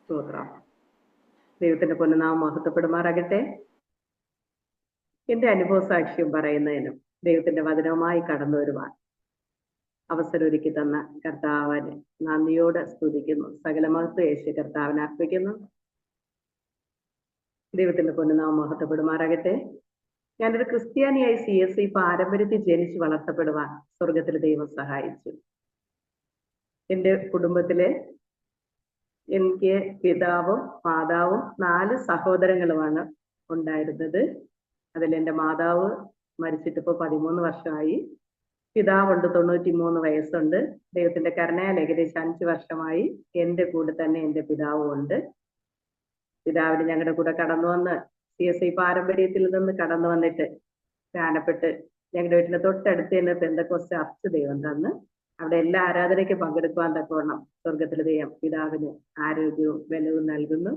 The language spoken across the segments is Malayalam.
സ്തോത്രം. ദൈവത്തിന്റെ പൊന്നുനാമം മഹത്വപ്പെടുമാറാകട്ടെ. എന്റെ അനുഭവ സാക്ഷ്യം പറയുന്നതിനും ദൈവത്തിന്റെ വചനവുമായി കടന്നു വരുവാൻ അവസരം ഒരുക്കി തന്ന കർത്താവിനെ നന്ദിയോടെ സ്തുതിക്കുന്നു. സകല മഹത്വം യേശു കർത്താവിനെ അർപ്പിക്കുന്നു. ദൈവത്തിന്റെ പൊന്നുനാമം മഹത്വപ്പെടുമാറാകട്ടെ. ഞാനൊരു ക്രിസ്ത്യാനിയായി CSI പാരമ്പര്യത്തിൽ ജനിച്ച് വളർത്തപ്പെടുവാൻ സ്വർഗത്തിലെ ദൈവം സഹായിച്ചു. എന്റെ കുടുംബത്തിലെ എനിക്ക് പിതാവും മാതാവും 4 സഹോദരങ്ങളുമാണ് ഉണ്ടായിരുന്നത്. അതിൽ എൻ്റെ മാതാവ് മരിച്ചിട്ട് ഇപ്പോൾ 13 വർഷമായി. പിതാവുണ്ട്, 93 വയസ്സുണ്ട്. ദൈവത്തിന്റെ കരുണയാൽ ഏകദേശം 5 വർഷമായി എൻ്റെ കൂടെ തന്നെ എൻ്റെ പിതാവും ഉണ്ട്. പിതാവിന് ഞങ്ങളുടെ കൂടെ കടന്നു വന്ന് CSI പാരമ്പര്യത്തിൽ നിന്ന് കടന്നു വന്നിട്ട് ധ്യാനപ്പെട്ട് ഞങ്ങളുടെ വീട്ടിന്റെ തൊട്ടടുത്ത് തന്നെ പെന്തക്കോസ്ത് ചർച്ച് ദൈവം തന്ന് അവിടെ എല്ലാ ആരാധനയ്ക്കും പങ്കെടുക്കുവാൻ തക്കവണ്ണം സ്വർഗത്തിലെ ദൈവം പിതാവിന് ആരോഗ്യവും ബലവും നൽകുന്നു.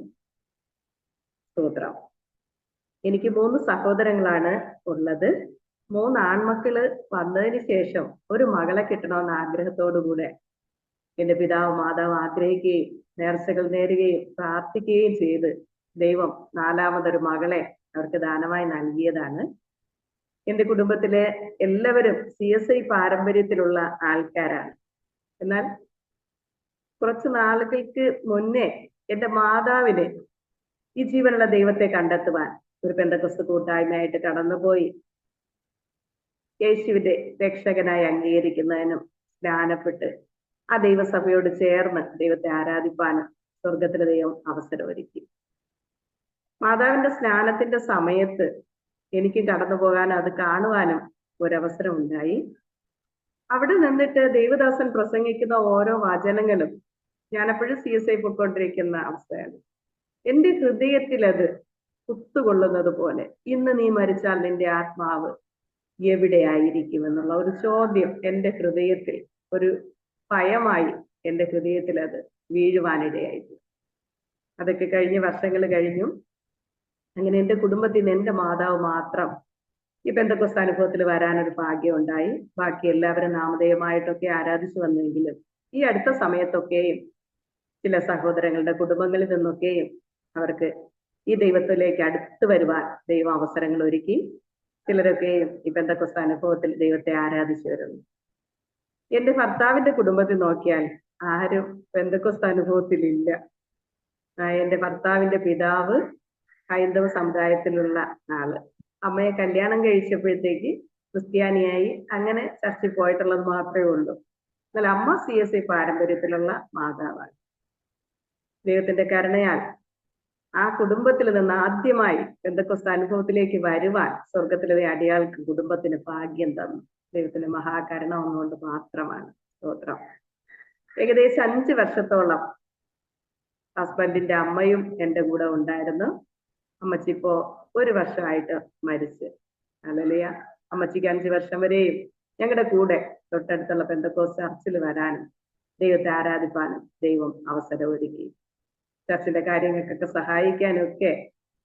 സ്തോത്രം. എനിക്ക് 3 സഹോദരങ്ങളാണ് ഉള്ളത്. 3 ആൺമക്കള് വന്നതിന് ശേഷം ഒരു മകളെ കിട്ടണമെന്ന ആഗ്രഹത്തോടുകൂടെ എന്റെ പിതാവ് മാതാവ് ആഗ്രഹിക്കുകയും നേർച്ചകൾ നേരുകയും പ്രാർത്ഥിക്കുകയും ചെയ്ത് ദൈവം 4മതൊരു മകളെ അവർക്ക് ദാനമായി നൽകിയതാണ്. എന്റെ കുടുംബത്തിലെ എല്ലാവരും CSI പാരമ്പര്യത്തിലുള്ള ആൾക്കാരാണ്. എന്നാൽ കുറച്ച് നാളുകൾക്ക് മുന്നേ എന്റെ മാതാവിന് ഈ ജീവനുള്ള ദൈവത്തെ കണ്ടെത്തുവാൻ ഒരു പെന്തക്കോസ്ത് കൂട്ടായ്മയായിട്ട് കടന്നുപോയി യേശുവിന്റെ രക്ഷകനായി അംഗീകരിക്കുന്നതിനും സ്നാനപ്പെട്ട് ആ ദൈവസഭയോട് ചേർന്ന് ദൈവത്തെ ആരാധിപ്പാനും സ്വർഗത്തിലെ ദൈവം അവസരമൊരുക്കി. മാതാവിന്റെ സ്നാനത്തിന്റെ സമയത്ത് എനിക്ക് കടന്നു പോകാനും അത് കാണുവാനും ഒരവസരം ഉണ്ടായി. അവിടെ നിന്നിട്ട് ദൈവദാസൻ പ്രസംഗിക്കുന്ന ഓരോ വചനങ്ങളും ഞാനെപ്പോഴും CSI പൊയ്ക്കൊണ്ടിരിക്കുന്ന അവസ്ഥയാണ്. എൻ്റെ ഹൃദയത്തിൽ അത് കുത്തുകൊള്ളുന്നത് പോലെ, ഇന്ന് നീ മരിച്ചാൽ നിന്റെ ആത്മാവ് എവിടെയായിരിക്കും എന്നുള്ള ഒരു ചോദ്യം എൻ്റെ ഹൃദയത്തിൽ, ഒരു ഭയമായി എൻ്റെ ഹൃദയത്തിൽ അത് വീഴുവാനിടയായിട്ട്. അതൊക്കെ കഴിഞ്ഞ് വർഷങ്ങൾ കഴിഞ്ഞു. അങ്ങനെ എൻ്റെ കുടുംബത്തിൽ നിന്ന് എൻ്റെ മാതാവ് മാത്രം ഈ പെന്തക്കോസ്ത് അനുഭവത്തിൽ വരാനൊരു ഭാഗ്യം ഉണ്ടായി. ബാക്കി എല്ലാവരും നാമധേയമായിട്ടൊക്കെ ആരാധിച്ചു വന്നെങ്കിലും ഈ അടുത്ത സമയത്തൊക്കെയും ചില സഹോദരങ്ങളുടെ കുടുംബങ്ങളിൽ നിന്നൊക്കെയും അവർക്ക് ഈ ദൈവത്തിലേക്ക് അടുത്ത് വരുവാൻ ദൈവം അവസരങ്ങൾ ഒരുക്കി. ചിലരൊക്കെയും ഈ പെന്തക്കോസ്ത് അനുഭവത്തിൽ ദൈവത്തെ ആരാധിച്ചു വരുന്നു. എൻ്റെ ഭർത്താവിന്റെ കുടുംബത്തിൽ നോക്കിയാൽ ആരും പെന്തക്കോസ്ത് അനുഭവത്തിലില്ല. എൻ്റെ ഭർത്താവിന്റെ പിതാവ് ഹൈന്ദവ സമുദായത്തിലുള്ള ആള്. അമ്മയെ കല്യാണം കഴിച്ചപ്പോഴത്തേക്ക് ക്രിസ്ത്യാനിയായി, അങ്ങനെ ചർച്ചിൽ പോയിട്ടുള്ളത് മാത്രമേ ഉള്ളൂ. എന്നാൽ അമ്മ CSI പാരമ്പര്യത്തിലുള്ള മാതാവാണ്. ദൈവത്തിന്റെ കരുണയാൽ ആ കുടുംബത്തിൽ നിന്ന് ആദ്യമായി പെന്തക്കോസ്ത് അനുഭവത്തിലേക്ക് വരുവാൻ സ്വർഗത്തിലെ അടിയാൾക്ക് കുടുംബത്തിന് ഭാഗ്യം തന്നു. ദൈവത്തിന്റെ മഹാകരുണ ഒന്നുകൊണ്ട് മാത്രമാണ്. സ്തോത്രം. ഏകദേശം 5 വർഷത്തോളം ഹസ്ബൻഡിന്റെ അമ്മയും എൻ്റെ കൂടെ ഉണ്ടായിരുന്നു. അമ്മച്ചി ഇപ്പോ 1 വർഷമായിട്ട് മരിച്ച്. ഹല്ലേലൂയ. അമ്മച്ചിക്ക് 5 വർഷം വരെയും ഞങ്ങളുടെ കൂടെ തൊട്ടടുത്തുള്ള പെന്തക്കോസ്ത് ചർച്ചിൽ വരാനും ദൈവത്തെ ആരാധിപ്പാനും ദൈവം അവസരം ഒരുക്കി. ചർച്ചിന്റെ കാര്യങ്ങൾക്കൊക്കെ സഹായിക്കാനും ഒക്കെ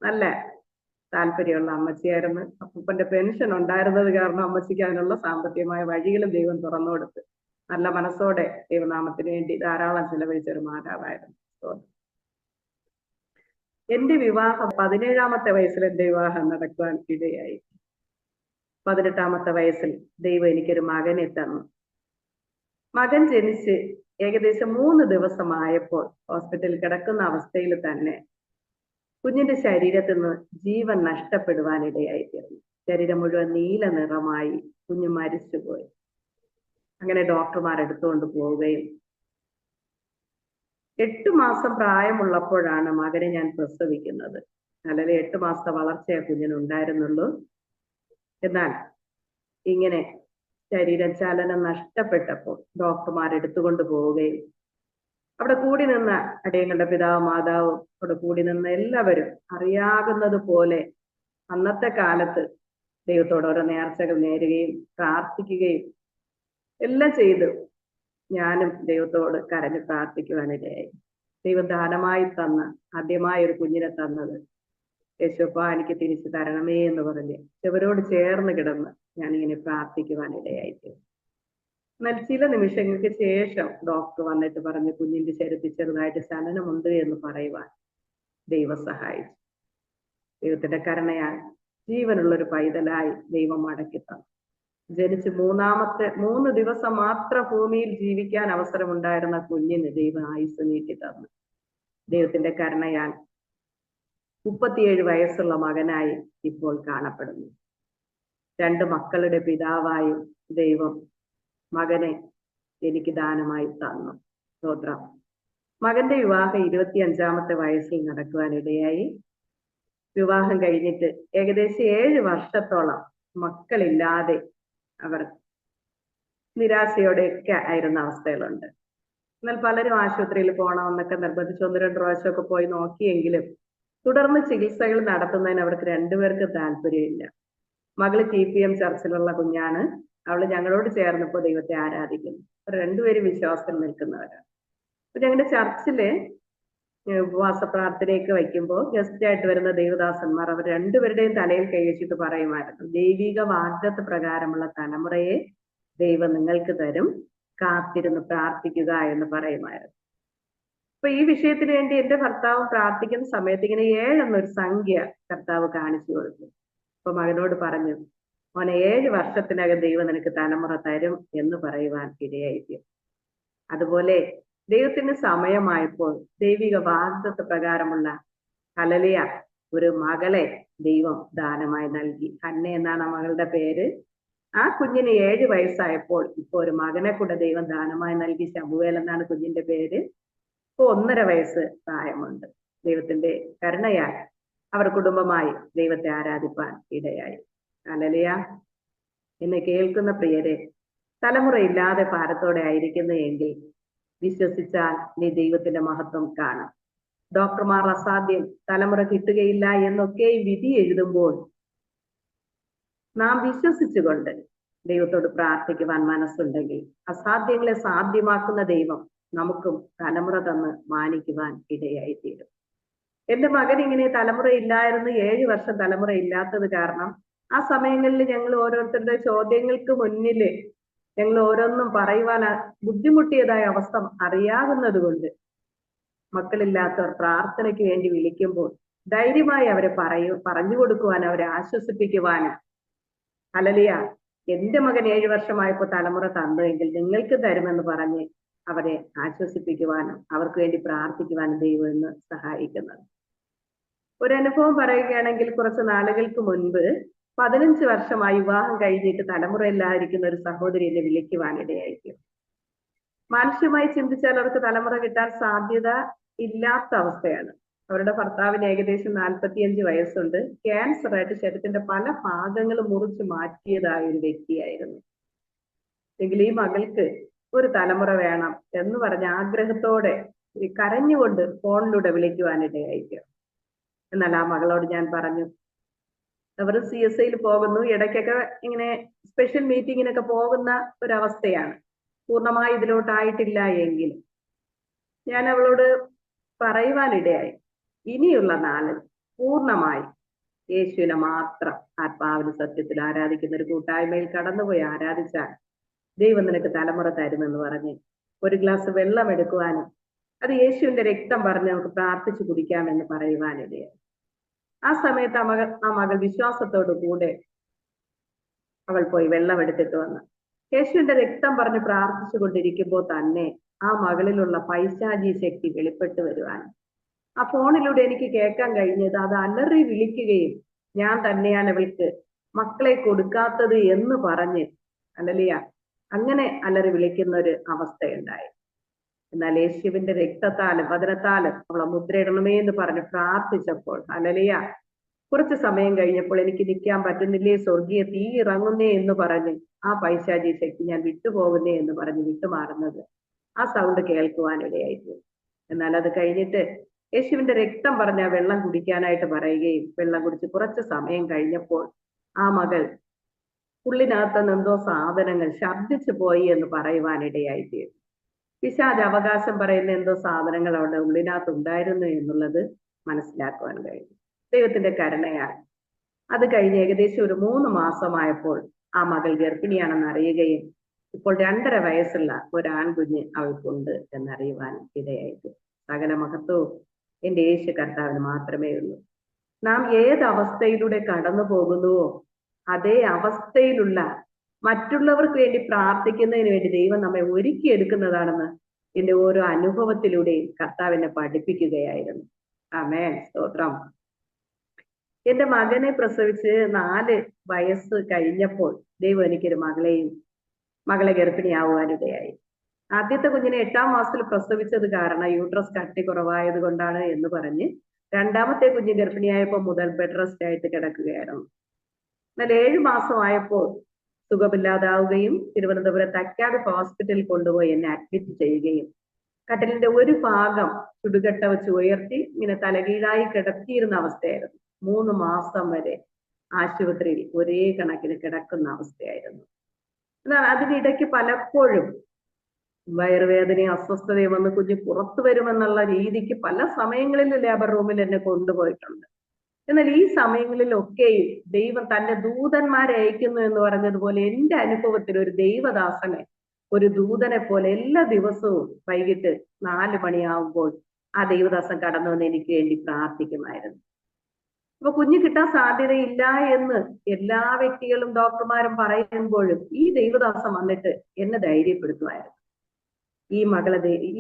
നല്ല താല്പര്യമുള്ള അമ്മച്ചിയായിരുന്നു. അപ്പൂപ്പന്റെ പെൻഷൻ ഉണ്ടായിരുന്നത് കാരണം അമ്മച്ചിക്ക് അതിനുള്ള സാമ്പത്തികമായ വഴികളും ദൈവം തുറന്നു കൊടുത്ത് നല്ല മനസ്സോടെ ദൈവനാമത്തിന് വേണ്ടി ധാരാളം ചിലവഴിച്ച ഒരു മാതാവായിരുന്നു. എന്റെ വിവാഹം 17ാമത്തെ വയസ്സിൽ എന്റെ വിവാഹം നടക്കുവാൻ ഇടയായി. 18ാമത്തെ വയസ്സിൽ ദൈവം എനിക്കൊരു മകനെ തന്നു. മകൻ ജനിച്ച് ഏകദേശം 3 ദിവസമായപ്പോൾ ഹോസ്പിറ്റലിൽ കിടക്കുന്ന അവസ്ഥയിൽ തന്നെ കുഞ്ഞിന്റെ ശരീരത്തിൽ നിന്ന് ജീവൻ നഷ്ടപ്പെടുവാനിടയായി തീർന്നു. ശരീരം മുഴുവൻ നീല നിറമായി കുഞ്ഞ് മരിച്ചുപോയി. അങ്ങനെ ഡോക്ടർമാർ എടുത്തുകൊണ്ട് പോവുകയും 8 മാസം പ്രായമുള്ളപ്പോഴാണ് മകനെ ഞാൻ പ്രസവിക്കുന്നത്. അല്ലെങ്കിൽ 8 മാസത്തെ വളർച്ചയെ കുഞ്ഞിനുണ്ടായിരുന്നുള്ളൂ. എന്നാൽ ഇങ്ങനെ ശരീര ചലനം നഷ്ടപ്പെട്ടപ്പോൾ ഡോക്ടർമാർ എടുത്തുകൊണ്ട് പോവുകയും അവിടെ കൂടി നിന്ന അടിയങ്ങളുടെ പിതാവ് മാതാവും അവിടെ കൂടി നിന്ന എല്ലാവരും അറിയാകുന്നത് പോലെ അന്നത്തെ കാലത്ത് ദൈവത്തോട് ഓരോ നേർച്ചകൾ നേരുകയും പ്രാർത്ഥിക്കുകയും എല്ലാം ചെയ്തു. ഞാനും ദൈവത്തോട് കരഞ്ഞ് പ്രാർത്ഥിക്കുവാനിടയായി. ദൈവം ദാനമായി തന്ന ആദ്യമായ ഒരു കുഞ്ഞിനെ തന്നത് യേശുപ്പാ എനിക്ക് തിരിച്ചു തരണമേ എന്ന് പറഞ്ഞ് ഇവരോട് ചേർന്ന് കിടന്ന് ഞാനിങ്ങനെ പ്രാർത്ഥിക്കുവാനിടയായിട്ട് എന്നാൽ ചില നിമിഷങ്ങൾക്ക് ശേഷം ഡോക്ടർ വന്നിട്ട് പറഞ്ഞു കുഞ്ഞിന്റെ ശരീരത്തിൽ ചെറുതായിട്ട് ചലനമുണ്ട് എന്ന് പറയുവാൻ ദൈവം സഹായിച്ചു. ദൈവത്തിന്റെ കരുണയാൽ ജീവനുള്ള ഒരു പൈതലായി ദൈവം മടക്കി തന്നു. ജനിച്ച് 3 ദിവസം മാത്രം ഭൂമിയിൽ ജീവിക്കാൻ അവസരമുണ്ടായിരുന്ന കുഞ്ഞിന് ദൈവം ആയുസ് നീട്ടി തന്നു. ദൈവത്തിന്റെ കരുണയാൽ 37 വയസ്സുള്ള മകനായി ഇപ്പോൾ കാണപ്പെടുന്നു. 2 മക്കളുടെ പിതാവായും ദൈവം മകനെ എനിക്ക് ദാനമായി തന്നു. സ്തോത്രം. മകന്റെ വിവാഹം 25-ാമത്തെ വയസ്സിൽ നടക്കുവാനിടയായി. വിവാഹം കഴിഞ്ഞിട്ട് ഏകദേശം 7 വർഷത്തോളം മക്കളില്ലാതെ അവർ നിരാശയോടെയൊക്കെ ആയിരുന്ന അവസ്ഥകളുണ്ട്. എന്നാൽ പലരും ആശുപത്രിയിൽ പോകണമെന്നൊക്കെ നിർബന്ധിച്ച് 1-2 പ്രാവശ്യമൊക്കെ പോയി നോക്കിയെങ്കിലും തുടർന്ന് ചികിത്സകൾ നടത്തുന്നതിന് അവർക്ക് 2 പേർക്ക് താല്പര്യമില്ല. മകള് TPM ചർച്ചിലുള്ള കുഞ്ഞാണ്. അവള് ഞങ്ങളോട് ചേർന്നപ്പോൾ ദൈവത്തെ ആരാധിക്കുന്നു. 2 പേരും വിശ്വാസത്തിൽ നിൽക്കുന്നവരാണ്. അപ്പൊ ഞങ്ങളുടെ ചർച്ചില് ഉപവാസ പ്രാർത്ഥനയൊക്കെ വയ്ക്കുമ്പോൾ ഗസ്റ്റ് ആയിട്ട് വരുന്ന ദൈവദാസന്മാർ അവർ 2 പേരുടെയും തലയിൽ കൈവച്ചിട്ട് പറയുമായിരുന്നു, ദൈവിക വാഗ്ദത്ത പ്രകാരമുള്ള തലമുറയെ ദൈവം നിങ്ങൾക്ക് തരും, കാത്തിരുന്ന് പ്രാർത്ഥിക്കുക എന്ന് പറയുമായിരുന്നു. അപ്പൊ ഈ വിഷയത്തിന് വേണ്ടി എന്റെ ഭർത്താവ് പ്രാർത്ഥിക്കുന്ന സമയത്ത് ഇങ്ങനെ 7 എന്നൊരു സംഖ്യ കർത്താവ് കാണിച്ചു കൊടുത്തു. അപ്പൊ മകനോട് പറഞ്ഞു, മോനെ 7 വർഷത്തിനകം ദൈവം നിനക്ക് തലമുറ തരും എന്ന് പറയുവാൻ ഇടയായിരിക്കും. അതുപോലെ ദൈവത്തിന് സമയമായപ്പോൾ ദൈവിക വാഗ്ദത്ത പ്രകാരമുള്ള ഹല്ലേലൂയ ഒരു മകളെ ദൈവം ദാനമായി നൽകി. ഹന്ന എന്നാണ് ആ മകളുടെ പേര്. ആ കുഞ്ഞിന് 7 വയസ്സായപ്പോൾ ഇപ്പൊ ഒരു മകനെ കൂടെ ദൈവം ദാനമായി നൽകി. ശമുവേൽ എന്നാണ് കുഞ്ഞിന്റെ പേര്. ഇപ്പൊ 1.5 വയസ്സ് പ്രായമുണ്ട്. ദൈവത്തിന്റെ കരുണയാൽ അവർ കുടുംബമായി ദൈവത്തെ ആരാധിപ്പാൻ ഇടയായി. ഹല്ലേലൂയ. എന്നെ കേൾക്കുന്ന പ്രിയരെ, തലമുറയില്ലാതെ ഭാരത്തോടെ ആയിരിക്കുന്നു എങ്കിൽ വിശ്വസിച്ചാൽ നീ ദൈവത്തിന്റെ മഹത്വം കാണാം. ഡോക്ടർമാർ അസാധ്യം, തലമുറ കിട്ടുകയില്ല എന്നൊക്കെ വിധി എഴുതുമ്പോൾ നാം വിശ്വസിച്ചുകൊണ്ട് ദൈവത്തോട് പ്രാർത്ഥിക്കുവാൻ മനസ്സുണ്ടെങ്കിൽ അസാധ്യങ്ങളെ സാധ്യമാക്കുന്ന ദൈവം നമുക്കും തലമുറ തന്ന് മാനിക്കുവാൻ ഇടയായി തീരും. എന്റെ മകൻ ഇങ്ങനെ തലമുറ ഇല്ലായിരുന്നു. 7 വർഷം തലമുറ ഇല്ലാത്തത് കാരണം ആ സമയങ്ങളിൽ ഞങ്ങൾ ഓരോരുത്തരുടെ ചോദ്യങ്ങൾക്ക് മുന്നില് ഞങ്ങൾ ഓരോന്നും പറയുവാൻ ബുദ്ധിമുട്ടിയതായ അവസ്ഥ അറിയാവുന്നത് കൊണ്ട് മക്കളില്ലാത്തവർ പ്രാർത്ഥനയ്ക്ക് വേണ്ടി വിളിക്കുമ്പോൾ ധൈര്യമായി അവരെ പറഞ്ഞു കൊടുക്കുവാനും അവരെ ആശ്വസിപ്പിക്കുവാനും, ഹല്ലേലൂയ എന്റെ മകൻ 7 വർഷമായപ്പോൾ തലമുറ തന്നുവെങ്കിൽ നിങ്ങൾക്ക് തരുമെന്ന് പറഞ്ഞ് അവരെ ആശ്വസിപ്പിക്കുവാനും അവർക്ക് വേണ്ടി പ്രാർത്ഥിക്കുവാനും ദൈവം ഇന്ന് സഹായിക്കുന്നത്. ഒരു അനുഭവം പറയുകയാണെങ്കിൽ കുറച്ച് നാളുകൾക്ക് മുൻപ് 15 വർഷമായി വിവാഹം കഴിഞ്ഞിട്ട് തലമുറയില്ലാതിരിക്കുന്ന ഒരു സഹോദരി എന്നെ വിളിക്കുവാനിടയായിരിക്കും. മാനുഷ്യമായി ചിന്തിച്ചാൽ അവർക്ക് തലമുറ കിട്ടാൻ സാധ്യത ഇല്ലാത്ത അവസ്ഥയാണ്. അവരുടെ ഭർത്താവിന് ഏകദേശം 45 വയസ്സുണ്ട്. ക്യാൻസർ ആയിട്ട് ശരീരത്തിന്റെ പല ഭാഗങ്ങളും മുറിച്ച് മാറ്റിയതായ ഒരു വ്യക്തിയായിരുന്നു. എങ്കിൽ ഈ മകൾക്ക് ഒരു തലമുറ വേണം എന്ന് പറഞ്ഞ ആഗ്രഹത്തോടെ കരഞ്ഞുകൊണ്ട് ഫോണിലൂടെ വിളിക്കുവാനിടയായിരിക്കും. എന്നാൽ ആ മകളോട് ഞാൻ പറഞ്ഞു, അവർ CSIയിൽ പോകുന്നു, ഇടയ്ക്കൊക്കെ ഇങ്ങനെ സ്പെഷ്യൽ മീറ്റിങ്ങിനൊക്കെ പോകുന്ന ഒരവസ്ഥയാണ്. പൂർണ്ണമായി ഇതിലോട്ടായിട്ടില്ല എങ്കിലും ഞാൻ അവളോട് പറയുവാനിടയായി, ഇനിയുള്ള നാളിൽ പൂർണ്ണമായി യേശുവിനെ മാത്രം ആത്മാവിന് സത്യത്തിൽ ആരാധിക്കുന്ന ഒരു കൂട്ടായ്മയിൽ കടന്നുപോയി ആരാധിച്ചാൽ ദൈവം നിനക്ക് തലമുറ തരുമെന്ന് പറഞ്ഞ് 1 ഗ്ലാസ് വെള്ളം എടുക്കുവാനും അത് യേശുവിന്റെ രക്തം പറഞ്ഞ് നമുക്ക് പ്രാർത്ഥിച്ചു കുടിക്കാമെന്ന് പറയുവാനിടയായി. ആ സമയത്ത് ആ മകൾ വിശ്വാസത്തോടു കൂടെ അവൾ പോയി വെള്ളം എടുത്തിട്ട് വന്നു. യേശുവിന്റെ രക്തം പറഞ്ഞ് പ്രാർത്ഥിച്ചു കൊണ്ടിരിക്കുമ്പോൾ തന്നെ ആ മകളിലുള്ള പൈശാചി ശക്തി വെളിപ്പെട്ട് വരുവാൻ ആ ഫോണിലൂടെ എനിക്ക് കേൾക്കാൻ കഴിഞ്ഞത് അത് അലറി വിളിക്കുകയും ഞാൻ തന്നെയാണ് അവൾക്ക് മക്കളെ കൊടുക്കാത്തത് എന്ന് പറഞ്ഞ് ഹല്ലേലൂയ അങ്ങനെ അലറി വിളിക്കുന്ന ഒരു അവസ്ഥയുണ്ടായി. എന്നാൽ യേശുവിന്റെ രക്തത്താലും വചനത്താലും അവളെ മുദ്രയിടണമേ എന്ന് പറഞ്ഞ് പ്രാർത്ഥിച്ചപ്പോൾ ഹല്ലേലൂയ കുറച്ച് സമയം കഴിഞ്ഞപ്പോൾ എനിക്ക് നിൽക്കാൻ പറ്റുന്നില്ലേ, സ്വർഗീയ തീ ഇറങ്ങുന്നേ എന്ന് പറഞ്ഞ് ആ പൈശാചി ശക്തി ഞാൻ വിട്ടുപോകുന്നേ എന്ന് പറഞ്ഞ് വിട്ടുമാറുന്നത് ആ സൗണ്ട് കേൾക്കുവാനിടയായിരുന്നു. എന്നാൽ അത് കഴിഞ്ഞിട്ട് യേശുവിന്റെ രക്തം പറഞ്ഞ വെള്ളം കുടിക്കാനായിട്ട് പറയുകയും വെള്ളം കുടിച്ച് കുറച്ച് സമയം കഴിഞ്ഞപ്പോൾ ആ മകൾ ഉള്ളിനകത്തുനിന്ന് എന്തോ സാധനങ്ങൾ ശബ്ദിച്ചു പോയി എന്ന് പറയുവാനിടയായിത്തീർന്നു. പിശാച് അവകാശം പറയുന്ന എന്തോ സാധനങ്ങൾ അവരുടെ ഉള്ളിനകത്ത് ഉണ്ടായിരുന്നു എന്നുള്ളത് മനസ്സിലാക്കുവാൻ കഴിഞ്ഞു. ദൈവത്തിന്റെ കരുണയാൽ അത് കഴിഞ്ഞ് ഏകദേശം ഒരു 3 മാസമായപ്പോൾ ആ മകൾ ഗർഭിണിയാണെന്ന് അറിയുകയും ഇപ്പോൾ 2.5 വയസ്സുള്ള ഒരു ആൺകുഞ്ഞ് അവൾക്കുണ്ട് എന്നറിയുവാൻ ഇടയായിട്ട്. സകല മഹത്വവും എന്റെ യേശു കർത്താവിന് മാത്രമേ ഉള്ളൂ. നാം ഏത് അവസ്ഥയിലൂടെ കടന്നു പോകുന്നുവോ അതേ അവസ്ഥയിലുള്ള മറ്റുള്ളവർക്ക് വേണ്ടി പ്രാർത്ഥിക്കുന്നതിന് വേണ്ടി ദൈവം നമ്മെ ഒരുക്കിയെടുക്കുന്നതാണെന്ന് എന്റെ ഓരോ അനുഭവത്തിലൂടെയും കർത്താവ് എന്നെ പഠിപ്പിക്കുകയായിരുന്നു. ആമേൻ, സ്തോത്രം. എന്റെ മകനെ പ്രസവിച്ച് 4 വയസ്സ് കഴിഞ്ഞപ്പോൾ ദൈവം എനിക്കൊരു മകളെ ഗർഭിണിയാവാനിടയായി. ആദ്യത്തെ കുഞ്ഞിനെ 8-ാം മാസത്തിൽ പ്രസവിച്ചത് കാരണം യൂട്രസ് കട്ടി കുറവായത് കൊണ്ടാണ് എന്ന് പറഞ്ഞ് 2ാമത്തെ കുഞ്ഞ് ഗർഭിണിയായപ്പോൾ മുതൽ ബെഡ് റെസ്റ്റ് ആയിട്ട് കിടക്കുകയായിരുന്നു. എന്നാൽ 7 മാസമായപ്പോൾ സുഖമില്ലാതാവുകയും തിരുവനന്തപുരം തൈക്കാട് ഹോസ്പിറ്റലിൽ കൊണ്ടുപോയി എന്നെ അഡ്മിറ്റ് ചെയ്യുകയും കട്ടിലിന്റെ ഒരു ഭാഗം ചുടുകട്ട വെച്ച് ഉയർത്തി ഇങ്ങനെ തലകീഴായി കിടത്തിയിരുന്ന അവസ്ഥയായിരുന്നു. 3 മാസം വരെ ആശുപത്രിയിൽ ഒരേ കണക്കിന് കിടക്കുന്ന അവസ്ഥയായിരുന്നു. എന്നാൽ അതിനിടയ്ക്ക് പലപ്പോഴും വയറുവേദനയും അസ്വസ്ഥതയും വന്ന് കുഞ്ഞ് പുറത്തു വരുമെന്നുള്ള രീതിക്ക് പല സമയങ്ങളിൽ ലേബർ റൂമിൽ എന്നെ കൊണ്ടുപോയിട്ടുണ്ട്. എന്നാൽ ഈ സമയങ്ങളിലൊക്കെയും ദൈവം തന്റെ ദൂതന്മാരെ അയക്കുന്നു എന്ന് പറഞ്ഞതുപോലെ എന്റെ അനുഭവത്തിൽ ഒരു ദൈവദാസനെ, ഒരു ദൂതനെ പോലെ എല്ലാ ദിവസവും വൈകിട്ട് 4 മണിയാവുമ്പോൾ ആ ദൈവദാസൻ കടന്നു വന്ന് എനിക്ക് വേണ്ടി പ്രാർത്ഥിക്കുമായിരുന്നു. അപ്പൊ കുഞ്ഞ് കിട്ടാൻ സാധ്യതയില്ല എന്ന് എല്ലാ വ്യക്തികളും ഡോക്ടർമാരും പറയുമ്പോഴും ഈ ദൈവദാസൻ വന്നിട്ട് എന്നെ ധൈര്യപ്പെടുത്തുമായിരുന്നു.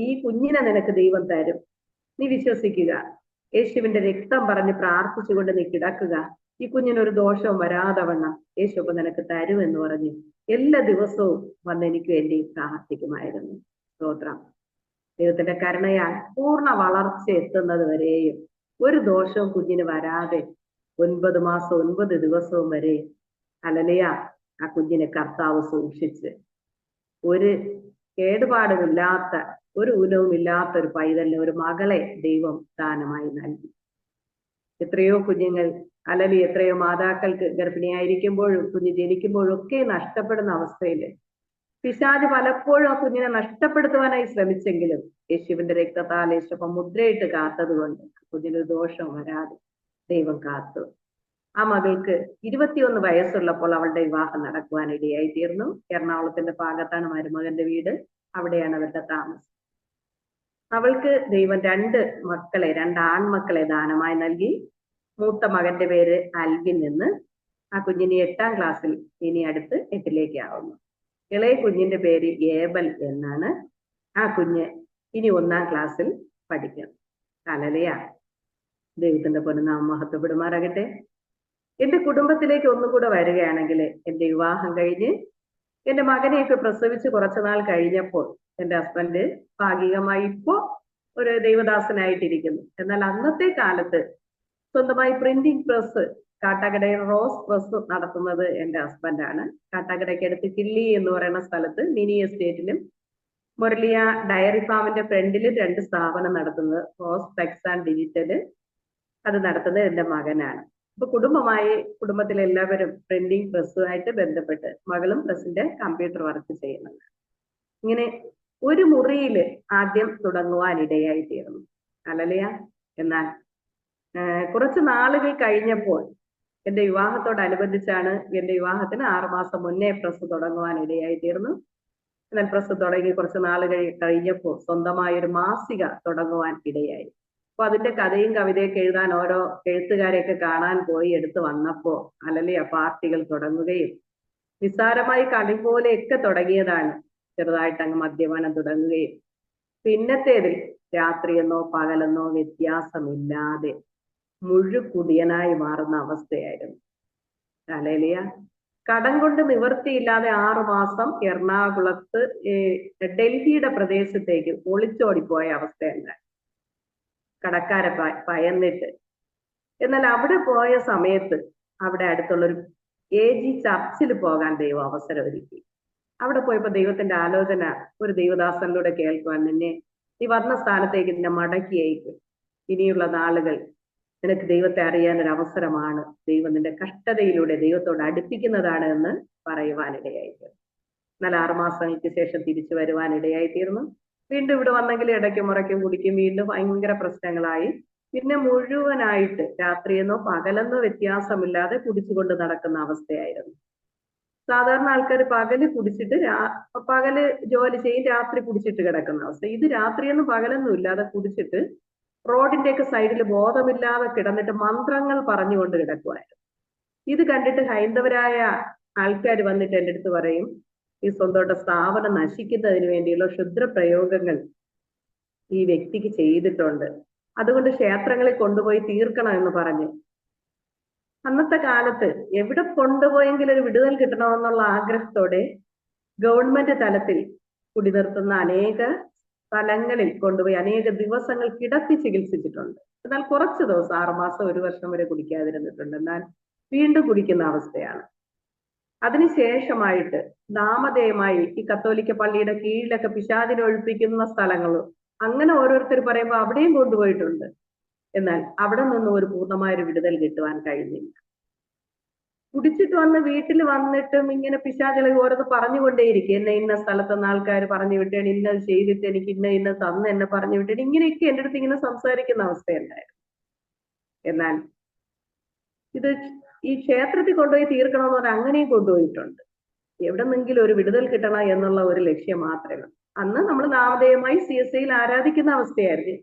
ഈ കുഞ്ഞിനെ നിനക്ക് ദൈവം തരും, നീ വിശ്വസിക്കുക, യേശുവിന്റെ രക്തം പറഞ്ഞ് പ്രാർത്ഥിച്ചുകൊണ്ട് നീ കിടക്കുക, ഈ കുഞ്ഞിനൊരു ദോഷവും വരാതെ വണ്ണം യേശു അപ്പൊ നിനക്ക് തരും എന്ന് പറഞ്ഞ് എല്ലാ ദിവസവും വന്ന് എനിക്ക് വേണ്ടി പ്രാർത്ഥിക്കുമായിരുന്നു. സ്തോത്രം. ദൈവത്തിന്റെ കരുണയാൽ പൂർണ്ണ വളർച്ച എത്തുന്നത് വരെയും ഒരു ദോഷവും കുഞ്ഞിന് വരാതെ 9 മാസം 9 ദിവസവും വരെ ഹല്ലേലൂയ ആ കുഞ്ഞിനെ കർത്താവ് സൂക്ഷിച്ച് ഒരു കേടുപാടുമില്ലാത്ത, ഒരു ഊനവുമില്ലാത്ത ഒരു പൈതലിനെ, ഒരു മകളെ ദൈവം ദാനമായി നൽകി. എത്രയോ കുഞ്ഞുങ്ങൾ അല്ലെങ്കിൽ എത്രയോ മാതാക്കൾക്ക് ഗർഭിണിയായിരിക്കുമ്പോഴും കുഞ്ഞ് ജനിക്കുമ്പോഴും ഒക്കെ നഷ്ടപ്പെടുന്ന അവസ്ഥയില് പിശാച് പലപ്പോഴും ആ കുഞ്ഞിനെ നഷ്ടപ്പെടുത്തുവാനായി ശ്രമിച്ചെങ്കിലും യേശുവിന്റെ രക്തത്താൽ യേശുപ്പം മുദ്രയിട്ട് കാത്തത് കൊണ്ട് കുഞ്ഞിനൊരു ദോഷം വരാതെ ദൈവം കാത്തു. ആ മകൾക്ക് 21 വയസ്സുള്ളപ്പോൾ അവളുടെ വിവാഹം നടക്കുവാൻ ഇടയായി തീർന്നു. എറണാകുളത്തിന്റെ ഭാഗത്താണ് മരുമകന്റെ വീട്, അവിടെയാണ് അവരുടെ താമസം. അവൾക്ക് ദൈവം 2 ആൺമക്കളെ ദാനമായി നൽകി. മൂത്ത മകന്റെ പേര് അൽവിൻ എന്ന്. ആ കുഞ്ഞിന് 8-ാം ക്ലാസ്സിൽ ഇനി അടുത്ത് 8ലേക്ക് ആവുന്നു. ഇളയ കുഞ്ഞിന്റെ പേര് ഏബൽ എന്നാണ്. ആ കുഞ്ഞ് ഇനി 1-ാം ക്ലാസ്സിൽ പഠിക്കുന്നു. ഹല്ലേലൂയ. ദൈവത്തിന്റെ പൊന്നുനാമം മഹത്വപ്പെടുമാറാകട്ടെ. എന്റെ കുടുംബത്തിലേക്ക് ഒന്നുകൂടെ വരികയാണെങ്കിൽ, എന്റെ വിവാഹം കഴിഞ്ഞ് എന്റെ മകനെയൊക്കെ പ്രസവിച്ച് കുറച്ചുനാൾ കഴിഞ്ഞപ്പോൾ എന്റെ ഹസ്ബൻഡ് ഭാഗികമായി ഇപ്പോ ഒരു ദൈവദാസനായിട്ടിരിക്കുന്നു. എന്നാൽ അന്നത്തെ കാലത്ത് സ്വന്തമായി പ്രിന്റിംഗ് പ്രസ് കാട്ടാക്കടയിൽ റോസ് പ്രസ് നടത്തുന്നത് എന്റെ ഹസ്ബൻഡാണ്. കാട്ടാക്കടയ്ക്ക് അടുത്ത് കിള്ളി എന്ന് പറയുന്ന സ്ഥലത്ത് മിനി എസ്റ്റേറ്റിലും മുരളിയ ഡയറി ഫാമിന്റെ ഫ്രണ്ടിലും 2 സ്ഥാപനം നടത്തുന്നത് റോസ് ഫ്ലെക്സ് ആൻഡ് ഡിജിറ്റല്, അത് നടത്തുന്നത് എന്റെ മകനാണ്. അപ്പൊ കുടുംബത്തിലെ എല്ലാവരും പ്രിന്റിംഗ് പ്രസ്സുമായിട്ട് ബന്ധപ്പെട്ട് മകളും പ്രസിന്റെ കമ്പ്യൂട്ടർ വർക്ക് ചെയ്യുന്നുണ്ട്. ഇങ്ങനെ ഒരു മുറിയിൽ ആദ്യം തുടങ്ങുവാൻ ഇടയായി തീർന്നു. ഹല്ലേലൂയ. എന്നാൽ കുറച്ച് നാളുകൾ കഴിഞ്ഞപ്പോൾ എന്റെ വിവാഹത്തോടനുബന്ധിച്ചാണ്, എന്റെ വിവാഹത്തിന് 6 മാസം മുന്നേ പ്രസ് തുടങ്ങുവാൻ ഇടയായി തീർന്നു. എന്നാൽ പ്രസ് തുടങ്ങി കുറച്ച് നാളുകൾ കഴിഞ്ഞപ്പോൾ സ്വന്തമായൊരു മാസിക തുടങ്ങുവാൻ ഇടയായി. അപ്പൊ അതിന്റെ കഥയും കവിതയൊക്കെ എഴുതാൻ ഓരോ എഴുത്തുകാരെയൊക്കെ കാണാൻ പോയി എടുത്തു വന്നപ്പോ ഹല്ലേലൂയ പാർട്ടികൾ തുടങ്ങുകയും നിസ്സാരമായി കളി പോലെയൊക്കെ തുടങ്ങിയതാണ് ചെറുതായിട്ട് അങ്ങ് മദ്യപാനം തുടങ്ങുകയും പിന്നത്തേതിൽ രാത്രിയെന്നോ പകലെന്നോ വ്യത്യാസമില്ലാതെ മുഴുക്കുടിയനായി മാറുന്ന അവസ്ഥയായിരുന്നു. ഹല്ലേലൂയ. കടം കൊണ്ട് നിവൃത്തിയില്ലാതെ 6 മാസം എറണാകുളത്ത് ഡൽഹിയുടെ പ്രദേശത്തേക്ക് ഒളിച്ചോടിപ്പോയ അവസ്ഥയുണ്ടായി, കടക്കാരെ ഭയന്നിട്ട്. എന്നാൽ അവിടെ പോയ സമയത്ത് അവിടെ അടുത്തുള്ളൊരു AG ചർച്ചിൽ പോകാൻ ദൈവം അവസരം ഒരുക്കി. അവിടെ പോയപ്പോ ദൈവത്തിന്റെ ആലോചന ഒരു ദൈവദാസനിലൂടെ കേൾക്കുവാൻ, നിന്നെ നീ വന്ന സ്ഥാനത്തേക്ക് നിന്നെ മടക്കി അയക്കും, ഇനിയുള്ള നാളുകൾ നിനക്ക് ദൈവത്തെ അറിയാൻ ഒരു അവസരമാണ്, ദൈവം നിന്റെ കഷ്ടതയിലൂടെ ദൈവത്തോട് അടുപ്പിക്കുന്നതാണ് എന്ന് പറയുവാനിടയായിത്തീർന്നു. എന്നാൽ 6 മാസങ്ങൾക്ക് ശേഷം തിരിച്ചു വരുവാനിടയായി തീർന്നു. വീണ്ടും ഇവിടെ വന്നെങ്കിൽ ഇടയ്ക്കും മുറയ്ക്കും കുടിക്കും, വീണ്ടും ഭയങ്കര പ്രശ്നങ്ങളായി. പിന്നെ മുഴുവനായിട്ട് രാത്രിയെന്നോ പകലെന്നോ വ്യത്യാസമില്ലാതെ കുടിച്ചുകൊണ്ട് നടക്കുന്ന അവസ്ഥയായിരുന്നു. സാധാരണ ആൾക്കാർ പകല് കുടിച്ചിട്ട് പകല് ജോലി ചെയ്യും, രാത്രി കുടിച്ചിട്ട് കിടക്കുന്ന അവസ്ഥ. ഇത് രാത്രിയൊന്നും പകലൊന്നും ഇല്ലാതെ കുടിച്ചിട്ട് റോഡിന്റെ ഒക്കെ സൈഡിൽ ബോധമില്ലാതെ കിടന്നിട്ട് മന്ത്രങ്ങൾ പറഞ്ഞുകൊണ്ട് കിടക്കുമായിരുന്നു. ഇത് കണ്ടിട്ട് ഹൈന്ദവരായ ആൾക്കാർ വന്നിട്ട് എൻ്റെ അടുത്ത് പറയും, ഈ സ്വന്തമായിട്ട് സ്ഥാപനം നശിക്കുന്നതിന് വേണ്ടിയുള്ള ക്ഷുദ്രപ്രയോഗങ്ങൾ ഈ വ്യക്തിക്ക് ചെയ്തിട്ടുണ്ട്, അതുകൊണ്ട് ക്ഷേത്രങ്ങളിൽ കൊണ്ടുപോയി തീർക്കണം എന്ന് പറഞ്ഞ്. അന്നത്തെ കാലത്ത് എവിടെ കൊണ്ടുപോയെങ്കിലും ഒരു വിടുതൽ കിട്ടണമെന്നുള്ള ആഗ്രഹത്തോടെ ഗവൺമെന്റ് തലത്തിൽ കുടിനിർത്തുന്ന അനേക സ്ഥലങ്ങളിൽ കൊണ്ടുപോയി അനേക ദിവസങ്ങൾ കിടത്തി ചികിത്സിച്ചിട്ടുണ്ട്. എന്നാൽ കുറച്ച് ദിവസം, 6 മാസം 1 വർഷം വരെ കുടിക്കാതിരുന്നിട്ടുണ്ട്. എന്നാൽ വീണ്ടും കുടിക്കുന്ന അവസ്ഥയാണ്. അതിനുശേഷമായിട്ട് നാമധേയമായി ഈ കത്തോലിക്ക പള്ളിയുടെ കീഴിലൊക്കെ പിശാചിനെ ഒഴിപ്പിക്കുന്ന സ്ഥലങ്ങളും അങ്ങനെ ഓരോരുത്തർ പറയുമ്പോൾ അവിടെയും കൊണ്ടുപോയിട്ടുണ്ട്. എന്നാൽ അവിടെ നിന്നും ഒരു പൂർണ്ണമായൊരു വിടുതൽ കിട്ടുവാൻ കഴിഞ്ഞില്ല. കുടിച്ചിട്ട് വന്ന് വീട്ടിൽ വന്നിട്ടും ഇങ്ങനെ പിശാചുകൾ ഓരോന്ന് പറഞ്ഞുകൊണ്ടേയിരിക്കും. എന്നെ ഇന്ന സ്ഥലത്തുനിന്ന് ആൾക്കാർ പറഞ്ഞു വിട്ടേണ്, ഇന്നത് ചെയ്തിട്ട് എനിക്ക് ഇന്ന തന്ന് എന്നെ പറഞ്ഞു വിട്ടേണ്, ഇങ്ങനെയൊക്കെ എൻ്റെ അടുത്ത് ഇങ്ങനെ സംസാരിക്കുന്ന അവസ്ഥയുണ്ടായിരുന്നു. എന്നാൽ ഇത് ഈ ക്ഷേത്രത്തിൽ കൊണ്ടുപോയി തീർക്കണമെന്ന് പറഞ്ഞാൽ അങ്ങനെയും കൊണ്ടുപോയിട്ടുണ്ട്. എവിടെ നിന്നെങ്കിലും ഒരു വിടുതൽ കിട്ടണം എന്നുള്ള ഒരു ലക്ഷ്യം മാത്രമേ. അന്ന് നമ്മൾ നാമധേയമായി CSIയിൽ ആരാധിക്കുന്ന അവസ്ഥയായിരുന്നു.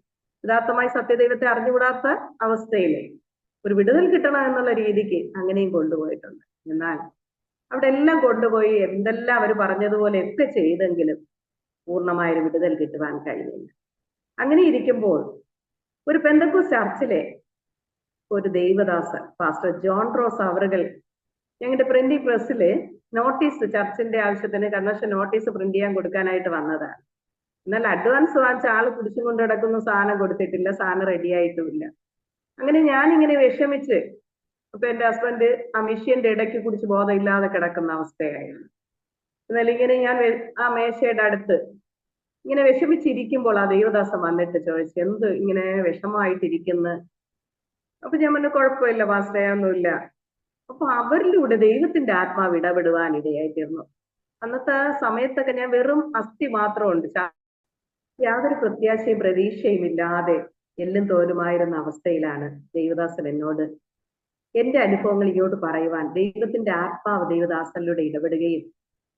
യഥാർത്ഥമായി സത്യദൈവത്തെ അറിഞ്ഞുകൂടാത്ത അവസ്ഥയിലെ ഒരു വിടുതൽ കിട്ടണം എന്നുള്ള രീതിക്ക് അങ്ങനെയും കൊണ്ടുപോയിട്ടുണ്ട്. എന്നാൽ അവിടെ എല്ലാം കൊണ്ടുപോയി എന്തെല്ലാം അവർ പറഞ്ഞതുപോലെ ഒക്കെ ചെയ്തെങ്കിലും പൂർണ്ണമായൊരു വിടുതൽ കിട്ടുവാൻ കഴിഞ്ഞില്ല. അങ്ങനെ ഇരിക്കുമ്പോൾ ഒരു പെന്തക്കോസ്ത് ചർച്ചിലെ ഒരു ദൈവദാസൻ പാസ്റ്റർ ജോൺ റോസ് അവറുകൾ ഞങ്ങളുടെ പ്രിന്റിംഗ് പ്രസ്സില് നോട്ടീസ്, ചർച്ചിന്റെ ആവശ്യത്തിന് കൺവെൻഷൻ നോട്ടീസ് പ്രിന്റ് ചെയ്യാൻ കൊടുക്കാനായിട്ട് വന്നതാണ്. എന്നാൽ അഡ്വാൻസ് വാങ്ങിച്ച ആള് കുടിച്ചും കൊണ്ട് കിടക്കുന്ന സാധനം കൊടുത്തിട്ടില്ല, സാധനം റെഡി ആയിട്ടുമില്ല. അങ്ങനെ ഞാനിങ്ങനെ വിഷമിച്ച്, അപ്പൊ എന്റെ ഹസ്ബൻഡ് ആ മിഷ്യന്റെ ഇടയ്ക്ക് കുടിച്ച് ബോധമില്ലാതെ കിടക്കുന്ന അവസ്ഥയായിരുന്നു. എന്നാൽ ഇങ്ങനെ ഞാൻ ആ മേശയുടെ അടുത്ത് ഇങ്ങനെ വിഷമിച്ചിരിക്കുമ്പോൾ ആ ദൈവദാസൻ വന്നിട്ട് ചോദിച്ചു, എന്ത് ഇങ്ങനെ വിഷമമായിട്ടിരിക്കുന്ന? അപ്പൊ ഞാൻ പറഞ്ഞു, കുഴപ്പമില്ല പാസ്റ്ററേ, ഒന്നുമില്ല. അപ്പൊ അവരിലൂടെ ദൈവത്തിന്റെ ആത്മാവ് ഇടപെടുവാൻ ഇടയായിത്തീർന്നു. അന്നത്തെ സമയത്തൊക്കെ ഞാൻ വെറും അസ്ഥി മാത്രമുണ്ട്, യാതൊരു പ്രത്യാശയും പ്രതീക്ഷയും ഇല്ലാതെ എല്ലും തോലുമായിരുന്ന അവസ്ഥയിലാണ് ദൈവദാസൻ എന്നോട് എന്റെ അനുഭവങ്ങൾ ഇങ്ങോട്ട് പറയുവാൻ ദൈവത്തിന്റെ ആത്മാവ് ദൈവദാസനിലൂടെ ഇടപെടുകയും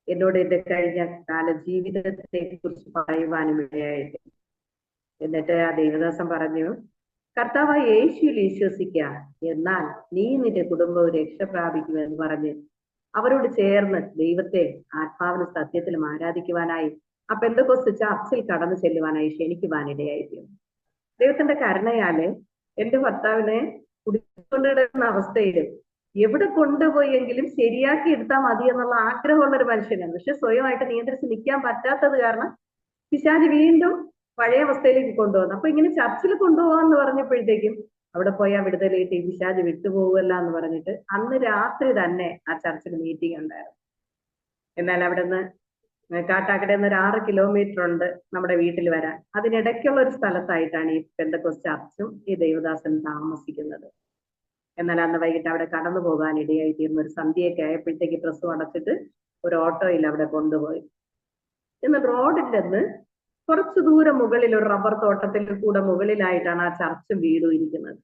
എന്നോട് എന്റെ കഴിഞ്ഞ കാല ജീവിതത്തെ കുറിച്ച് പറയുവാനും ഇടയായിട്ട്. എന്നിട്ട് ആ ദൈവദാസൻ പറഞ്ഞു, കർത്താവായ യേശുവിൽ വിശ്വസിക്കുക, എന്നാൽ നീ നിന്റെ കുടുംബവും രക്ഷ പ്രാപിക്കുമെന്ന് പറഞ്ഞ് അവരോട് ചേർന്ന് ദൈവത്തെ ആത്മാവിനും സത്യത്തിലും ആരാധിക്കുവാനായി ആ പെന്തക്കോസ്ത് ചർച്ചിൽ കടന്നു ചെല്ലുവാനായി ക്ഷണിക്കുവാനിടയായിരുന്നു. ദൈവത്തിന്റെ കരുണയാല് എന്റെ ഭർത്താവിനെ കുടിക്കൊണ്ടിടുന്ന അവസ്ഥയിൽ എവിടെ കൊണ്ടുപോയെങ്കിലും ശരിയാക്കി എടുത്താൽ മതി എന്നുള്ള ആഗ്രഹമുള്ള ഒരു മനുഷ്യനാണ്. പക്ഷെ സ്വയമായിട്ട് നിയന്ത്രിച്ച് നിൽക്കാൻ പറ്റാത്തത് കാരണം പിശാച് വീണ്ടും പഴയ അവസ്ഥയിലേക്ക് കൊണ്ടുവന്നു. അപ്പൊ ഇങ്ങനെ ചർച്ചിൽ കൊണ്ടുപോകാന്ന് പറഞ്ഞപ്പോഴത്തേക്കും അവിടെ പോയി ആ വിടുതൽ കിട്ടി, പിശാച് വിട്ടുപോകുമല്ല എന്ന് പറഞ്ഞിട്ട് അന്ന് രാത്രി തന്നെ ആ ചർച്ചിൽ മീറ്റിംഗ് ഉണ്ടായിരുന്നു. എന്നാൽ അവിടെ നിന്ന് കാട്ടാക്കടയിൽ നിന്ന് ഒരു 6 കിലോമീറ്റർ ഉണ്ട് നമ്മുടെ വീട്ടിൽ വരാൻ. അതിനിടയ്ക്കുള്ള ഒരു സ്ഥലത്തായിട്ടാണ് ഈ പെന്തക്കോസ്ത് ചർച്ചും ഈ ദൈവദാസനും താമസിക്കുന്നത്. എന്നാൽ അന്ന് വൈകിട്ട് അവിടെ കടന്നു പോകാൻ ഇടയായി തീർന്ന ഒരു സന്ധ്യയൊക്കെ ആയപ്പോഴത്തേക്ക് പ്രസ് അടച്ചിട്ട് ഒരു ഓട്ടോയിൽ അവിടെ കൊണ്ടുപോയി. എന്നാൽ റോഡിൽ നിന്ന് കുറച്ചു ദൂരം മുകളിൽ ഒരു റബ്ബർ തോട്ടത്തിൽ കൂടെ മുകളിലായിട്ടാണ് ആ ചർച്ചും വീടും ഇരിക്കുന്നത്.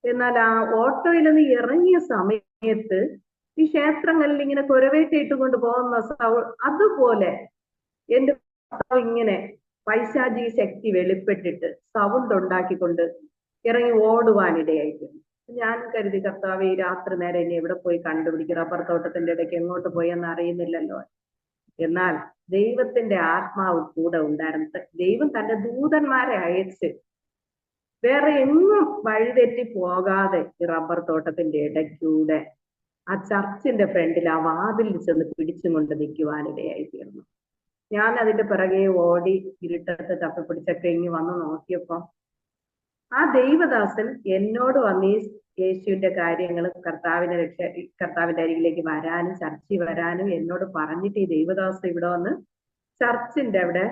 എന്നാൽ ആ ഓട്ടോയിൽ നിന്ന് ഇറങ്ങിയ സമയത്ത് ഈ ക്ഷേത്രങ്ങളിൽ ഇങ്ങനെ കുരവേറ്റയിട്ട് കൊണ്ട് പോകുന്ന അതുപോലെ എന്റെ ഇങ്ങനെ പൈശാചിക ശക്തി വെളിപ്പെട്ടിട്ട് സൗണ്ട് ഉണ്ടാക്കിക്കൊണ്ട് ഇറങ്ങി ഓടുവാനിടയായിട്ട്. ഞാൻ കരുതി, കർത്താവ് ഈ രാത്രി നേരം ഇനി എവിടെ പോയി കണ്ടുപിടിക്കും, റബ്ബർ തോട്ടത്തിന്റെ ഇടയ്ക്ക് എങ്ങോട്ട് പോയെന്ന് അറിയുന്നില്ലല്ലോ. എന്നാൽ ദൈവത്തിന്റെ ആത്മാവ് കൂടെ ഉണ്ടായിരുന്നു. ദൈവം തന്റെ ദൂതന്മാരെ അയച്ച് വേറെ എങ്ങും വഴിതെറ്റി പോകാതെ ഈ റബ്ബർ തോട്ടത്തിന്റെ ഇടയ്ക്കൂടെ ആ ചർച്ചിന്റെ ഫ്രണ്ടിൽ ആ വാതിലിൽ ചെന്ന് പിടിച്ചും കൊണ്ട് നിൽക്കുവാനിടയായി തീർന്നു. ഞാൻ അതിന്റെ പിറകെ ഓടി ഇരുട്ടത്ത് തപ്പിപ്പിടിച്ചൊക്കെ ഇങ്ങ് വന്ന് നോക്കിയപ്പോ ആ ദൈവദാസൻ എന്നോട് വന്ന് ഈ യേശുവിന്റെ കാര്യങ്ങൾ കർത്താവിന്റെ അരികിലേക്ക് വരാനും ചർച്ചിൽ വരാനും എന്നോട് പറഞ്ഞിട്ട് ഈ ദൈവദാസൻ ഇവിടെ വന്ന് ചർച്ചിന്റെ അവിടെ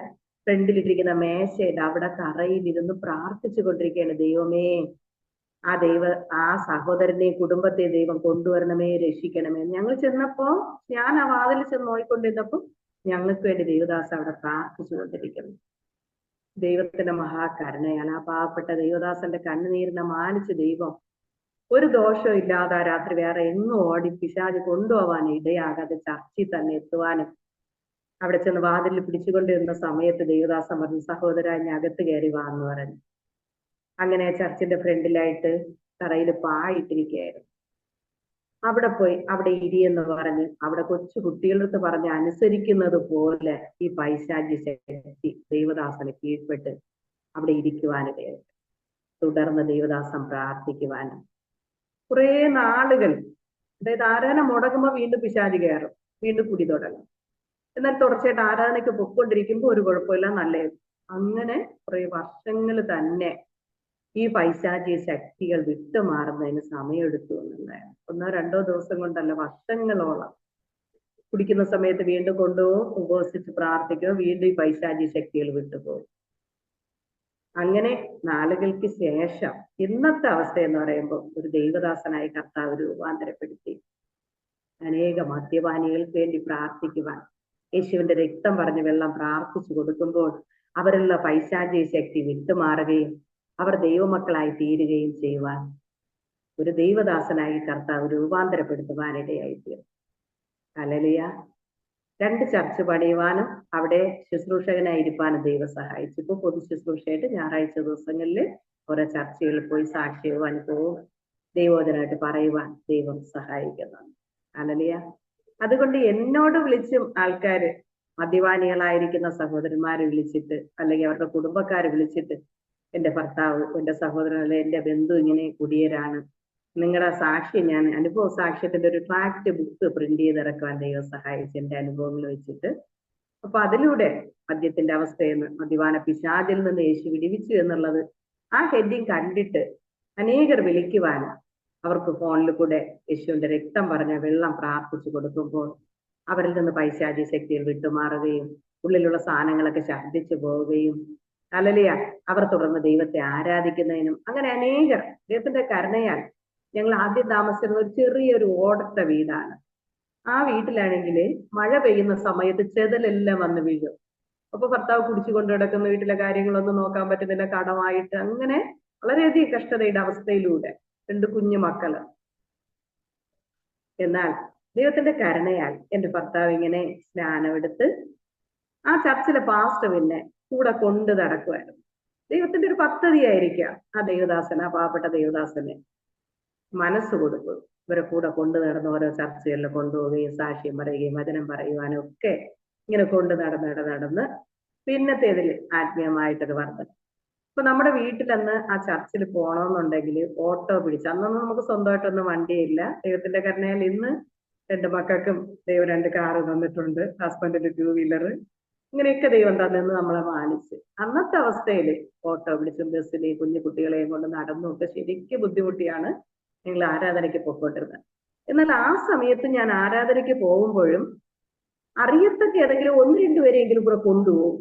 ഫ്രണ്ടിലിരിക്കുന്ന മേശയുടെ അവിടെ തറയിലിരുന്ന് പ്രാർത്ഥിച്ചു കൊണ്ടിരിക്കുകയാണ്, ദൈവമേ ആ സഹോദരനെ കുടുംബത്തെ ദൈവം കൊണ്ടുവരണമേ, രക്ഷിക്കണമേ. ഞങ്ങൾ ചെന്നപ്പോ ഞാൻ ആ വാതിൽ ചെന്ന് നോക്കിക്കൊണ്ടിരുന്നപ്പോ ഞങ്ങൾക്ക് വേണ്ടി ദൈവദാസ അവിടെ പ്രാർത്ഥിച്ചു കൊണ്ടിരിക്കുന്നു. ദൈവത്തിന്റെ മഹാകരുണയാൽ ആ പാവപ്പെട്ട ദൈവദാസന്റെ കണ്ണുനീരിനെ മാനിച്ച് ദൈവം ഒരു ദോഷവും ഇല്ലാതെ ആ രാത്രി വേറെ എങ്ങും ഓടി പിശാച് കൊണ്ടുപോവാൻ ഇടയാകാതെ ചർച്ചിൽ തന്നെ എത്തുവാനും അവിടെ ചെന്ന് വാതിലിൽ പിടിച്ചുകൊണ്ടിരുന്ന സമയത്ത് ദേവദാസൻ പറഞ്ഞു, സഹോദര ഞാൻ അകത്ത് കയറി വാ എന്ന് പറഞ്ഞു. അങ്ങനെ ചർച്ചിന്റെ ഫ്രണ്ടിലായിട്ട് തറയിൽ പായിട്ടിരിക്കുകയായിരുന്നു. അവിടെ പോയി അവിടെ ഇരിയെന്ന് പറഞ്ഞ് അവിടെ കൊച്ചു കുട്ടികളടുത്ത് പറഞ്ഞ് അനുസരിക്കുന്നത് പോലെ ഈ പൈശാചി ശക്തി ദേവദാസന് കീഴ്പ്പെട്ട് അവിടെ ഇരിക്കുവാനിടയായി. തുടർന്ന് ദേവദാസൻ പ്രാർത്ഥിക്കുവാനും കുറെ നാളുകൾ, അതായത് ആരാധന മുടങ്ങുമ്പോൾ വീണ്ടും പിശാചി കയറും, വീണ്ടും കുടി തുടങ്ങും. എന്നാൽ തുടർച്ചയായിട്ട് ആരാധനയ്ക്ക് പൊയ്ക്കൊണ്ടിരിക്കുമ്പോൾ ഒരു കുഴപ്പമില്ല, നല്ല. അങ്ങനെ കുറെ വർഷങ്ങൾ തന്നെ ഈ പൈശാചിക ശക്തികൾ വിട്ടുമാറുന്നതിന് സമയമെടുത്തു എന്നുണ്ടായിരുന്നു. 1-2 ദിവസം കൊണ്ടല്ല, വർഷങ്ങളോളം. കുടിക്കുന്ന സമയത്ത് വീണ്ടും കൊണ്ടുപോകും, ഉപവസിച്ച് പ്രാർത്ഥിക്കും, വീണ്ടും ഈ പൈശാചിക ശക്തികൾ വിട്ടുപോകും. അങ്ങനെ നാളുകൾക്ക് ശേഷം ഇന്നത്തെ അവസ്ഥ എന്ന് പറയുമ്പോൾ ഒരു ദൈവദാസനായി കർത്താവ് രൂപാന്തരപ്പെടുത്തി. അനേക മദ്യപാനികൾക്ക് വേണ്ടി പ്രാർത്ഥിക്കുവാൻ, യേശുവിന്റെ രക്തം പറഞ്ഞ് വെള്ളം പ്രാർത്ഥിച്ചു കൊടുക്കുമ്പോൾ അവരുള്ള പൈശാചിക ശക്തി വിട്ടുമാറുകയും അവർ ദൈവമക്കളായി തീരുകയും ചെയ്യുവാൻ ഒരു ദൈവദാസനായി കർത്താവ് രൂപാന്തരപ്പെടുത്തുവാനിടയായി തീർന്നു. ഹല്ലേലൂയ. 2 ചർച്ച് പണിയുവാനും അവിടെ ശുശ്രൂഷകനായിരിക്കാനും ദൈവം സഹായിച്ചു. ഇപ്പൊ പൊതു ശുശ്രൂഷയായിട്ട് ഞായറാഴ്ച ദിവസങ്ങളിൽ ഓരോ ചർച്ചകളിൽ പോയി സാക്ഷ്യവും അനുഭവവും ദൈവോചനായിട്ട് പറയുവാൻ ദൈവം സഹായിക്കുന്നുണ്ട്. ഹല്ലേലൂയ. അതുകൊണ്ട് എന്നോട് വിളിച്ചും ആൾക്കാര്, മദ്യപാനികളായിരിക്കുന്ന സഹോദരന്മാരെ വിളിച്ചിട്ട് അല്ലെങ്കിൽ അവരുടെ കുടുംബക്കാരെ വിളിച്ചിട്ട്, എന്റെ ഭർത്താവ്, എന്റെ സഹോദരൻ, അല്ലെ എന്റെ ബന്ധു ഇങ്ങനെ കുടിയരാണ്, നിങ്ങളുടെ സാക്ഷ്യം, ഞാൻ അനുഭവ സാക്ഷ്യത്തിന്റെ ഒരു ട്രാക്ട് ബുക്ക് പ്രിന്റ് ചെയ്തിറക്കുവാൻ ദൈവം സഹായിച്ചു എന്റെ അനുഭവങ്ങൾ വെച്ചിട്ട്. അപ്പൊ അതിലൂടെ മദ്യത്തിന്റെ അവസ്ഥയെന്ന്, മദ്യപാന പിശാചിൽ നിന്ന് യേശു വിടുവിച്ചു എന്നുള്ളത് ആ ഹെഡിങ് കണ്ടിട്ട് അനേകർ വിളിക്കുവാനും അവർക്ക് ഫോണിൽ കൂടെ യേശുവിന്റെ രക്തം പറഞ്ഞ വെള്ളം പ്രാർത്ഥിച്ചു കൊടുക്കുമ്പോൾ അവരിൽ നിന്ന് പൈശാചിക ശക്തികൾ വിട്ടുമാറുകയും ഉള്ളിലുള്ള സാധനങ്ങളൊക്കെ ശബ്ദിച്ചു പോവുകയും, ഹല്ലേലൂയ, അവർ തുടർന്ന് ദൈവത്തെ ആരാധിക്കുന്നതിനും അങ്ങനെ അനേകർ ദൈവത്തിന്റെ കരുണയാൽ. ഞങ്ങൾ ആദ്യം താമസിച്ചിരുന്ന ഒരു ചെറിയൊരു ഓടട്ട വീടാണ്. ആ വീട്ടിലാണെങ്കിൽ മഴ പെയ്യുന്ന സമയത്ത് ചെതലെല്ലാം വന്ന് വീഴും. അപ്പൊ ഭർത്താവ് കുടിച്ചു കൊണ്ട് കിടക്കുന്ന, വീട്ടിലെ കാര്യങ്ങളൊന്നും നോക്കാൻ പറ്റുന്നില്ല, കടമായിട്ട് അങ്ങനെ വളരെയധികം കഷ്ടതയുടെ അവസ്ഥയിലൂടെ 2 കുഞ്ഞു മക്കള്. എന്നാൽ ദൈവത്തിന്റെ കരുണയാൽ എന്റെ ഭർത്താവ് ഇങ്ങനെ സ്നാനമെടുത്ത് ആ ചർച്ചിലെ പാസ്റ്റർ പിന്നെ കൂടെ കൊണ്ട് നടക്കുമായിരുന്നു. ദൈവത്തിന്റെ ഒരു പദ്ധതിയായിരിക്കാം ആ ദേവദാസന്, ആ പാവപ്പെട്ട ദേവദാസന് മനസ്സ് കൊടുക്കും ഇവരെ കൂടെ കൊണ്ടു നടന്ന് ഓരോ ചർച്ചകളിൽ കൊണ്ടുപോവുകയും സാക്ഷ്യം പറയുകയും വചനം പറയുവാനും ഒക്കെ ഇങ്ങനെ കൊണ്ട് നടന്ന് പിന്നത്തേതിൽ ആത്മീയമായിട്ടൊരു വർദ്ധന. ഇപ്പൊ നമ്മുടെ വീട്ടിലന്ന് ആ ചർച്ചിൽ പോകണമെന്നുണ്ടെങ്കിൽ ഓട്ടോ പിടിച്ച്, അന്നൊന്നും നമുക്ക് സ്വന്തമായിട്ടൊന്നും വണ്ടിയില്ല. ദൈവത്തിന്റെ കരുണയാൽ ഇന്ന് 2 മക്കൾക്കും ദൈവം 2 കാറ് തന്നിട്ടുണ്ട്, ഹസ്ബൻഡിന് 2 വീലർ, ഇങ്ങനെയൊക്കെ ദൈവം തന്നെന്ന് നമ്മളെ മാനിച്ച്. അന്നത്തെ അവസ്ഥയിൽ ഓട്ടോ പിടിച്ചും ബസ്സിൽ കുഞ്ഞു കുട്ടികളെയും കൊണ്ട് നടന്നും ഒക്കെ ശരിക്കും ബുദ്ധിമുട്ടിയാണ് ഞങ്ങൾ ആരാധനയ്ക്ക് പോയിക്കൊണ്ടിരുന്നത്. എന്നാൽ ആ സമയത്ത് ഞാൻ ആരാധനയ്ക്ക് പോകുമ്പോഴും അറിയത്തക്ക ഏതെങ്കിലും 1-2 പേരെങ്കിലും കൂടെ കൊണ്ടുപോകും.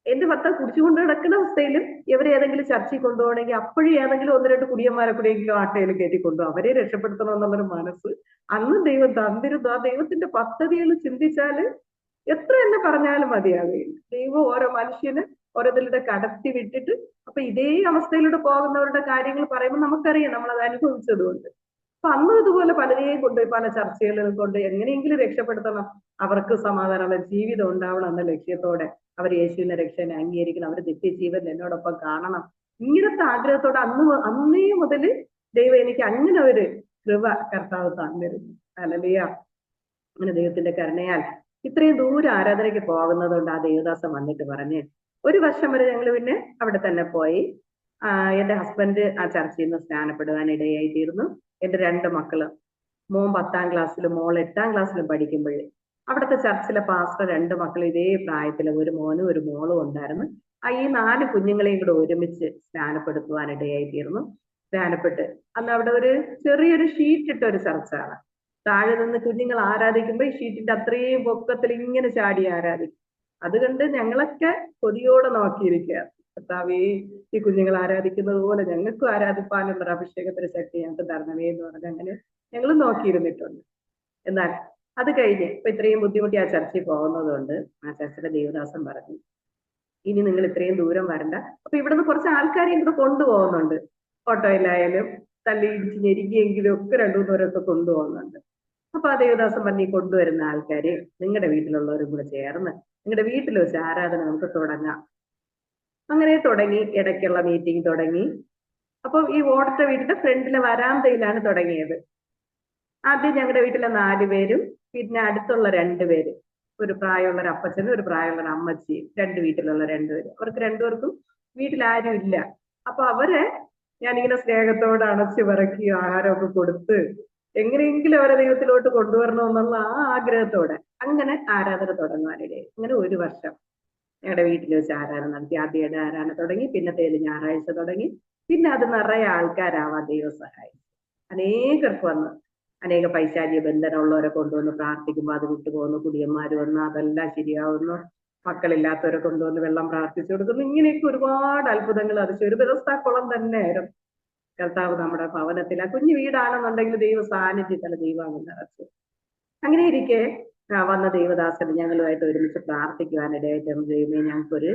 എന്റെ ഭർത്താവ് കുടിച്ചുകൊണ്ട് കിടക്കുന്ന അവസ്ഥയിലും ഇവരെ ഏതെങ്കിലും ചർച്ചയിൽ കൊണ്ടുപോകണമെങ്കിൽ അപ്പോഴും ഏതെങ്കിലും 1-2 കുടിയന്മാരെ കൂടെയെങ്കിലും ആട്ടയിൽ കയറ്റിക്കൊണ്ടുപോകും, അവരെ രക്ഷപ്പെടുത്തണം എന്നുള്ളൊരു മനസ്സ് അന്ന് ദൈവം തന്നിരുന്നു. ആ ദൈവത്തിന്റെ പദ്ധതികൾ ചിന്തിച്ചാല് എത്ര എന്ന് പറഞ്ഞാലും മതിയാകുകയില്ല. ദൈവം ഓരോ മനുഷ്യന് ഓരോതിലൂടെ കടത്തി വിട്ടിട്ട്, അപ്പൊ ഇതേ അവസ്ഥയിലൂടെ പോകുന്നവരുടെ കാര്യങ്ങൾ പറയുമ്പോൾ നമുക്കറിയാം, നമ്മളത് അനുഭവിച്ചതുകൊണ്ട്. അപ്പൊ അന്നും ഇതുപോലെ പലരെയും കൊണ്ടുപോയി പല ചർച്ചകളിലും കൊണ്ട് എങ്ങനെയെങ്കിലും രക്ഷപ്പെടുത്തണം, അവർക്ക് സമാധാനമുള്ള ജീവിതം ഉണ്ടാവണം എന്ന ലക്ഷ്യത്തോടെ അവർ യേശുവിന്റെ രക്ഷനെ അംഗീകരിക്കണം, അവർ നിത്യജീവൻ എന്നോടൊപ്പം കാണണം, ഇങ്ങനത്തെ ആഗ്രഹത്തോടെ അന്നേ മുതൽ ദൈവം എനിക്ക് അങ്ങനെ ഒരു കൃപ കർത്താവ് തന്നിരുന്നു. ഹല്ലേലൂയ. അങ്ങനെ ദൈവത്തിന്റെ കരുണയാൽ ഇത്രയും ദൂരം ആരാധനയ്ക്ക് പോകുന്നതുകൊണ്ട് ആ ദേവദാസൻ വന്നിട്ട് പറഞ്ഞ്, 1 വർഷം വരെ ഞങ്ങൾ പിന്നെ അവിടെ തന്നെ പോയി. എന്റെ ഹസ്ബൻഡ് ആ ചർച്ചയിൽ നിന്ന് സ്നാനപ്പെടുവാൻ ഇടയായി തീർന്നു. എന്റെ 2 മക്കള്, മോൻ 10ാം ക്ലാസ്സിലും മോൾ 8ാം ക്ലാസ്സിലും പഠിക്കുമ്പോഴേ അവിടുത്തെ ചർച്ചിലെ പാസ്റ്റർ 2 മക്കൾ ഇതേ പ്രായത്തില്, ഒരു മോനും ഒരു മോളും ഉണ്ടായിരുന്നു. ഈ 4 കുഞ്ഞുങ്ങളെയും കൂടെ ഒരുമിച്ച് സ്നാനപ്പെടുത്തുവാൻ ഇടയായി തീർന്നു. സ്നാനപ്പെട്ട് അന്ന് അവിടെ ഒരു ചെറിയൊരു ഷീറ്റ് ഇട്ട ഒരു ചർച്ചാണ്. താഴെ നിന്ന് കുഞ്ഞുങ്ങൾ ആരാധിക്കുമ്പോൾ ഈ ഷീറ്റിന്റെ അത്രയും പൊക്കത്തിൽ ഇങ്ങനെ ചാടി ആരാധിക്കും. അത് കണ്ട് ഞങ്ങളൊക്കെ കൊതിയോടെ നോക്കിയിരിക്കുക, കർത്താവേ ഈ കുഞ്ഞുങ്ങൾ ആരാധിക്കുന്നത് പോലെ ഞങ്ങൾക്കും ആരാധിപ്പാനുള്ള അഭിഷേകത്തിന്റെ ശക്തി ഞങ്ങൾക്ക് തരണമേ എന്ന് പറഞ്ഞ് അങ്ങനെ ഞങ്ങൾ നോക്കിയിരുന്നിട്ടുണ്ട്. എന്നാൽ അത് കഴിഞ്ഞ് ഇപ്പൊ ഇത്രയും ബുദ്ധിമുട്ടി ആ ചർച്ചയിൽ പോകുന്നതുകൊണ്ട് ആ ചർച്ചിലെ ദേവദാസൻ പറഞ്ഞു, ഇനി നിങ്ങൾ ഇത്രയും ദൂരം വരണ്ട, അപ്പൊ ഇവിടുന്ന് കുറച്ച് ആൾക്കാരെയും കൂടെ കൊണ്ടുപോകുന്നുണ്ട്, ഓട്ടോയിലായാലും തല്ലി ഇടിച്ച് ഞെരുക്കിയെങ്കിലും ഒക്കെ രണ്ടു മൂന്നോരൊക്കെ കൊണ്ടുപോകുന്നുണ്ട്. അപ്പൊ ആ ദേവദാസൻ പറഞ്ഞ് കൊണ്ടുവരുന്ന ആൾക്കാര് നിങ്ങളുടെ വീട്ടിലുള്ളവരും കൂടെ ചേർന്ന് നിങ്ങളുടെ വീട്ടിൽ വെച്ച് ആരാധന നമുക്ക് തുടങ്ങാം. അങ്ങനെ തുടങ്ങി, ഇടയ്ക്കുള്ള മീറ്റിംഗ് തുടങ്ങി. അപ്പൊ ഈ ഓടിട്ട വീടിന്റെ ഫ്രണ്ടിലെ വരാന്തയിലാണ് തുടങ്ങിയത്. ആദ്യം ഞങ്ങളുടെ വീട്ടിലെ 4 പേരും പിന്നെ അടുത്തുള്ള 2 പേര്, ഒരു പ്രായമുള്ള ഒരു അപ്പച്ചനും ഒരു പ്രായമുള്ള ഒരു അമ്മച്ചിയും, 2 വീട്ടിലുള്ള 2 പേര്. അവർക്ക് 2 പേർക്കും വീട്ടിൽ ആരും ഇല്ല. അപ്പൊ അവരെ ഞാനിങ്ങനെ സ്നേഹത്തോടെ അണച്ചു പറക്കി ആഹാരമൊക്കെ കൊടുത്ത് എങ്ങനെയെങ്കിലും അവരെ ദൈവത്തിലോട്ട് കൊണ്ടുവരണമെന്നുള്ള ആ ആഗ്രഹത്തോടെ അങ്ങനെ ആരാധന തുടങ്ങാനിടയായി. അങ്ങനെ 1 വർഷം ഞങ്ങളുടെ വീട്ടിൽ വെച്ച് ആരാധന നടത്തി. ആദ്യമായിട്ട് ആരാധന തുടങ്ങി, പിന്നത്തേത് ഞായറാഴ്ച തുടങ്ങി. പിന്നെ അത് നിറയെ ആൾക്കാരാവാൻ ദൈവം സഹായിച്ചു. അനേകർക്ക് വന്ന് അനേക പൈശാചിക ബന്ധനമുള്ളവരെ കൊണ്ടുവന്ന് പ്രാർത്ഥിക്കുമ്പോൾ അത് വിട്ടുപോകുന്നു. കുടിയന്മാർ വന്ന് അതെല്ലാം ശരിയാവുന്നു. മക്കളില്ലാത്തവരെ കൊണ്ടുവന്ന് വെള്ളം പ്രാർത്ഥിച്ചു കൊടുക്കുന്നു. ഇങ്ങനെയൊക്കെ ഒരുപാട് അത്ഭുതങ്ങൾ അതിശയം. ഒരു വ്യവസ്ഥാക്കുളം തന്നെയായിരുന്നു കർത്താവ് നമ്മുടെ ഭവനത്തിൽ. ആ കുഞ്ഞു വീടാണെന്നുണ്ടെങ്കിൽ ദൈവ സാന്നിധ്യത്തിൽ ദൈവം നിറച്ചു. അങ്ങനെ ഇരിക്കെ വന്ന ദൈവദാസന് ഞങ്ങളുമായിട്ട് ഒരുമിച്ച് പ്രാർത്ഥിക്കുവാനിടയായിട്ട് ദൈവമേ, ഞങ്ങൾക്കൊരു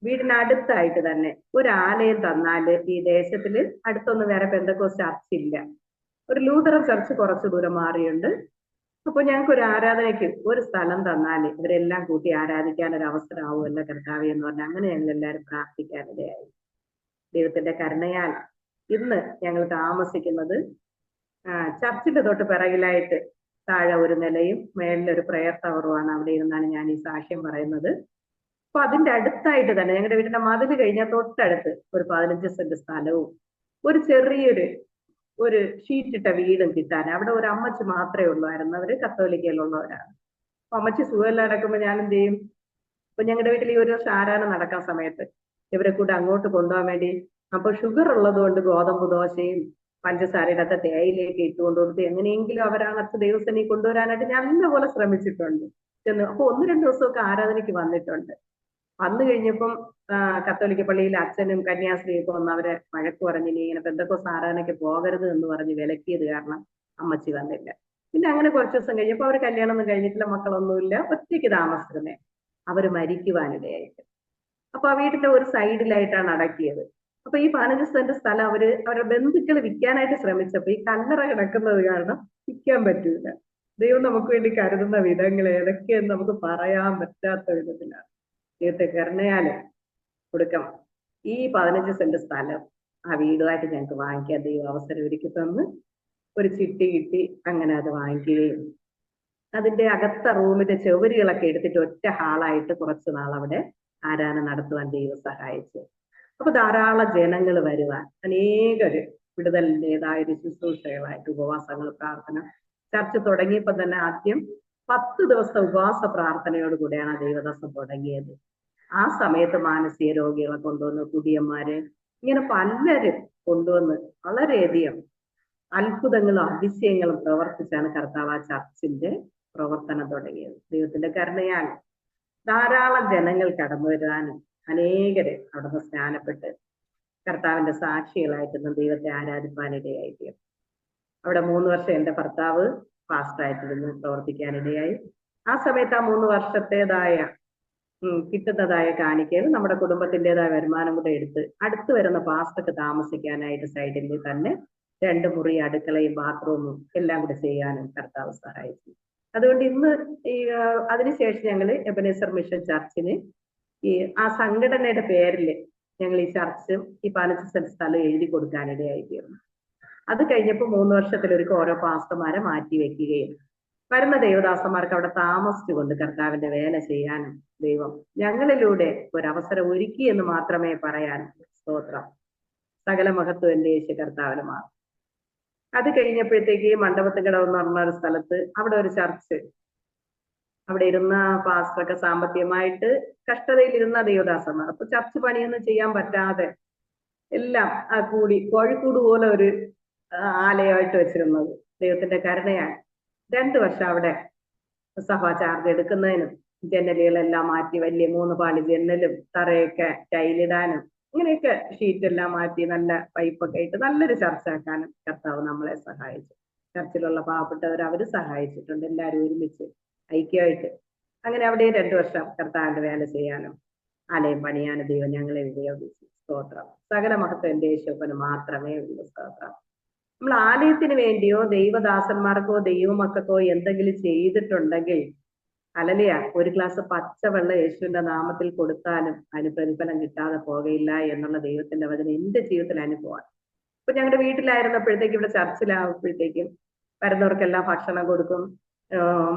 വീടിനടുത്തായിട്ട് തന്നെ ഒരു ആലയം തന്നാല് ഈ ദേശത്തില് അടുത്തൊന്നും വേറെ പെന്തക്കോസ്റ്റ് ചർച്ച് ഇല്ല. ഒരു ലൂതറൻ ചർച്ച് കുറച്ചു ദൂരം മാറിയുണ്ട്. അപ്പൊ ഞങ്ങൾക്ക് ഒരു ആരാധനയ്ക്ക് ഒരു സ്ഥലം തന്നാല് ഇവരെല്ലാം കൂട്ടി ആരാധിക്കാൻ ഒരു അവസരമാവുമല്ലോ കർത്താവേ എന്ന് പറഞ്ഞാൽ അങ്ങനെ ഞങ്ങൾ എല്ലാവരും പ്രാർത്ഥിക്കാനിടയായി. ദൈവത്തിന്റെ കരുണയാൽ ഇന്ന് ഞങ്ങൾ താമസിക്കുന്നത് ചർച്ചിന്റെ തൊട്ട് പിറകിലായിട്ട് താഴെ ഒരു നിലയും മേളിലൊരു പ്രയർ ടവറുമാണ്. അവിടെ ഇരുന്നാണ് ഞാൻ ഈ സാക്ഷ്യം പറയുന്നത്. അപ്പൊ അതിന്റെ അടുത്തായിട്ട് തന്നെ ഞങ്ങളുടെ വീടിന്റെ മതിൽ കഴിഞ്ഞാൽ തൊട്ടടുത്ത് ഒരു 15 സെന്റ് സ്ഥലവും ഒരു ചെറിയൊരു ഷീറ്റിട്ട വീടും കിട്ടാൻ. അവിടെ ഒരു അമ്മച്ചി മാത്രമേ ഉള്ളായിരുന്നു. അവര് കത്തോലിക്കയിലുള്ളവരാണ്. അപ്പൊ അമ്മച്ചി സുഖമെല്ലാം നടക്കുമ്പോ ഞാൻ എന്ത് ചെയ്യും, അപ്പൊ ഞങ്ങളുടെ വീട്ടിൽ ഈ ഒരു വർഷം ആരാധന നടക്കാൻ സമയത്ത് ഇവരെ കൂടെ അങ്ങോട്ട് കൊണ്ടുപോകാൻ വേണ്ടി, അപ്പൊ ഷുഗർ ഉള്ളത് കൊണ്ട് ഗോതമ്പ് ദോശയും പഞ്ചസാരയിടത്തെ തേയിലേക്ക് ഇട്ടുകൊണ്ട് കൊടുത്ത് എങ്ങനെയെങ്കിലും അവരാണത്ത് ദൈവസേനയെ കൊണ്ടുവരാനായിട്ട് ഞാൻ നല്ലപോലെ ശ്രമിച്ചിട്ടുണ്ട്. അപ്പൊ 1-2 ദിവസമൊക്കെ ആരാധനയ്ക്ക് വന്നിട്ടുണ്ട്. വന്നു കഴിഞ്ഞപ്പം കത്തോലിക്ക പള്ളിയിൽ അച്ഛനും കന്യാസ്ത്രീയൊക്കെ വന്ന് അവരെ വഴക്ക് പറഞ്ഞ് ഇനി ഇങ്ങനെ പെന്തക്കോസ്ത് ആരാധനയ്ക്ക് പോകരുത് എന്ന് പറഞ്ഞ് വിലക്കിയത് കാരണം അമ്മച്ചി വന്നില്ല. പിന്നെ അങ്ങനെ കുറച്ച് ദിവസം കഴിഞ്ഞപ്പോൾ അവർ കല്യാണം ഒന്നും കഴിഞ്ഞിട്ടില്ല, മക്കളൊന്നുമില്ല, ഒറ്റയ്ക്ക് താമസിക്കുന്നേ. അവര് മരിക്കുവാനിടയായിട്ട്. അപ്പൊ ആ വീട്ടിന്റെ ഒരു സൈഡിലായിട്ടാണ് അടക്കിയത്. അപ്പൊ ഈ 15 സെന്റ് സ്ഥലം അവരുടെ ബന്ധുക്കൾ വിൽക്കാനായിട്ട് ശ്രമിച്ചപ്പോ ഈ കല്ലറ കിടക്കുന്നത് കാരണം വിൽക്കാൻ പറ്റൂല. ദൈവം നമുക്ക് വേണ്ടി കരുതുന്ന വിധങ്ങൾ ഏതൊക്കെയെന്ന് നമുക്ക് പറയാൻ പറ്റാത്ത വിധത്തിലാണ്. ദൈവത്തെ കരുണയാല് കൊടുക്കണം. ഈ 15 സെന്റ് സ്ഥലം ആ വീടുമായിട്ട് ഞങ്ങൾക്ക് വാങ്ങിക്കാൻ ദൈവം അവസരം ഒരുക്കി തന്ന് ഒരു ചിട്ടി കിട്ടി. അങ്ങനെ അത് വാങ്ങിക്കുകയും അതിന്റെ അകത്ത റൂമിന്റെ ചുവരുകളൊക്കെ എടുത്തിട്ട് ഒറ്റ ഹാളായിട്ട് കുറച്ചു നാൾ അവിടെ ആരാധന നടത്തുവാൻ ദൈവം സഹായിച്ചു. അപ്പൊ ധാരാളം ജനങ്ങൾ വരുവാൻ, അനേകര് വിടുതലിൻ്റെതായ ശുശ്രൂഷകളായിട്ട് ഉപവാസങ്ങൾ, പ്രാർത്ഥന. ചർച്ച് തുടങ്ങിയപ്പോ തന്നെ ആദ്യം 10 ദിവസത്തെ ഉപവാസ പ്രാർത്ഥനയോട് കൂടെയാണ് ദൈവദാസം തുടങ്ങിയത്. ആ സമയത്ത് മാനസിക രോഗികളെ കൊണ്ടുവന്ന്, കുടിയന്മാര്, ഇങ്ങനെ പലരും കൊണ്ടുവന്ന് വളരെയധികം അത്ഭുതങ്ങളും അതിശയങ്ങളും പ്രവർത്തിച്ചാണ് കർത്താവ് ആ ചർച്ചിന്റെ പ്രവർത്തനം തുടങ്ങിയത്. ദൈവത്തിന്റെ കരുണയാൽ ധാരാളം ജനങ്ങൾ കടന്നു വരാനും അനേകര് അവിടുന്ന് സ്നാനപ്പെട്ട് കർത്താവിന്റെ സാക്ഷികളായിട്ടൊന്നും ദൈവത്തെ ആരാധിപ്പാനിടയായി. അവിടെ 3 വർഷം എന്റെ ഭർത്താവ് പാസ്റ്ററായിട്ടിരുന്ന് പ്രവർത്തിക്കാനിടയായി. ആ സമയത്ത് ആ 3 വർഷത്തേതായ കിട്ടുന്നതായ കാണിക്കൽ നമ്മുടെ കുടുംബത്തിൻ്റെതായ വരുമാനം കൂടെ എടുത്ത് അടുത്ത് വരുന്ന പാസ്റ്റർക്ക് താമസിക്കാനായിട്ട് സൈഡിൽ തന്നെ 2 മുറി, അടുക്കളയും ബാത്റൂമും എല്ലാം കൂടെ ചെയ്യാനും കർത്താവ് സഹായിച്ചു. അതുകൊണ്ട് ഇന്ന് ഈ അതിനുശേഷം ഞങ്ങൾ എബനേസർ മിഷൻ ചർച്ചിന് ആ സംഘടനയുടെ പേരിൽ ഞങ്ങൾ ഈ ചർച്ചും ഈ 15 സെന്റ് സ്ഥലം എഴുതി കൊടുക്കാനിടയായി തീർന്നു. അത് കഴിഞ്ഞപ്പോൾ 3 വർഷത്തിലൊരിക്കൽ ഓരോ പാസ്റ്റർമാരെ മാറ്റി വെക്കുകയും വരുന്ന ദൈവദാസന്മാർക്ക് അവിടെ താമസിച്ചുകൊണ്ട് കർത്താവിന്റെ വേല ചെയ്യാനും ദൈവം ഞങ്ങളിലൂടെ ഒരവസരം ഒരുക്കി എന്ന് മാത്രമേ പറയാൻ. സ്തോത്രം. സകല മഹത്വം എന്റെ യേശു കർത്താവിന് മാത്രം. അത് കഴിഞ്ഞപ്പോഴത്തേക്ക് മണ്ഡപത്തുകടവ് എന്ന് പറഞ്ഞ ഒരു സ്ഥലത്ത് അവിടെ ഒരു ചർച്ച്, അവിടെ ഇരുന്ന പാസ്റ്ററൊക്കെ സാമ്പത്തികമായിട്ട് കഷ്ടതയിലിരുന്ന ദൈവദാസന്മാർ. അപ്പൊ ചർച്ച് പണിയൊന്നും ചെയ്യാൻ പറ്റാതെ എല്ലാം കൂടി കോഴിക്കോട് പോലെ ഒരു ആലയമായിട്ട് വെച്ചിരുന്നത്. ദൈവത്തിന്റെ കരുണയാണ്. 2 വർഷം അവിടെ സഭാ ചാർജ് എടുക്കുന്നതിനും ജനലുകളെല്ലാം മാറ്റി വലിയ 3 പാളി ജനലും തറയൊക്കെ ടൈലിടാനും ഇങ്ങനെയൊക്കെ ഷീറ്റെല്ലാം മാറ്റി നല്ല പൈപ്പൊക്കെ ഇട്ട് നല്ലൊരു ചർച്ചാക്കാനും കർത്താവ് നമ്മളെ സഹായിച്ചു. ചർച്ചിലുള്ള പാവപ്പെട്ടവർ അവര് സഹായിച്ചിട്ടുണ്ട്. എല്ലാവരും ഒരുമിച്ച് ഐക്യമായിട്ട് അങ്ങനെ അവിടെ 2 വർഷം കർത്താവിന്റെ വേല ചെയ്യാനും ആലയം പണിയാനും ദൈവം ഞങ്ങളെ ഉപയോഗിച്ചു. സ്തോത്രം. സകല മഹത്വം എന്റെ യേശുവിന് മാത്രമേ ഉള്ളൂ. സ്തോത്രം. നമ്മൾ ആലയത്തിന് വേണ്ടിയോ ദൈവദാസന്മാർക്കോ ദൈവമക്കൾക്കോ എന്തെങ്കിലും ചെയ്തിട്ടുണ്ടെങ്കിൽ അലലിയ ഒരു ഗ്ലാസ് പച്ചവെള്ളം യേശുവിന്റെ നാമത്തിൽ കൊടുത്താലും അതിന് പ്രതിഫലം കിട്ടാതെ പോകയില്ല എന്നുള്ള ദൈവത്തിന്റെ വചനം എന്റെ ജീവിതത്തിൽ അനുഭവമാണ്. ഇപ്പൊ ഞങ്ങളുടെ വീട്ടിലായിരുന്നപ്പോഴത്തേക്കും ഇവിടെ ചർച്ചിലാവുമ്പോഴത്തേക്കും വരുന്നവർക്കെല്ലാം ഭക്ഷണം കൊടുക്കും.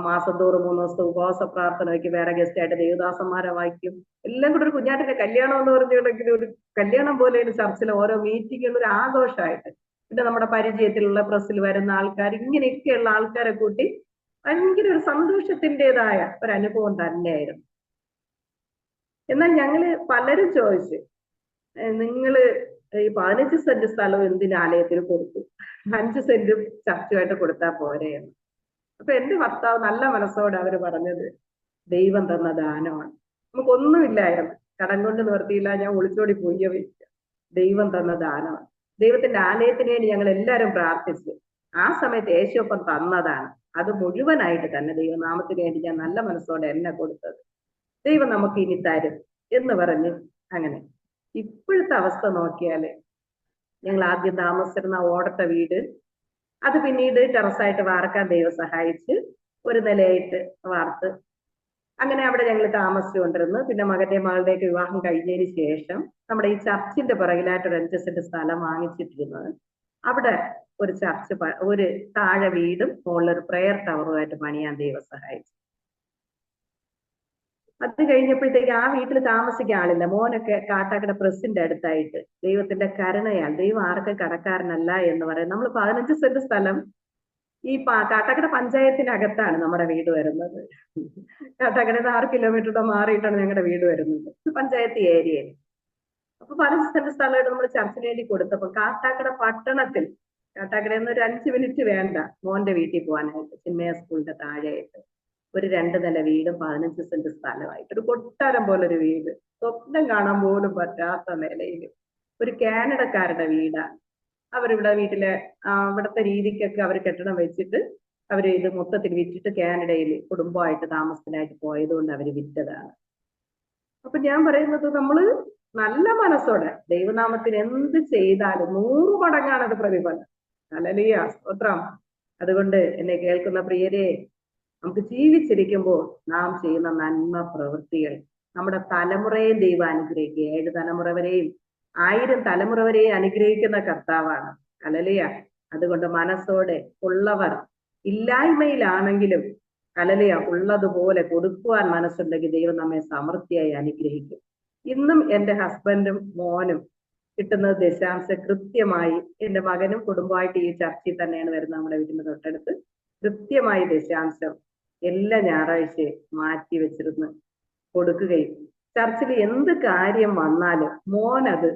മാസം തോറും 3 ദിവസത്തെ ഉപവാസ പ്രാർത്ഥന വയ്ക്കും. വേറെ ഗസ്റ്റ് ആയിട്ട് ദേവദാസന്മാരെ വായിക്കും. എല്ലാം കൂടെ ഒരു കുഞ്ഞാട്ടിന്റെ കല്യാണം എന്ന് പറഞ്ഞിട്ടുണ്ടെങ്കിൽ ഒരു കല്യാണം പോലെയാണ് ചർച്ചിലെ ഓരോ മീറ്റിംഗുകൾ ഒരു ആഘോഷമായിട്ട്. പിന്നെ നമ്മുടെ പരിചയത്തിലുള്ള പ്രസ്സിൽ വരുന്ന ആൾക്കാർ, ഇങ്ങനെയൊക്കെയുള്ള ആൾക്കാരെ കൂട്ടി ഭയങ്കര ഒരു സന്തോഷത്തിൻ്റെതായ ഒരു അനുഭവം തന്നെയായിരുന്നു. എന്നാൽ ഞങ്ങള് പലരും ചോദിച്ചു, നിങ്ങള് ഈ 15 സെന്റ് സ്ഥലവും എന്തിന് ആലയത്തിന് കൊടുത്തു, 5 സെന്റും ചർച്ചുമായിട്ട് കൊടുത്താൽ പോരെ എന്ന്. അപ്പൊ എന്റെ ഭർത്താവ് നല്ല മനസ്സോടെ അവര് പറഞ്ഞത്, ദൈവം തന്ന ദാനമാണ്. നമുക്കൊന്നുമില്ലായിരുന്നു, കടം കൊണ്ട് നിവർത്തിയില്ല, ഞാൻ ഒളിച്ചോടി പോയി വയ്ക്കുക. ദൈവം തന്ന ദാനമാണ്. ദൈവത്തിന്റെ ആലയത്തിന് വേണ്ടി ഞങ്ങൾ എല്ലാവരും പ്രാർത്ഥിച്ചു. ആ സമയത്ത് യേശുവപ്പം തന്നതാണ്. അത് മുഴുവനായിട്ട് തന്നെ ദൈവനാമത്തിന് വേണ്ടി ഞാൻ നല്ല മനസ്സോടെ എന്നെ കൊടുത്തത്. ദൈവം നമുക്ക് ഇനി തരും എന്ന് പറഞ്ഞ് അങ്ങനെ. ഇപ്പോഴത്തെ അവസ്ഥ നോക്കിയാല്, ഞങ്ങൾ ആദ്യം താമസിച്ചിരുന്ന ഓടത്തെ വീട്, അത് പിന്നീട് ടെറസായിട്ട് വാർക്കാൻ ദൈവം സഹായിച്ച് ഒരു നിലയായിട്ട് വാർത്ത് അങ്ങനെ അവിടെ ഞങ്ങൾ താമസിച്ചുകൊണ്ടിരുന്നു. പിന്നെ മകന്റെ മകളുടെയൊക്കെ വിവാഹം കഴിഞ്ഞതിന് ശേഷം നമ്മുടെ ഈ ചർച്ചിന്റെ പുറകിലായിട്ട് ഒരു 5 സെന്റ് സ്ഥലം വാങ്ങിച്ചിട്ടിരുന്നത്, അവിടെ ഒരു ചർച്ച്, ഒരു താഴെ വീടും മുകളിലൊരു പ്രെയർ ടവറുമായിട്ട് പണിയാൻ ദൈവം സഹായിച്ചു. അത് കഴിഞ്ഞപ്പോഴത്തേക്ക് ആ വീട്ടിൽ താമസിക്കാൻ ആളില്ല. മോനൊക്കെ കാട്ടാക്കട പ്രസിന്റെ അടുത്തായിട്ട് ദൈവത്തിന്റെ കരുണയാൽ, ദൈവം ആർക്കും കടക്കാരനല്ല എന്ന് പറയും. നമ്മൾ 15 സെന്റ് സ്ഥലം ഈ കാട്ടാക്കട പഞ്ചായത്തിനകത്താണ് നമ്മുടെ വീട് വരുന്നത്. കാട്ടാക്കടയിൽ 6 കിലോമീറ്ററുടെ മാറിയിട്ടാണ് ഞങ്ങളുടെ വീട് വരുന്നത്, പഞ്ചായത്ത് ഏരിയയിൽ. അപ്പൊ 15 സെന്റ് സ്ഥലമായിട്ട് നമ്മൾ ചർച്ചിന് വേണ്ടി കൊടുത്തപ്പോ കാട്ടാക്കട പട്ടണത്തിൽ, കാട്ടാക്കടയിൽ നിന്ന് ഒരു 5 മിനിറ്റ് വേണ്ട മോന്റെ വീട്ടിൽ പോകാനായിട്ട്, ചിന്മയ സ്കൂളിന്റെ താഴെയായിട്ട് ഒരു 2 നില വീടും 15 സെന്റ് സ്ഥലമായിട്ട് ഒരു കൊട്ടാരം പോലൊരു വീട്, സ്വപ്നം കാണാൻ പോലും പറ്റാത്ത നിലയിൽ ഒരു കാനഡക്കാരുടെ വീടാണ്. അവരിവിടെ വീട്ടിലെ ഇവിടുത്തെ രീതിക്കൊക്കെ അവർ കെട്ടിടം വെച്ചിട്ട് അവർ ഇത് മൊത്തത്തിൽ വിറ്റിട്ട് കാനഡയിൽ കുടുംബമായിട്ട് താമസത്തിനായിട്ട് പോയതുകൊണ്ട് അവർ വിറ്റതാണ്. അപ്പൊ ഞാൻ പറയുന്നത്, നമ്മള് നല്ല മനസ്സോടെ ദൈവനാമത്തിന് എന്ത് ചെയ്താലും 100 മടങ്ങാണ് അത് പ്രതിഫലം. ഹല്ലേലൂയ, സ്തോത്രം. അതുകൊണ്ട് എന്നെ കേൾക്കുന്ന പ്രിയരെ, നമുക്ക് ജീവിച്ചിരിക്കുമ്പോൾ നാം ചെയ്യുന്ന നന്മ പ്രവൃത്തികൾ നമ്മുടെ തലമുറയെ ദൈവം അനുഗ്രഹിക്കുക. 7 തലമുറ വരെയും 1000 തലമുറ വരെയും അനുഗ്രഹിക്കുന്ന കർത്താവാണ്. ഹല്ലേലൂയ. അതുകൊണ്ട് മനസ്സോടെ ഉള്ളവർ ഇല്ലായ്മയിലാണെങ്കിലും ഹല്ലേലൂയ ഉള്ളതുപോലെ കൊടുക്കുവാൻ മനസ്സുണ്ടെങ്കിൽ ദൈവം നമ്മെ സമൃദ്ധിയായി അനുഗ്രഹിക്കും. ഇന്നും എൻ്റെ ഹസ്ബൻഡും മോനും കിട്ടുന്നത് ദശാംശം കൃത്യമായി, എൻ്റെ മകനും കുടുംബമായിട്ട് ഈ ചർച്ചിൽ തന്നെയാണ് വരുന്നത്, നമ്മുടെ വീടിന്റെ തൊട്ടടുത്ത്. കൃത്യമായി ദശാംശം എല്ലാ ഞായറാഴ്ചയും മാറ്റി വെച്ചിരുന്ന് കൊടുക്കുകയും ചർച്ചിൽ എന്ത് കാര്യം വന്നാലും മോനത്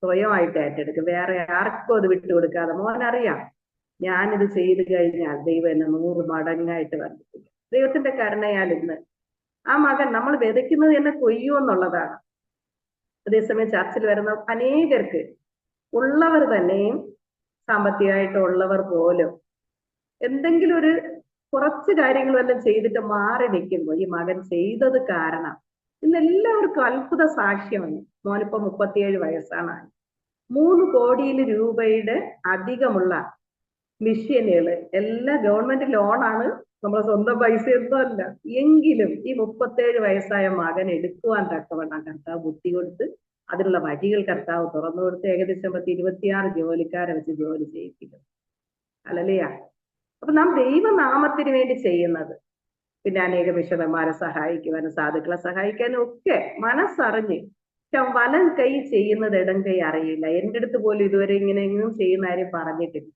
സ്വയമായിട്ട് ഏറ്റെടുക്കും. വേറെ ആർക്കും അത് വിട്ടുകൊടുക്കാതെ മോനറിയാം, ഞാനിത് ചെയ്തു കഴിഞ്ഞാൽ ദൈവം എന്നെ 100 മടങ്ങായിട്ട് വർദ്ധിപ്പിക്കും. ദൈവത്തിന്റെ കരുണയാൽ ഇന്ന് ആ മകൻ, നമ്മൾ വിതയ്ക്കുന്നത് എന്നെ കൊയ്യുമെന്നുള്ളതാണ്. അതേസമയം ചർച്ചിൽ വരുന്ന അനേകർക്ക്, ഉള്ളവർ തന്നെയും സാമ്പത്തികമായിട്ട് ഉള്ളവർ പോലും എന്തെങ്കിലും ഒരു കുറച്ച് കാര്യങ്ങളെല്ലാം ചെയ്തിട്ട് മാറി നിൽക്കുമ്പോൾ ഈ മകൻ ചെയ്തത് കാരണം ഇന്ന് എല്ലാവർക്കും അത്ഭുത സാക്ഷ്യമാണ്. മോനിപ്പോ 37 വയസ്സാണ്. 3 കോടി രൂപയുടെ അധികമുള്ള മിഷ്യനുകൾ എല്ലാം ഗവൺമെന്റ് ലോണാണ്, നമ്മളെ സ്വന്തം പൈസയൊന്നും അല്ല. എങ്കിലും ഈ 37 വയസ്സായ മകൻ എടുക്കുവാൻ തക്കവണ്ണം കർത്താവ് ബുദ്ധി കൊടുത്ത് അതിനുള്ള വഴികൾ കർത്താവ് തുറന്നു കൊടുത്ത് ഏകദേശം 26 ജോലിക്കാരെ വെച്ച് ജോലി ചെയ്യിപ്പിക്കും. ഹല്ലേലൂയ. അപ്പൊ നാം ദൈവനാമത്തിന് വേണ്ടി ചെയ്യുന്നത്, പിന്നെ അനേക മിഷണന്മാരെ സഹായിക്കുവാനും സാധുക്കളെ സഹായിക്കാനും ഒക്കെ മനസ്സറിഞ്ഞ്, വലം കൈ ചെയ്യുന്നത് ഇടം കൈ അറിയില്ല. എൻ്റെ അടുത്ത് പോലും ഇതുവരെ ഇങ്ങനെയൊന്നും ചെയ്യുന്ന ആരും പറഞ്ഞിട്ടില്ല.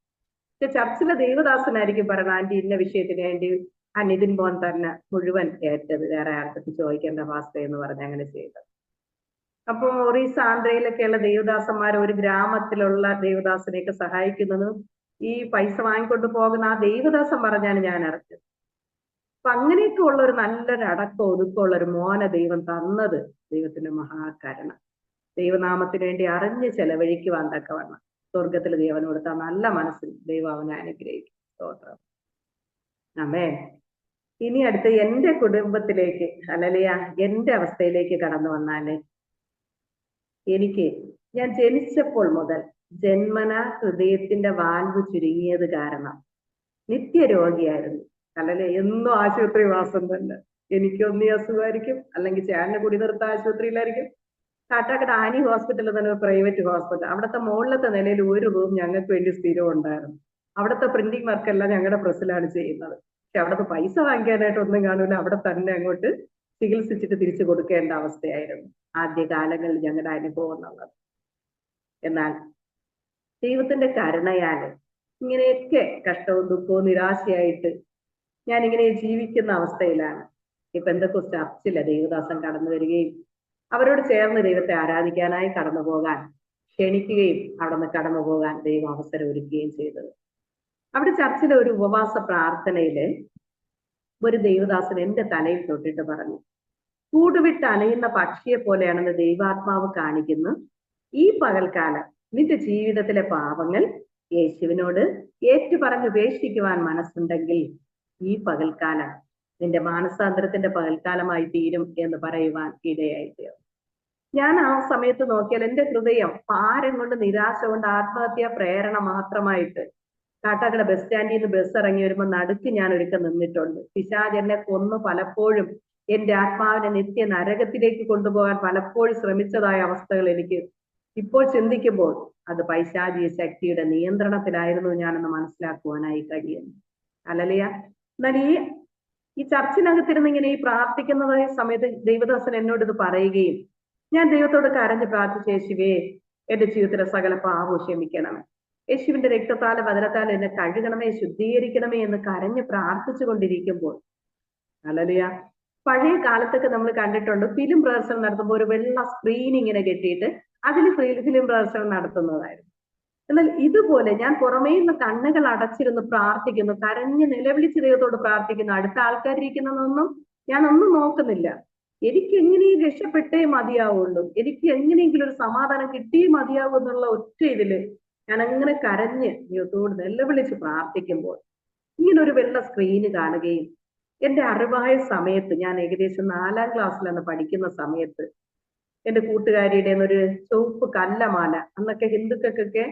പക്ഷെ ചർച്ചിലെ ദൈവദാസനായിരിക്കും പറയുന്നത്, ആന്റി ഇന്ന വിഷയത്തിന് വേണ്ടി നിതിൻ മോൻ തന്നെ മുഴുവൻ ഏറ്റത്, വേറെ ആർക്കൊക്കെ ചോദിക്കേണ്ട വാസ്ത എന്ന് പറഞ്ഞ് അങ്ങനെ ചെയ്തത്. അപ്പൊ ഒറീസ, ആന്ധ്രയിലൊക്കെയുള്ള ദൈവദാസന്മാർ ഒരു ഗ്രാമത്തിലുള്ള ദൈവദാസനെയൊക്കെ സഹായിക്കുന്നത് ഈ പൈസ വാങ്ങിക്കൊണ്ട് പോകുന്ന ആ ദൈവദാസൻ പറഞ്ഞാണ് ഞാൻ അറിഞ്ഞത്. അപ്പൊ അങ്ങനെയൊക്കെ ഉള്ള ഒരു നല്ലൊരു അടക്കം ഒതുക്കമുള്ള ഒരു മോനെ ദൈവം തന്നത് ദൈവത്തിന്റെ മഹാകരുണ. ദൈവനാമത്തിന് വേണ്ടി അറിഞ്ഞ് ചെലവഴിക്കുവാൻ തക്കവണ്ണം സ്വർഗത്തിൽ ദൈവം കൊടുത്ത നല്ല മനസ്സിൽ ദൈവം അവനെ അനുഗ്രഹിക്കും. സ്തോത്രം. ആമേൻ. ഇനി അടുത്ത് എൻ്റെ കുടുംബത്തിലേക്ക്, ഹല്ലേലൂയ, എൻ്റെ അവസ്ഥയിലേക്ക് കടന്നു വന്നാല്, ഞാൻ ജനിച്ചപ്പോൾ മുതൽ ജന്മന ഹൃദയത്തിന്റെ വാൽവ് ചുരുങ്ങിയത് കാരണം നിത്യരോഗിയായിരുന്നു. അല്ലല്ലേ, എന്നും ആശുപത്രി വാസം തന്നെ. എനിക്കൊന്നീ അസുഖമായിരിക്കും, അല്ലെങ്കിൽ ചേട്ടനെ കുടി നിർത്ത ആശുപത്രിയിലായിരിക്കും. കാട്ടാക്കട ആനി ഹോസ്പിറ്റലിൽ തന്നെ പ്രൈവറ്റ് ഹോസ്പിറ്റൽ, അവിടുത്തെ മുകളിലത്തെ നിലയിൽ ഒരു റൂം ഞങ്ങൾക്ക് വേണ്ടി സ്ഥിരം ഉണ്ടായിരുന്നു. അവിടുത്തെ പ്രിന്റിംഗ് വർക്കെല്ലാം ഞങ്ങളുടെ പ്രസ്സിലാണ് ചെയ്യുന്നത്. പക്ഷെ അവിടുത്തെ പൈസ വാങ്ങിക്കാനായിട്ട് ഒന്നും കാണൂല, അവിടെ തന്നെ അങ്ങോട്ട് ചികിത്സിച്ചിട്ട് തിരിച്ചു കൊടുക്കേണ്ട അവസ്ഥയായിരുന്നു ആദ്യ കാലങ്ങളിൽ ഞങ്ങളുടെ അനുഭവം എന്നുള്ളത്. എന്നാൽ ദൈവത്തിന്റെ കരുണയാല് ഇങ്ങനെയൊക്കെ കഷ്ടവും ദുഃഖവും നിരാശയായിട്ട് ഞാൻ ഇങ്ങനെ ജീവിക്കുന്ന അവസ്ഥയിലാണ് ഈ പെന്തക്കോസ്ത് ചർച്ചിലെ ദൈവദാസൻ കടന്നു വരികയും അവരോട് ചേർന്ന് ദൈവത്തെ ആരാധിക്കാനായി കടന്നു പോകാൻ ക്ഷണിക്കുകയും അവിടെ നിന്ന് കടന്നു പോകാൻ ദൈവം അവസരം ഒരുക്കുകയും ചെയ്തത്. അവിടെ ചർച്ചിലെ ഒരു ഉപവാസ പ്രാർത്ഥനയില് ഒരു ദൈവദാസൻ എന്റെ തലയിൽ തൊട്ടിട്ട് പറഞ്ഞു, കൂടുവിട്ട് അലയുന്ന പക്ഷിയെ പോലെയാണെന്ന് ദൈവാത്മാവ് കാണിക്കുന്നു. ഈ പകൽക്കാലം നിന്റെ ജീവിതത്തിലെ പാപങ്ങൾ യേശുവിനോട് ഏറ്റുപറഞ്ഞുപേക്ഷിക്കുവാൻ മനസ്സുണ്ടെങ്കിൽ ഈ പകൽക്കാലം നിന്റെ മാനസാന്തരത്തിന്റെ പകൽക്കാലമായി തീരും എന്ന് പറയുവാൻ ഇടയായി തീർന്നു. ഞാൻ ആ സമയത്ത് നോക്കിയാൽ എന്റെ ഹൃദയം ഭാരം കൊണ്ട്, നിരാശ കൊണ്ട്, ആത്മഹത്യാ പ്രേരണ മാത്രമായിട്ട് കാട്ടാക്കട ബസ് സ്റ്റാൻഡിൽ നിന്ന് ബസ് ഇറങ്ങി വരുമ്പോൾ നടുക്ക് ഞാൻ ഒരുക്കം നിന്നിട്ടുണ്ട്. പിശാച് എന്നെ കൊന്നു പലപ്പോഴും എന്റെ ആത്മാവിനെ നിത്യ നരകത്തിലേക്ക് കൊണ്ടുപോകാൻ പലപ്പോഴും ശ്രമിച്ചതായ അവസ്ഥകൾ എനിക്ക് ഇപ്പോൾ ചിന്തിക്കുമ്പോൾ അത് പൈശാചിക ശക്തിയുടെ നിയന്ത്രണത്തിലായിരുന്നു ഞാനെന്ന് മനസ്സിലാക്കുവാനായി കഴിയുന്നു. അല്ലലിയ. എന്നാൽ ഈ ചർച്ചിനകത്തിരുന്ന് ഇങ്ങനെ ഈ പ്രാർത്ഥിക്കുന്നതായ സമയത്ത് ദൈവദാസൻ എന്നോട് ഇത് പറയുകയും ഞാൻ ദൈവത്തോട് കരഞ്ഞ് പ്രാർത്ഥിച്ച, യേശുവേ എന്റെ ജീവിതത്തിലെ സകല പാപവും ക്ഷമിക്കണമേ, യേശുവിന്റെ രക്തത്താലും വചനത്താലും എന്നെ കഴുകണമേ, ശുദ്ധീകരിക്കണമേ എന്ന് കരഞ്ഞ് പ്രാർത്ഥിച്ചു കൊണ്ടിരിക്കുമ്പോൾ, അല്ലലിയ, പഴയ കാലത്തൊക്കെ നമ്മൾ കണ്ടിട്ടുണ്ട് ഫിലിം പ്രദർശനം നടത്തുമ്പോൾ ഒരു വെള്ള സ്ക്രീൻ ഇങ്ങനെ കെട്ടിയിട്ട് അതിൽ ഫിലിം പ്രദർശനം നടത്തുന്നതായിരുന്നു. എന്നാൽ ഇതുപോലെ ഞാൻ പുറമേ നിന്ന് കണ്ണുകൾ അടച്ചിരുന്ന് പ്രാർത്ഥിക്കുന്നു, കരഞ്ഞ് നിലവിളിച്ച് ദൈവത്തോട് പ്രാർത്ഥിക്കുന്നു. അടുത്ത ആൾക്കാരിരിക്കുന്നതൊന്നും ഞാൻ ഒന്നും നോക്കുന്നില്ല. എനിക്ക് എങ്ങനെയും രക്ഷപ്പെട്ടേ മതിയാവുള്ളൂ, എനിക്ക് എങ്ങനെയെങ്കിലും ഒരു സമാധാനം കിട്ടിയേ മതിയാവൂ എന്നുള്ള ഒറ്റ ഇതില് ഞാൻ അങ്ങനെ കരഞ്ഞ് ദൈവത്തോട് നിലവിളിച്ച് പ്രാർത്ഥിക്കുമ്പോൾ ഇങ്ങനെ ഒരു വെള്ള സ്ക്രീന് കാണുകയും എന്റെ അറിവായ സമയത്ത്, ഞാൻ ഏകദേശം 4ാം ക്ലാസ്സിലാണ് പഠിക്കുന്ന സമയത്ത്, എന്റെ കൂട്ടുകാരിയുടെ ഒരു ചുവപ്പ് കല്ലമാല, അന്നൊക്കെ ഹിന്ദുക്കൾക്കൊക്കെ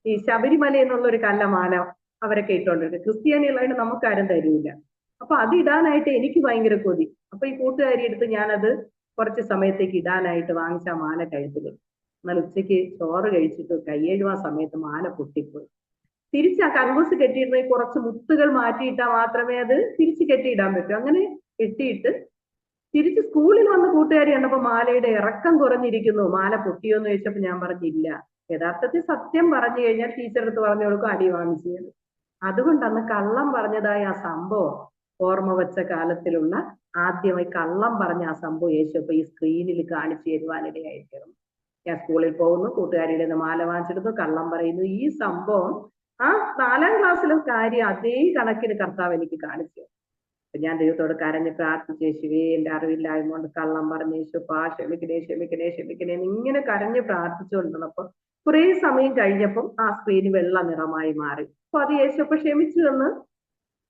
ഈ ശബരിമല എന്നുള്ള ഒരു കല്ലമാല അവരൊക്കെ ഇട്ടോണ്ടിരുന്നത്, ക്രിസ്ത്യാനികളായിട്ട് നമുക്കാരും തരൂല. അപ്പൊ അത് ഇടാനായിട്ട് എനിക്ക് ഭയങ്കര കൊതി. അപ്പൊ ഈ കൂട്ടുകാരി എടുത്ത് ഞാനത് കുറച്ച് സമയത്തേക്ക് ഇടാനായിട്ട് വാങ്ങിച്ച മാല കഴുത്തില്. എന്നാൽ ഉച്ചയ്ക്ക് ചോറ് കഴിച്ചിട്ട് കയ്യേഴുവാൻ സമയത്ത് മാല പൊട്ടിപ്പോയി. തിരിച്ച് ആ കൺകൂസ് കെട്ടിയിരുന്ന കുറച്ച് മുത്തുകൾ മാറ്റിയിട്ടാൽ മാത്രമേ അത് തിരിച്ച് കെട്ടിയിടാൻ പറ്റൂ. അങ്ങനെ കെട്ടിയിട്ട് തിരിച്ച് സ്കൂളിൽ വന്ന് കൂട്ടുകാരി കണ്ടപ്പോ മാലയുടെ ഇറക്കം കുറഞ്ഞിരിക്കുന്നു, മാല പൊട്ടിയോ എന്ന് ചോദിച്ചപ്പോ ഞാൻ പറഞ്ഞില്ല. യഥാർത്ഥത്തിൽ സത്യം പറഞ്ഞു കഴിഞ്ഞാൽ ടീച്ചർ അടുത്ത് പറഞ്ഞു കൊടുക്കും, അടി വാങ്ങിച്ചത്. അതുകൊണ്ട് അന്ന് കള്ളം പറഞ്ഞതായ ആ സംഭവം ഓർമ്മ വെച്ച കാലത്തിലുള്ള ആദ്യമായി കള്ളം പറഞ്ഞ ആ സംഭവം യേശുപ്പ ഈ സ്ക്രീനിൽ കാണിച്ചു തരുവാനിടയായി തീർന്നു. ഞാൻ സ്കൂളിൽ പോകുന്നു, കൂട്ടുകാരിയുടെ നിന്ന് മാല വാങ്ങിച്ചെടുത്തു, കള്ളം പറയുന്നു. ഈ സംഭവം ആ 4ാം ക്ലാസ്സിലെ കാര്യം അതേ കണക്കിന് കർത്താവ് എനിക്ക് കാണിച്ചു. ഞാൻ ദൈവത്തോട് കരഞ്ഞ് പ്രാർത്ഥിച്ചു, യേശുവേ എന്റെ അറിവില്ലായ്മ കൊണ്ട് കള്ളം പറഞ്ഞ യേശുപ്പാ ക്ഷമിക്കണേ ക്ഷമിക്കണേ ക്ഷമിക്കണേ ഇങ്ങനെ കരഞ്ഞ് പ്രാർത്ഥിച്ചുകൊണ്ടിരുന്നപ്പോ കുറെ സമയം കഴിഞ്ഞപ്പം ആ സ്ക്രീന് വെള്ള നിറമായി മാറി. അപ്പൊ അത് യേശുപ്പ ക്ഷമിച്ചു എന്ന്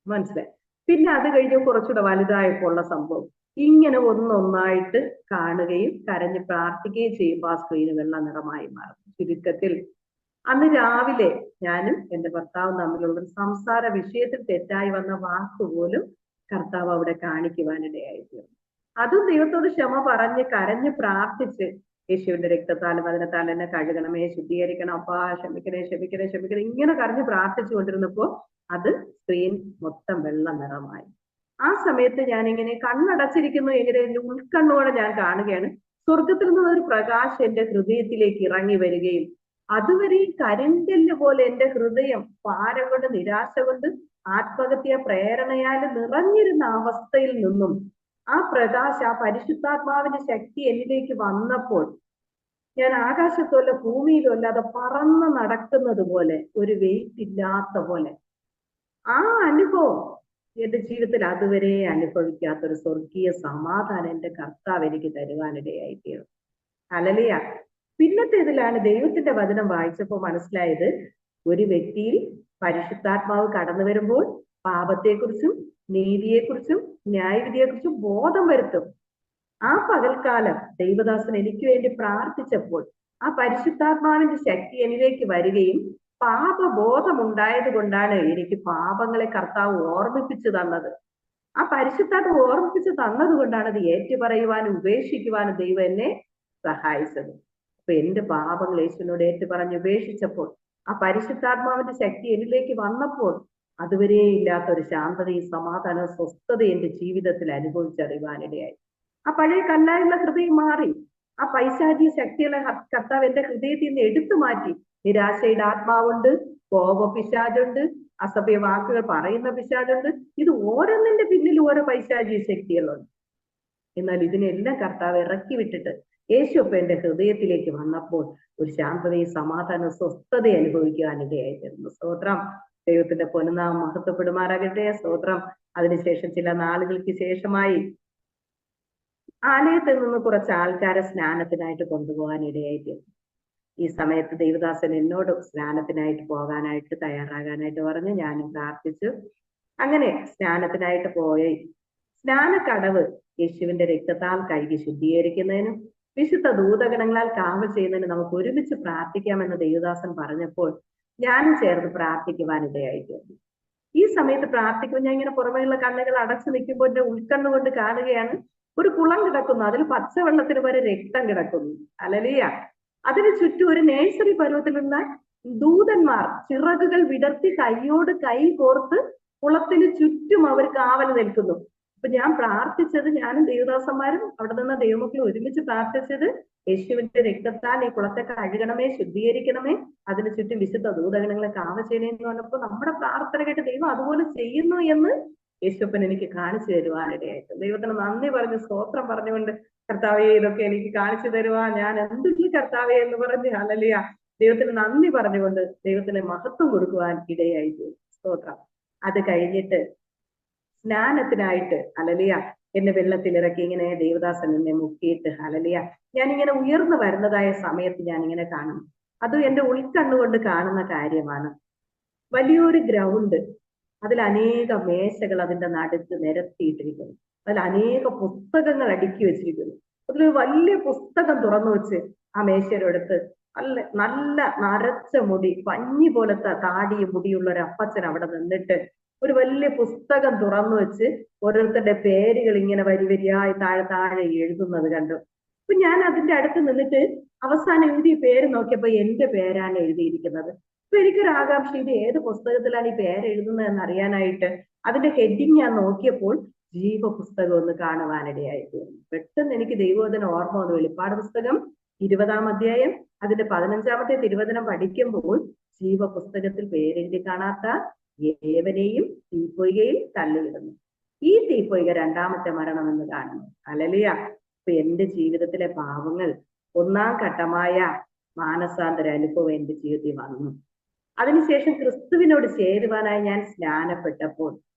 മനസ്സിലായി. പിന്നെ അത് കഴിഞ്ഞ് കുറച്ചുകൂടെ വലുതായപ്പോൾ ഉള്ള സംഭവം ഇങ്ങനെ ഒന്നൊന്നായിട്ട് കാണുകയും കരഞ്ഞ് പ്രാർത്ഥിക്കുകയും ചെയ്യുമ്പോൾ ആ സ്ക്രീന് വെള്ള നിറമായി മാറും. ചുരുക്കത്തിൽ അന്ന് രാവിലെ ഞാനും എന്റെ ഭർത്താവും തമ്മിലുള്ള ഒരു സംസാര വിഷയത്തിൽ തെറ്റായി വന്ന വാക്കുപോലും കർത്താവ് അവിടെ കാണിക്കുവാനിടയായി തീർന്നു. അതും ദൈവത്തോട് ക്ഷമ പറഞ്ഞ് കരഞ്ഞ് പ്രാർത്ഥിച്ച്, യേശുവിന്റെ രക്തത്താലും വചനത്താലും എന്നെ കഴുകണമേ, ശുദ്ധീകരിക്കണം, അപ്പാ ക്ഷമിക്കണേ ക്ഷമിക്കണേ ക്ഷമിക്കണേ ഇങ്ങനെ കരഞ്ഞ് പ്രാർത്ഥിച്ചു കൊണ്ടിരുന്നപ്പോ അത് സ്ക്രീൻ മൊത്തം വെള്ള നിറമായി. ആ സമയത്ത് ഞാനിങ്ങനെ കണ്ണടച്ചിരിക്കുന്നു, എങ്ങനെ എന്റെ ഉൾക്കണ്ണോടെ ഞാൻ കാണുകയാണ് സ്വർഗത്തിൽ നിന്നൊരു പ്രകാശം എന്റെ ഹൃദയത്തിലേക്ക് ഇറങ്ങി വരികയും അതുവരെ കരിങ്കല്ല് പോലെ എന്റെ ഹൃദയം ഭാരം കൊണ്ട്, നിരാശ കൊണ്ട്, ആത്മഹത്യ പ്രേരണയാൽ നിറഞ്ഞിരുന്ന അവസ്ഥയിൽ നിന്നും ആ പ്രകാശം, ആ പരിശുദ്ധാത്മാവിന്റെ ശക്തി എന്നിലേക്ക് വന്നപ്പോൾ ഞാൻ ആകാശത്തല്ല ഭൂമിയിലും അല്ലാതെ പറന്ന് നടക്കുന്നത് പോലെ, ഒരു വെയിറ്റ് ഇല്ലാത്ത പോലെ ആ അനുഭവം എന്റെ ജീവിതത്തിൽ അതുവരെ അനുഭവിക്കാത്തൊരു സ്വർഗീയ സമാധാനം എന്റെ കർത്താവ് എനിക്ക് തരുവാനിടയായി തീർന്നു. ഹല്ലേലൂയ. പിന്നത്തെ ഇതിലാണ് ദൈവത്തിന്റെ വചനം വായിച്ചപ്പോൾ മനസ്സിലായത്, ഒരു വ്യക്തിയിൽ പരിശുദ്ധാത്മാവ് കടന്നു വരുമ്പോൾ പാപത്തെക്കുറിച്ചും നീതിയെക്കുറിച്ചും ന്യായവിധിയെക്കുറിച്ചും ബോധം വരുത്തും. ആ പകൽക്കാലം ദൈവദാസൻ എനിക്ക് വേണ്ടി പ്രാർത്ഥിച്ചപ്പോൾ ആ പരിശുദ്ധാത്മാവിന്റെ ശക്തി എന്നിലേക്ക് വരികയും പാപബോധമുണ്ടായത് കൊണ്ടാണ് എനിക്ക് പാപങ്ങളെ കർത്താവ് ഓർമ്മിപ്പിച്ചു തന്നത്. ആ പരിശുദ്ധാത്മ ഓർമ്മിപ്പിച്ച് തന്നത് കൊണ്ടാണ് അത് ഏറ്റുപറയുവാനും ഉപേക്ഷിക്കുവാനും ദൈവം എന്നെ സഹായിച്ചത്. അപ്പൊ എന്റെ പാപങ്ങൾ യേശുവിനോട് ഏറ്റുപറഞ്ഞ് ഉപേക്ഷിച്ചപ്പോൾ ആ പരിശുദ്ധാത്മാവിന്റെ ശക്തി എന്നിലേക്ക് വന്നപ്പോൾ അതുവരെ ഇല്ലാത്ത ഒരു ശാന്തതയും സമാധാനവും സ്വസ്ഥതയും എന്റെ ജീവിതത്തിൽ അനുഭവിച്ചറിയുവാനിടയായി. ആ പഴയ കല്ലായുള്ള ഹൃദയം മാറി. ആ പൈശാചിക ശക്തികളെ കർത്താവ് എന്റെ ഹൃദയത്തിൽ നിന്ന് എടുത്തു മാറ്റി. നിരാശയുടെ ആത്മാവുണ്ട്, കോപ പിശാചുണ്ട്, അസഭ്യ വാക്കുകൾ പറയുന്ന പിശാചുണ്ട്. ഇത് ഓരോന്നിന്റെ പിന്നിൽ ഓരോ പൈശാചിക ശക്തികളുണ്ട്. എന്നാൽ ഇതിനെല്ലാം കർത്താവ് ഇറക്കി വിട്ടിട്ട് യേശുപ്പ എന്റെ ഹൃദയത്തിലേക്ക് വന്നപ്പോൾ ഒരു ശാന്തതയും സമാധാനവും സ്വസ്ഥതയും അനുഭവിക്കുവാനിടയായിത്തീർന്നു. സ്തോത്രം. ദൈവത്തിന്റെ പൊന്നുനാമം മഹത്വപ്പെടുമാറാകട്ടെ. സ്തോത്രം. അതിനുശേഷം ചില നാളുകൾക്ക് ശേഷമായി ആലയത്തിൽ നിന്ന് കുറച്ച് ആൾക്കാരെ സ്നാനത്തിനായിട്ട് കൊണ്ടുപോകാൻ ഇടയായിത്തീർന്നു. ഈ സമയത്ത് ദൈവദാസൻ എന്നോട് സ്നാനത്തിനായിട്ട് പോകാനായിട്ട് തയ്യാറാകാനായിട്ട് പറഞ്ഞ് ഞാനും പ്രാർത്ഥിച്ചു. അങ്ങനെ സ്നാനത്തിനായിട്ട് പോയി. സ്നാനക്കടവ് യേശുവിന്റെ രക്തത്താൽ കഴുകി ശുദ്ധീകരിക്കുന്നതിനും വിശുദ്ധ ദൂതഗണങ്ങളാൽ കാവൽ ചെയ്യുന്നതിനും നമുക്ക് ഒരുമിച്ച് പ്രാർത്ഥിക്കാമെന്ന് ദൈവദാസൻ പറഞ്ഞപ്പോൾ ഞാനും ചേർന്ന് പ്രാർത്ഥിക്കുവാനിടയായിത്തീർന്നു. ഈ സമയത്ത് പ്രാർത്ഥിക്കുമ്പോൾ ഞാൻ ഇങ്ങനെ പുറമേയുള്ള കണ്ണുകൾ അടച്ചു നിൽക്കുമ്പോൾ എന്റെ ഉൾക്കണ്ണുകൊണ്ട് കാണുകയാണ് ഒരു കുളം കിടക്കുന്നു. അതിൽ പച്ചവെള്ളത്തിന് വരെ രക്തം കിടക്കുന്നു. ഹല്ലേലൂയ. അതിന് ചുറ്റും ഒരു നേഴ്സറി പരുവത്തിലുള്ള ദൂതന്മാർ ചിറകുകൾ വിടർത്തി കൈയോട് കൈ കോർത്ത് കുളത്തിന് ചുറ്റും അവർ കാവൽ നിൽക്കുന്നു. അപ്പൊ ഞാൻ പ്രാർത്ഥിച്ചത്, ഞാനും ദേവദാസന്മാരും അവിടെ നിന്ന് ദൈവമക്കൾ ഒരുമിച്ച് പ്രാർത്ഥിച്ചത്, യേശുവിന്റെ രക്തത്താൽ ഈ കുളത്തെ കഴുകണമേ, ശുദ്ധീകരിക്കണമേ, അതിന് ചുറ്റും വിശുദ്ധ ദൂതഗണങ്ങളെ കാവൽ ചെയ്യണേ എന്ന് പറഞ്ഞപ്പോൾ നമ്മുടെ പ്രാർത്ഥന കേട്ട് ദൈവം അതുപോലെ ചെയ്യുന്നു എന്ന് യേശുപ്പൻ എനിക്ക് കാണിച്ചു തരുവാനിടയായിട്ട് ദൈവത്തിന് നന്ദി പറഞ്ഞ് സ്തോത്രം പറഞ്ഞുകൊണ്ട്, കർത്താവേ ഇതൊക്കെ എനിക്ക് കാണിച്ചു തരുവാ, ഞാൻ എന്തെങ്കിലും കർത്താവേ എന്ന് പറഞ്ഞ് ഹല്ലേലൂയ ദൈവത്തിന് നന്ദി പറഞ്ഞുകൊണ്ട് ദൈവത്തിന് മഹത്വം കൊടുക്കുവാൻ ഇടയായി. സ്തോത്രം. അത് കഴിഞ്ഞിട്ട് സ്നാനത്തിനായിട്ട് ഹല്ലേലൂയ എന്നെ വെള്ളത്തിലിറക്കി ഇങ്ങനെ ദേവദാസൻ എന്നെ മുക്കിയിട്ട് ഹല്ലേലൂയ ഞാനിങ്ങനെ ഉയർന്നു വരുന്നതായ സമയത്ത് ഞാൻ ഇങ്ങനെ കാണും. അതും എന്റെ ഉൾക്കണ്ണുകൊണ്ട് കാണുന്ന കാര്യമാണ്. വലിയൊരു ഗ്രൗണ്ട്, അതിൽ അനേക മേശകൾ അതിന്റെ നടുക്ക് നിരത്തിയിട്ടിരിക്കുന്നു. അതിൽ അനേക പുസ്തകങ്ങൾ അടുക്കി വെച്ചിരിക്കുന്നു. അതിലൊരു വലിയ പുസ്തകം തുറന്നു വെച്ച് ആ മേശയുടെ അടുത്ത് നല്ല നരച്ച മുടി, പഞ്ഞി പോലത്തെ താടിയും മുടിയുള്ള ഒരു അപ്പച്ചൻ അവിടെ നിന്നിട്ട് ഒരു വലിയ പുസ്തകം തുറന്നു വെച്ച് ഓരോരുത്തരുടെ പേരുകൾ ഇങ്ങനെ വരി വരിയായി താഴെ താഴെ എഴുതുന്നത് കണ്ടു. അപ്പൊ ഞാൻ അതിന്റെ അടുത്ത് നിന്നിട്ട് അവസാനം എഴുതിയ പേര് നോക്കിയപ്പോ എന്റെ പേരാണ് എഴുതിയിരിക്കുന്നത്. അപ്പൊ എനിക്കൊരു ആകാംക്ഷ, ഇത് ഏത് പുസ്തകത്തിലാണ് ഈ പേര് എഴുതുന്നത് എന്ന് അറിയാനായിട്ട് അതിന്റെ ഹെഡിങ് ഞാൻ നോക്കിയപ്പോൾ ജീവ പുസ്തകം ഒന്ന് കാണുവാനിടയായി തീർന്നു. പെട്ടെന്ന് എനിക്ക് ദൈവവചന ഓർമ്മ വന്നു. വെളിപ്പാട് പുസ്തകം 20-ാം അധ്യായം അതിന്റെ 15-ാമത്തെ തിരുവചനം പഠിക്കുമ്പോൾ ജീവ പുസ്തകത്തിൽ പേരെഴുതി കാണാത്ത ഏവനെയും തീപ്പൊയ്കയിൽ തള്ളിയിടുന്നു. ഈ തീപ്പൊയ്ക 2ാമത്തെ മരണം എന്ന് കാണുന്നു. ഹല്ലേലൂയ. അപ്പൊ എന്റെ ജീവിതത്തിലെ പാവങ്ങൾ 1-ാം ഘട്ടമായ മാനസാന്തര അനുഭവം എന്റെ ജീവിതത്തിൽ വന്നു. അതിനുശേഷം ക്രിസ്തുവിനോട് ചേരുവാനായി ഞാൻ സ്നാനപ്പെട്ടപ്പോൾ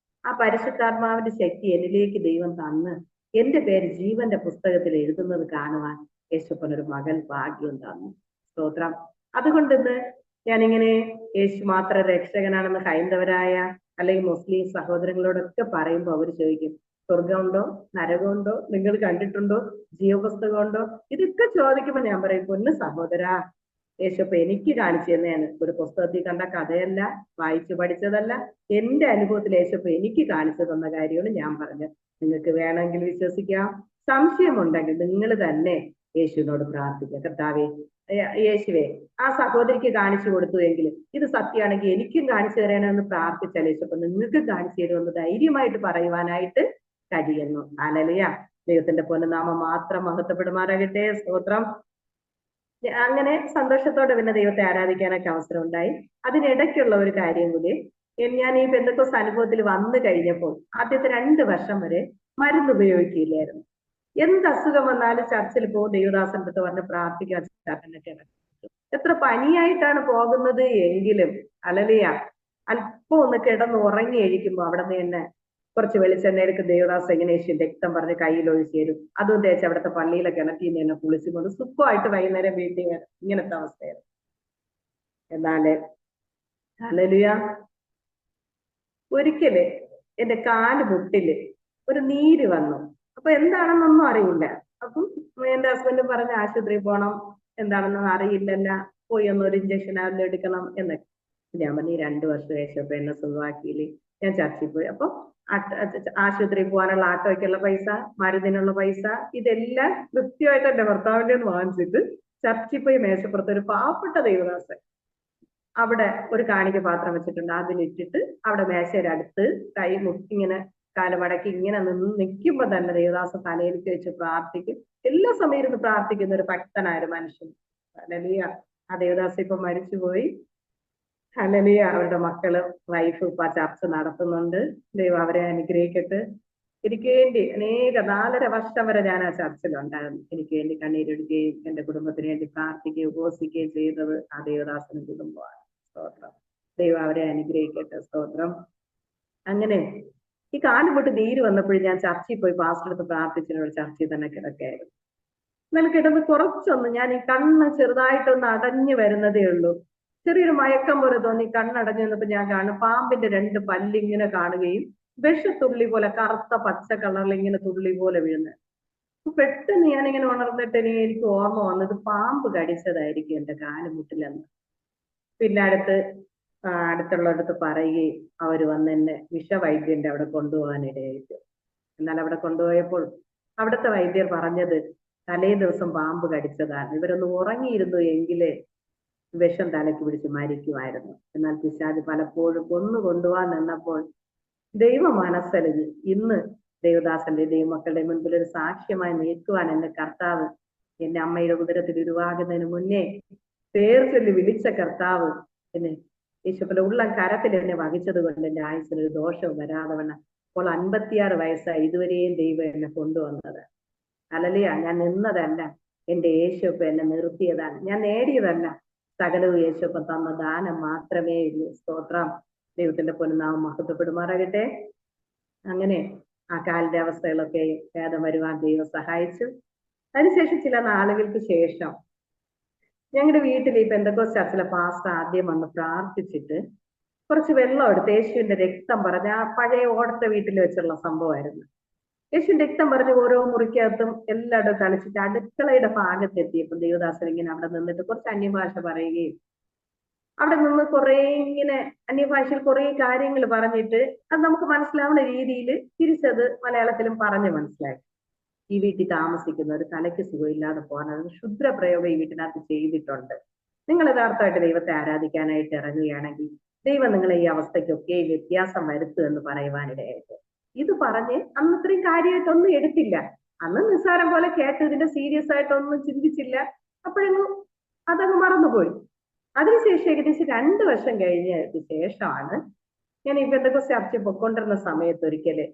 ആ പരിശുദ്ധാത്മാവിന്റെ ശക്തി എന്നിലേക്ക് ദൈവം തന്ന് എന്റെ പേര് ജീവന്റെ പുസ്തകത്തിൽ എഴുതുന്നത് കാണുവാൻ യേശുപ്പനൊരു മകൻ ഭാഗ്യം തന്നു. സ്തോത്രം. അതുകൊണ്ടിന്ന് ഞാനിങ്ങനെ യേശു മാത്ര രക്ഷകനാണെന്ന് ഹൈന്ദവരായ അല്ലെങ്കിൽ മുസ്ലിം സഹോദരങ്ങളോടൊക്കെ പറയുമ്പോൾ അവർ ചോദിക്കും, സ്വർഗമുണ്ടോ, നരകമുണ്ടോ, നിങ്ങൾ കണ്ടിട്ടുണ്ടോ, ജീവപുസ്തകമുണ്ടോ? ഇതൊക്കെ ചോദിക്കുമ്പോൾ ഞാൻ പറയും, പൊന്നു സഹോദരാ, യേശുപ്പ എനിക്ക് കാണിച്ചു തന്നെയാണ്. ഒരു പുസ്തകത്തിൽ കണ്ട കഥയല്ല, വായിച്ചു പഠിച്ചതല്ല, എന്റെ അനുഭവത്തിൽ യേശുപ്പ എനിക്ക് കാണിച്ചു തന്ന കാര്യമാണ് ഞാൻ പറഞ്ഞത്. നിങ്ങൾക്ക് വേണമെങ്കിൽ വിശ്വസിക്കാം, സംശയമുണ്ടെങ്കിൽ നിങ്ങൾ തന്നെ യേശുവിനോട് പ്രാർത്ഥിക്കുക. കർത്താവേ, യേശുവേ, ആ സഹോദരിക്ക് കാണിച്ചു കൊടുത്തു എങ്കിൽ ഇത് സത്യമാണെങ്കിൽ എനിക്കും കാണിച്ചു തരണമെന്ന് പ്രാർത്ഥിച്ചാൽ യേശുപ്പ നിങ്ങൾക്ക് കാണിച്ചു തരുമെന്ന് ധൈര്യമായിട്ട് പറയുവാനായിട്ട് കഴിയുന്നു. ഹല്ലേലൂയ. ദൈവത്തിന്റെ പൊന്നുനാമം മാത്രം മഹത്വപ്പെടുമാറാകട്ടെ. സ്തോത്രം. അങ്ങനെ സന്തോഷത്തോടെ പിന്നെ ദൈവത്തെ ആരാധിക്കാനൊക്കെ അവസരം ഉണ്ടായി. അതിനിടയ്ക്കുള്ള ഒരു കാര്യം കൂടി, ഞാൻ ഈ പെന്തക്കോസ്ത് അനുഭവത്തിൽ വന്നു കഴിഞ്ഞപ്പോൾ ആദ്യത്തെ 2 വർഷം വരെ മരുന്ന് ഉപയോഗിക്കില്ലായിരുന്നു. എന്ത് അസുഖം വന്നാലും ചർച്ചിൽ പോകും, ദൈവദാസന്റെ അടുത്ത് പറഞ്ഞ് പ്രാർത്ഥിക്കാൻ. എത്ര പനിയായിട്ടാണ് പോകുന്നത് എങ്കിലും ഹല്ലേലൂയ അല്പം ഒന്ന് കിടന്ന് ഉറങ്ങി എഴിക്കുമ്പോ അവിടെ നിന്ന് തന്നെ കുറച്ച് വെളിച്ചെണ്ണ എടുക്കും ദേവദാസ് എങ്ങനെ യേശു രക്തം പറഞ്ഞ് കയ്യിൽ ഒഴിച്ചു തരും. അതും തേച്ച് അവിടുത്തെ പള്ളിയിലെ കിണറ്റിൽ നിന്ന് തന്നെ കുളിച്ചുകൊണ്ട് സുഖമായിട്ട് വൈകുന്നേരം വീട്ടിൽ വരും. ഇങ്ങനത്തെ അവസ്ഥയായിരുന്നു. എന്നാല് ഹല്ലേലൂയ ഒരിക്കല് എന്റെ കാല് മുട്ടില് ഒരു നീര് വന്നു. അപ്പൊ എന്താണെന്നൊന്നും അറിയില്ല. അപ്പം എന്റെ ഹസ്ബൻഡ് പറഞ്ഞ് ആശുപത്രിയിൽ പോകണം, എന്താണെന്ന് അറിയില്ലല്ല, പോയി ഒന്നൊരു ഇഞ്ചക്ഷൻ ആയാലും എടുക്കണം എന്നൊക്കെ. ഞാൻ പറഞ്ഞു 2 വർഷം ശേഷം എന്നെ സുഖമാക്കിയില്ലേ. ഞാൻ ചർച്ചിൽ പോയി. അപ്പൊ ആശുപത്രിയിൽ പോകാനുള്ള ആട്ടോയ്ക്കുള്ള പൈസ, മരുന്നിനുള്ള പൈസ, ഇതെല്ലാം കൃത്യമായിട്ട് എന്റെ ഭർത്താവിന്റെ ഒന്ന് വാങ്ങിച്ചിട്ട് ചർച്ചിൽ പോയി മേശപ്പുറത്ത് ഒരു പാവപ്പെട്ട ദൈവദാസൻ അവിടെ ഒരു കാണിക്ക പാത്രം വെച്ചിട്ടുണ്ട്, അതിലിട്ടിട്ട് അവിടെ മേശയുടെ അടുത്ത് കൈ ഇങ്ങനെ കാലുമടക്കി ഇങ്ങനെ നിൽക്കുമ്പോ തന്നെ ദേവദാസൻ തലയിലേക്ക് വെച്ച് പ്രാർത്ഥിക്കും. എല്ലാ സമയം ഇരുന്ന് പ്രാർത്ഥിക്കുന്ന ഒരു ഭക്തനായ ഒരു മനുഷ്യൻ. ഹല്ലേലൂയ. ആ ദേവദാസൻ ഇപ്പൊ മരിച്ചുപോയി. ഹല്ലേലൂയ. അവരുടെ മക്കള് വൈഫ് ഇപ്പൊ ചർച്ച നടത്തുന്നുണ്ട്. ദൈവം അവരെ അനുഗ്രഹിക്കട്ടെ. എനിക്ക് വേണ്ടി 4.5 വർഷം വരെ ഞാൻ ആ ചർച്ചിലുണ്ടായിരുന്നു. എനിക്ക് വേണ്ടി കണ്ണീരൊടുക്കുകയും എന്റെ കുടുംബത്തിന് വേണ്ടി പ്രാർത്ഥിക്കുകയും ഉപവസിക്കുകയും ചെയ്തത് ആ ദേവദാസനും കുടുംബമാണ്. സ്തോത്രം. ദൈവം അവരെ അനുഗ്രഹിക്കട്ടെ. സ്തോത്രം. അങ്ങനെ ഈ കാലം വിട്ട് നീര് വന്നപ്പോഴും ഞാൻ ചർച്ചിൽ പോയി പാസ്റ്റർ അടുത്ത് പ്രാർത്ഥിച്ചിട്ട് ചർച്ചയിൽ തന്നെ കിടക്കായിരുന്നു. എന്നാൽ കിടന്ന് കുറച്ചൊന്ന് ഞാൻ ഈ കണ്ണ് ചെറുതായിട്ടൊന്ന് അടഞ്ഞു വരുന്നതേ ഉള്ളൂ. ചെറിയൊരു മയക്കം പോലെ തോന്നി. കണ്ണടഞ്ഞു വന്നപ്പോ ഞാൻ കാണും പാമ്പിന്റെ 2 പല്ലിങ്ങനെ കാണുകയും വിഷത്തുള്ളി പോലെ കറുത്ത പച്ച കളറിൽ ഇങ്ങനെ തുള്ളി പോലെ വീഴുന്നത്. പെട്ടെന്ന് ഞാനിങ്ങനെ ഉണർന്നിട്ട് എനിക്ക് ഓർമ്മ വന്നത് പാമ്പ് കടിച്ചതായിരിക്കും എന്റെ കാലുമുട്ടിലെന്ന്. പിന്നെ അടുത്തുള്ളടത്ത് പറയുകയും അവര് വന്ന് എന്നെ വിഷവൈദ്യന്റെ അവിടെ കൊണ്ടുപോകാനിടയായിട്ട്. എന്നാൽ അവിടെ കൊണ്ടുപോയപ്പോൾ അവിടുത്തെ വൈദ്യർ പറഞ്ഞത് തലേ ദിവസം പാമ്പ് കടിച്ചതാണ്, ഇവരൊന്ന് ഉറങ്ങിയിരുന്നു എങ്കിലേ വിഷം തലയ്ക്ക് പിടിച്ച് മരിക്കുമായിരുന്നു. എന്നാൽ പിശാച് പലപ്പോഴും കൊണ്ടുപോകാൻ നിന്നപ്പോൾ ദൈവ മനസ്സലിഞ്ഞ് ഇന്ന് ദേവദാസന്റെ ദൈവമക്കളുടെ മുൻപിൽ ഒരു സാക്ഷ്യമായി നിൽക്കുവാൻ എന്റെ കർത്താവ്, എന്റെ അമ്മയുടെ ഉദരത്തിൽ ഉരുവാകുന്നതിന് മുന്നേ പേർ ചൊല്ലി വിളിച്ച കർത്താവ് എന്നെ യേശുവിന്റെ ഉള്ളം കരത്തിൽ എന്നെ വഹിച്ചത് കൊണ്ട് എന്റെ ആയുസ്സിന് ഒരു ദോഷവും വരാതെ വണ്ണം അപ്പോൾ 56 വയസ്സായി ഇതുവരെയും ദൈവം എന്നെ കൊണ്ടുവന്നത്. ഹല്ലേലൂയ. ഞാൻ നിന്നതല്ല, എന്റെ യേശുപ്പ എന്നെ നിർത്തിയതാണ്. ഞാൻ നേടിയതല്ല, സകലവും യേശുപ്പ തന്ന ദാനം മാത്രമേ ഉള്ളൂ. സ്തോത്രം. ദൈവത്തിന്റെ പൊന്നുനാമം മഹത്വപ്പെടുമാറാകട്ടെ. അങ്ങനെ ആ കാലിന്റെ അവസ്ഥകളൊക്കെ ഭേദം വരുവാൻ ദൈവം സഹായിച്ചു. അതിനുശേഷം ചില നാളുകൾക്ക് ശേഷം ഞങ്ങളുടെ വീട്ടിൽ ഈ പെന്തക്കോസ്റ്റ് ചർച്ചിലെ പാസ്റ്റർ ആദ്യം വന്ന് പ്രാർത്ഥിച്ചിട്ട് കുറച്ച് വെള്ളം എടുത്ത് യേശുവിന്റെ രക്തം പറഞ്ഞ ആ പഴയ ഓടത്തെ വീട്ടിൽ വെച്ചുള്ള സംഭവമായിരുന്നു. യേശുവിന്റെ രക്തം പറഞ്ഞ് ഓരോ മുറിക്കകത്തും എല്ലായിടും കളിച്ചിട്ട് അടുക്കളയുടെ ഭാഗത്തെത്തിയപ്പോൾ ദേവദാസൻ ഇങ്ങനെ അവിടെ നിന്നിട്ട് കുറച്ച് അന്യഭാഷ പറയുകയും അവിടെ നിന്ന് കുറെ ഇങ്ങനെ അന്യഭാഷയിൽ കുറെ കാര്യങ്ങൾ പറഞ്ഞിട്ട് അത് നമുക്ക് മനസ്സിലാവുന്ന രീതിയിൽ തിരിച്ചത് മലയാളത്തിലും പറഞ്ഞ് മനസ്സിലാക്കി. ഈ വീട്ടിൽ താമസിക്കുന്നവർ തലയ്ക്ക് സുഖമില്ലാതെ പോകാൻ അത് ക്ഷുദ്ര പ്രയോഗം ഈ വീട്ടിനകത്ത് ചെയ്തിട്ടുണ്ട്. നിങ്ങൾ യഥാർത്ഥമായിട്ട് ദൈവത്തെ ആരാധിക്കാനായിട്ട് ഇറങ്ങുകയാണെങ്കിൽ ദൈവം നിങ്ങളെ ഈ അവസ്ഥയ്ക്കൊക്കെ വ്യത്യാസം വരുത്തും എന്ന് പറയുവാനിടയായിട്ട് ഇത് പറഞ്ഞ് അന്ന് ഇത്രയും കാര്യമായിട്ടൊന്നും എടുത്തില്ല. അന്ന് നിസ്സാരം പോലെ കേട്ട് ഇതിന്റെ സീരിയസ് ആയിട്ടൊന്നും ചിന്തിച്ചില്ല. അപ്പോഴൊന്നും അതങ്ങ് മറന്നുപോയി. അതിനുശേഷം ഏകദേശം 2 വർഷം കഴിഞ്ഞതിന് ശേഷമാണ് ഞാൻ ഈ പെന്തക്കോസ്റ്റ് ചർച്ചിൽ പൊയ്ക്കൊണ്ടിരുന്ന സമയത്ത് ഒരിക്കല്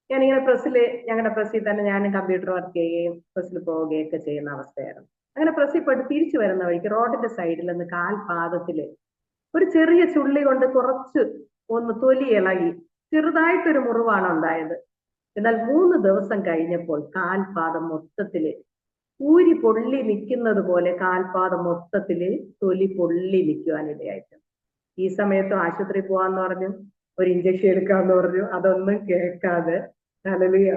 ഞാനിങ്ങനെ ഞങ്ങളുടെ പ്രസ്സിൽ തന്നെ ഞാൻ കമ്പ്യൂട്ടർ വർക്ക് ചെയ്യുകയും പ്രസ്സിൽ പോവുകയൊക്കെ ചെയ്യുന്ന അവസ്ഥയായിരുന്നു. അങ്ങനെ പ്രസ്സിൽ പോയിട്ട് തിരിച്ചു വരുന്ന വഴിക്ക് റോഡിന്റെ സൈഡിൽ നിന്ന് കാൽപാദത്തില് ഒരു ചെറിയ ചുള്ളി കൊണ്ട് കുറച്ച് ഒന്ന് തൊലി ഇളകി ചെറുതായിട്ടൊരു മുറിവാണ് ഉണ്ടായത്. എന്നാൽ 3 ദിവസം കഴിഞ്ഞപ്പോൾ കാൽപാദം മൊത്തത്തില് ഊരി പൊള്ളി നിൽക്കുന്നത് പോലെ കാൽപാദം മൊത്തത്തില് തൊലി പൊള്ളി നിൽക്കുവാനിടയായിട്ട്. ഈ സമയത്ത് ആശുപത്രി പോവാന്ന് പറഞ്ഞു, ഒരു ഇഞ്ചക്ഷൻ എടുക്കാന്ന് പറഞ്ഞു. അതൊന്നും കേൾക്കാതെ ഹല്ലേലൂയ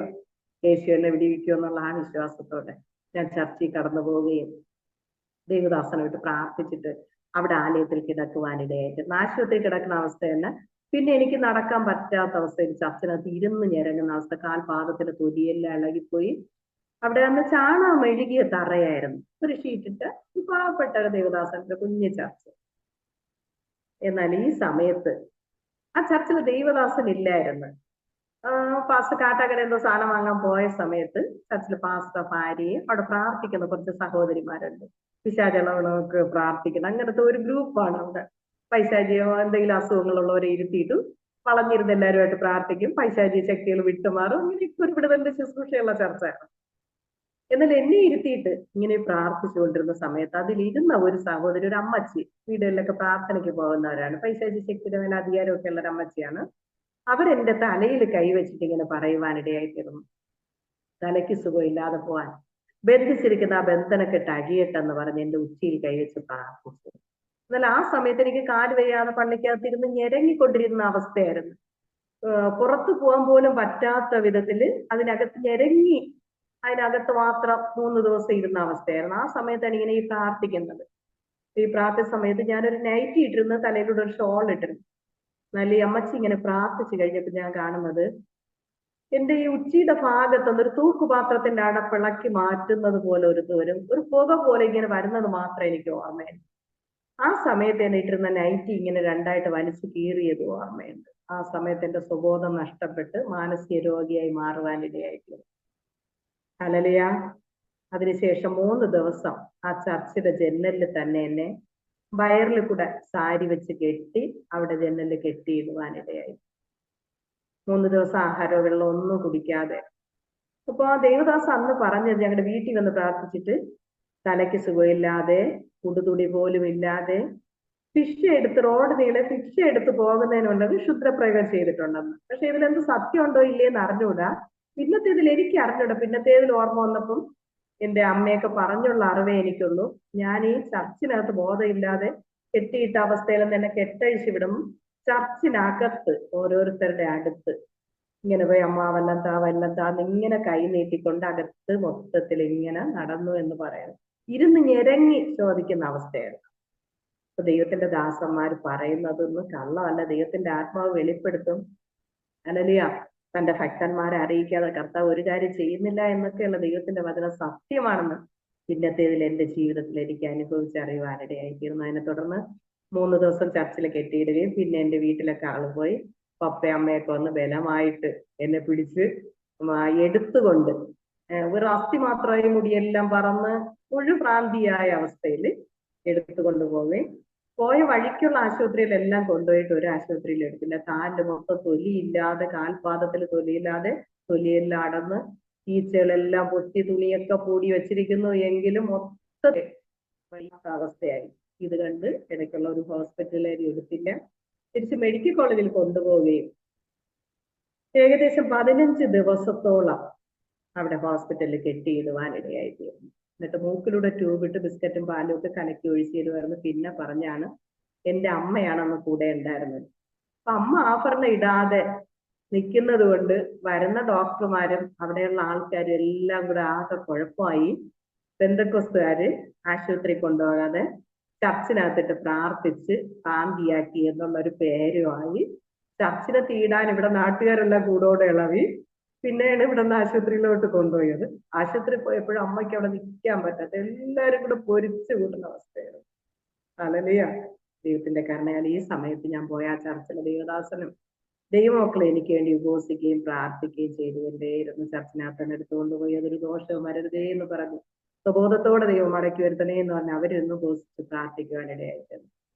യേശു എന്നെ വിടിവിക്കും എന്നുള്ള ആ വിശ്വാസത്തോടെ ഞാൻ ചർച്ചയിൽ കടന്നു പോവുകയും ദൈവദാസനെ വിട്ട് പ്രാർത്ഥിച്ചിട്ട് അവിടെ ആലയത്തിൽ കിടക്കുവാനിടയായിട്ട്. ആശുപത്രി കിടക്കുന്ന അവസ്ഥ തന്നെ. പിന്നെ എനിക്ക് നടക്കാൻ പറ്റാത്ത അവസ്ഥയിൽ ചർച്ചിനകത്ത് ഇരുന്ന് ഞെരങ്ങുന്ന അവസ്ഥ. കാൽപാദത്തിന്റെ തൊലിയെല്ലാം ഇളകിപ്പോയി. അവിടെ അന്ന് ചാണകം മെഴുകിയ തറയായിരുന്നു. ഒരു ഷീറ്റിട്ട് പാവപ്പെട്ട ഒരു ദൈവദാസന്റെ കുഞ്ഞു ചർച്ച. എന്നാൽ ഈ സമയത്ത് ആ ചർച്ചിൽ ദൈവദാസൻ ഇല്ലായിരുന്നു. പാസ്റ്റർ കാട്ടാക്കട എന്തോ സാധനം വാങ്ങാൻ പോയ സമയത്ത് ചർച്ചിൽ പാസ്റ്റർ ഭാര്യയെ അവിടെ പ്രാർത്ഥിക്കുന്ന കുറച്ച് സഹോദരിമാരുണ്ട്. പിശാചളവണക്ക് പ്രാർത്ഥിക്കുന്ന അങ്ങനത്തെ ഒരു ഗ്രൂപ്പാണ് അവിടെ. പൈശാചിയോ എന്തെങ്കിലും അസുഖങ്ങളുള്ളവരെ ഇരുത്തിയിട്ട് വളഞ്ഞിരുന്ന് എല്ലാവരുമായിട്ട് പ്രാർത്ഥിക്കും. പൈശാചിക ശക്തികൾ വിട്ടുമാറും. അങ്ങനെയൊക്കെ ഒരു വിടുതലിന്റെ ശുശ്രൂഷയുള്ള ചർച്ചയാണ്. എന്നാൽ എന്നെ ഇരുത്തിയിട്ട് ഇങ്ങനെ പ്രാർത്ഥിച്ചുകൊണ്ടിരുന്ന സമയത്ത് അതിലിരുന്ന ഒരു സഹോദരി, ഒരു അമ്മച്ചി, വീടുകളിലൊക്കെ പ്രാർത്ഥനയ്ക്ക് പോകുന്നവരാണ്. പൈശാചിക ശക്തിയുടെ മേലെ അധികാരമൊക്കെ ഉള്ള ഒരു അമ്മച്ചിയാണ്. അവരെന്റെ തലയിൽ കൈവച്ചിട്ട് ഇങ്ങനെ പറയുവാനിടയായിത്തീർന്നു, തലയ്ക്ക് സുഖമില്ലാതെ പോവാൻ ബന്ധിച്ചിരിക്കുന്ന ആ ബന്ധനക്കെട്ട് അഴിയട്ടെന്ന് പറഞ്ഞ് എന്റെ ഉച്ചിയിൽ കൈവച്ച് പ്രാർത്ഥിച്ചു. എന്നാൽ ആ സമയത്ത് എനിക്ക് കാല് വയ്യാതെ പള്ളിക്കകത്തിരുന്ന് ഞെരങ്ങിക്കൊണ്ടിരുന്ന അവസ്ഥയായിരുന്നു. പുറത്തു പോകാൻ പോലും പറ്റാത്ത വിധത്തില് അതിനകത്ത് ഞെരങ്ങി അതിനകത്ത് മാത്രം 3 ദിവസം ഇരുന്ന അവസ്ഥയായിരുന്നു. ആ സമയത്താണ് ഇങ്ങനെ ഈ പ്രാർത്ഥിക്കുന്നത്. ഈ പ്രാർത്ഥന സമയത്ത് ഞാനൊരു നൈറ്റി ഇട്ടിരുന്ന് തലയിലൂടെ ഒരു ഷോൾ ഇട്ടിരുന്നു. നല്ല ഈ അമ്മച്ചി ഇങ്ങനെ പ്രാർത്ഥിച്ചു കഴിഞ്ഞപ്പോൾ ഞാൻ കാണുന്നത് എന്റെ ഈ ഉച്ചിയുടെ ഭാഗത്തുനിന്ന് ഒരു തൂക്കുപാത്രത്തിന്റെ അടപ്പിളക്കി മാറ്റുന്നത് പോലെ ഒരു പുക പോലെ ഇങ്ങനെ വരുന്നത് മാത്രം എനിക്ക് ഓർമ്മയുണ്ട്. ആ സമയത്ത് എന്നെ ഇട്ടിരുന്ന നൈറ്റി ഇങ്ങനെ രണ്ടായിട്ട് വലിച്ചു കീറിയത് ഓർമ്മയുണ്ട്. ആ സമയത്ത് എന്റെ സ്വബോധം നഷ്ടപ്പെട്ട് മാനസിക രോഗിയായി മാറുവാനിടയായിട്ടുണ്ട്. ഹല്ലേലൂയ. അതിനുശേഷം 3 ദിവസം ആ ചർച്ചിന്റെ ജനലിൽ തന്നെ എന്നെ വയറിൽ കൂടെ സാരി വെച്ച് കെട്ടി അവിടെ ജനലിൽ കെട്ടിയിടുവാനിടയായി. 3 ദിവസം ആഹാരവും വെള്ളം ഒന്നും കുടിക്കാതെ. അപ്പൊ ആ ദേവദാസ് അന്ന് പറഞ്ഞത്, ഞങ്ങളുടെ വീട്ടിൽ വന്ന് പ്രാർത്ഥിച്ചിട്ട് തലയ്ക്ക് സുഖമില്ലാതെ കുടുതുണി പോലും ഇല്ലാതെ ഭിക്ഷ എടുത്ത് റോഡ് നീളെ ഭിക്ഷ എടുത്ത് പോകുന്നതിനുള്ളത് ക്ഷുദ്രപ്രയോഗം ചെയ്തിട്ടുണ്ടെന്ന്. പക്ഷെ ഇതിലെന്ത് സത്യമുണ്ടോ ഇല്ലേന്ന് അറിഞ്ഞൂടാ. പിന്നത്തേതിൽ എനിക്ക് അറിഞ്ഞൂടാ. പിന്നത്തേതിൽ ഓർമ്മ വന്നപ്പം എന്റെ അമ്മയൊക്കെ പറഞ്ഞുള്ള അറിവേ എനിക്കുള്ളൂ. ഞാൻ ഈ ചർച്ചിനകത്ത് ബോധമില്ലാതെ കെട്ടിയിട്ട അവസ്ഥയിൽ തന്നെ കെട്ടഴിച്ച് വിടും. ചർച്ചിനകത്ത് ഓരോരുത്തരുടെ അടുത്ത് ഇങ്ങനെ പോയി അമ്മ വല്ലത്താ ഇങ്ങനെ കൈ നീട്ടിക്കൊണ്ട് അകത്ത് മൊത്തത്തിൽ ഇങ്ങനെ നടന്നു എന്ന് പറയുന്നു. ഇരുന്ന് ഞെരങ്ങി ചോദിക്കുന്ന അവസ്ഥയായിരുന്നു. അപ്പൊ ദൈവത്തിന്റെ ദാസന്മാർ പറയുന്നതൊന്നും കള്ളമല്ല. ദൈവത്തിന്റെ ആത്മാവ് വെളിപ്പെടുത്തും. ഹല്ലേലൂയ. തന്റെ ഭക്തന്മാരെ അറിയിക്കാതെ കർത്താവ് ഒരു കാര്യം ചെയ്യുന്നില്ല എന്നൊക്കെയുള്ള ദൈവത്തിന്റെ വചനം സത്യമാണെന്ന് പിന്നത്തേതിൽ എന്റെ ജീവിതത്തിൽ എനിക്ക് അനുഭവിച്ചറിയുവാനിടയായി തീർന്നു. അതിനെ തുടർന്ന് 3 ദിവസം ചർച്ചിൽ കെട്ടിയിടുകയും പിന്നെ എന്റെ വീട്ടിലൊക്കെ ആള് പോയി പപ്പയും അമ്മയൊക്കെ വന്ന് ബലമായിട്ട് എന്നെ പിടിച്ച് എടുത്തുകൊണ്ട് ഒരു അസ്ഥി മാത്രമായി മുടിയെല്ലാം പറന്ന് മുഴുഭ്രാന്തിയായ അവസ്ഥയിൽ എടുത്തുകൊണ്ട് പോവുകയും പോയ വഴിക്കുള്ള ആശുപത്രിയിലെല്ലാം കൊണ്ടുപോയിട്ട് ഒരു ആശുപത്രിയിൽ എടുത്തില്ല. കാലിന്റെ മൊത്തം തൊലിയില്ലാതെ, കാൽപാദത്തിൽ തൊലിയില്ലാതെ, തൊലിയെല്ലാം അടന്ന് ഈച്ചകളെല്ലാം പൊട്ടി തുണിയൊക്കെ പൂടി വെച്ചിരിക്കുന്നു. എങ്കിലും മൊത്തത്തിൽ അവസ്ഥയായി. ഇത് കണ്ട് ഇടയ്ക്കുള്ള ഒരു ഹോസ്പിറ്റലിൽ എടുത്തില്ല. തിരിച്ച് മെഡിക്കൽ കോളേജിൽ കൊണ്ടുപോവുകയും ഏകദേശം 15 ദിവസത്തോളം അവിടെ ഹോസ്പിറ്റലിൽ കെട്ടിയിടുവാനിടയായി തീർന്നു. എന്നിട്ട് മൂക്കിലൂടെ ട്യൂബ് ഇട്ട് ബിസ്ക്കറ്റും പാലും ഒക്കെ കലക്കി ഒഴിച്ചിരുവായിരുന്നു. പിന്നെ പറഞ്ഞാണ് എന്റെ അമ്മയാണ് അന്ന് കൂടെ ഉണ്ടായിരുന്നത്. അപ്പൊ അമ്മ ആഭരണം ഇടാതെ നിൽക്കുന്നത് കൊണ്ട് വരുന്ന ഡോക്ടർമാരും അവിടെയുള്ള ആൾക്കാരും എല്ലാം കൂടെ ആകെ കുഴപ്പമായി. പെന്തക്കോസ്തുകാര് ആശുപത്രി കൊണ്ടുപോകാതെ ചർച്ചിനകത്തിട്ട് പ്രാർത്ഥിച്ച് ശാന്തിയാക്കി എന്നുള്ളൊരു പേരുമായി ചർച്ചിനെ തീടാൻ ഇവിടെ നാട്ടുകാരെല്ലാം കൂടോടെ ഇളവി. പിന്നെയാണ് ഇവിടെ നിന്ന് ആശുപത്രിയിലോട്ട് കൊണ്ടുപോയത്. ആശുപത്രി പോയപ്പോഴും അമ്മയ്ക്ക് അവിടെ നിൽക്കാൻ പറ്റാത്ത എല്ലാവരും കൂടെ പൊരിച്ചു കൂട്ടുന്ന അവസ്ഥയായിരുന്നു. ഹല്ലേലൂയ. ദൈവത്തിന്റെ കരുണയാൽ ഈ സമയത്ത് ഞാൻ പോയ ആ ചർച്ചിലെ ദൈവദാസനും ദൈവമക്കളെ എനിക്ക് വേണ്ടി ഉപവസിക്കുകയും പ്രാർത്ഥിക്കുകയും ചെയ്തുകൊണ്ടേയിരുന്നു. ചർച്ചിനകത്ത് തന്നെ എടുത്തുകൊണ്ടുപോയി അതൊരു ദോഷവും വരരുതേ എന്ന് പറഞ്ഞു സ്വബോധത്തോടെ ദൈവം മടക്കി വരുത്തണേ എന്ന് പറഞ്ഞ് അവരിന്ന് ഉപവസിച്ച് പ്രാർത്ഥിക്കുവാനിടയായിട്ടുണ്ട്.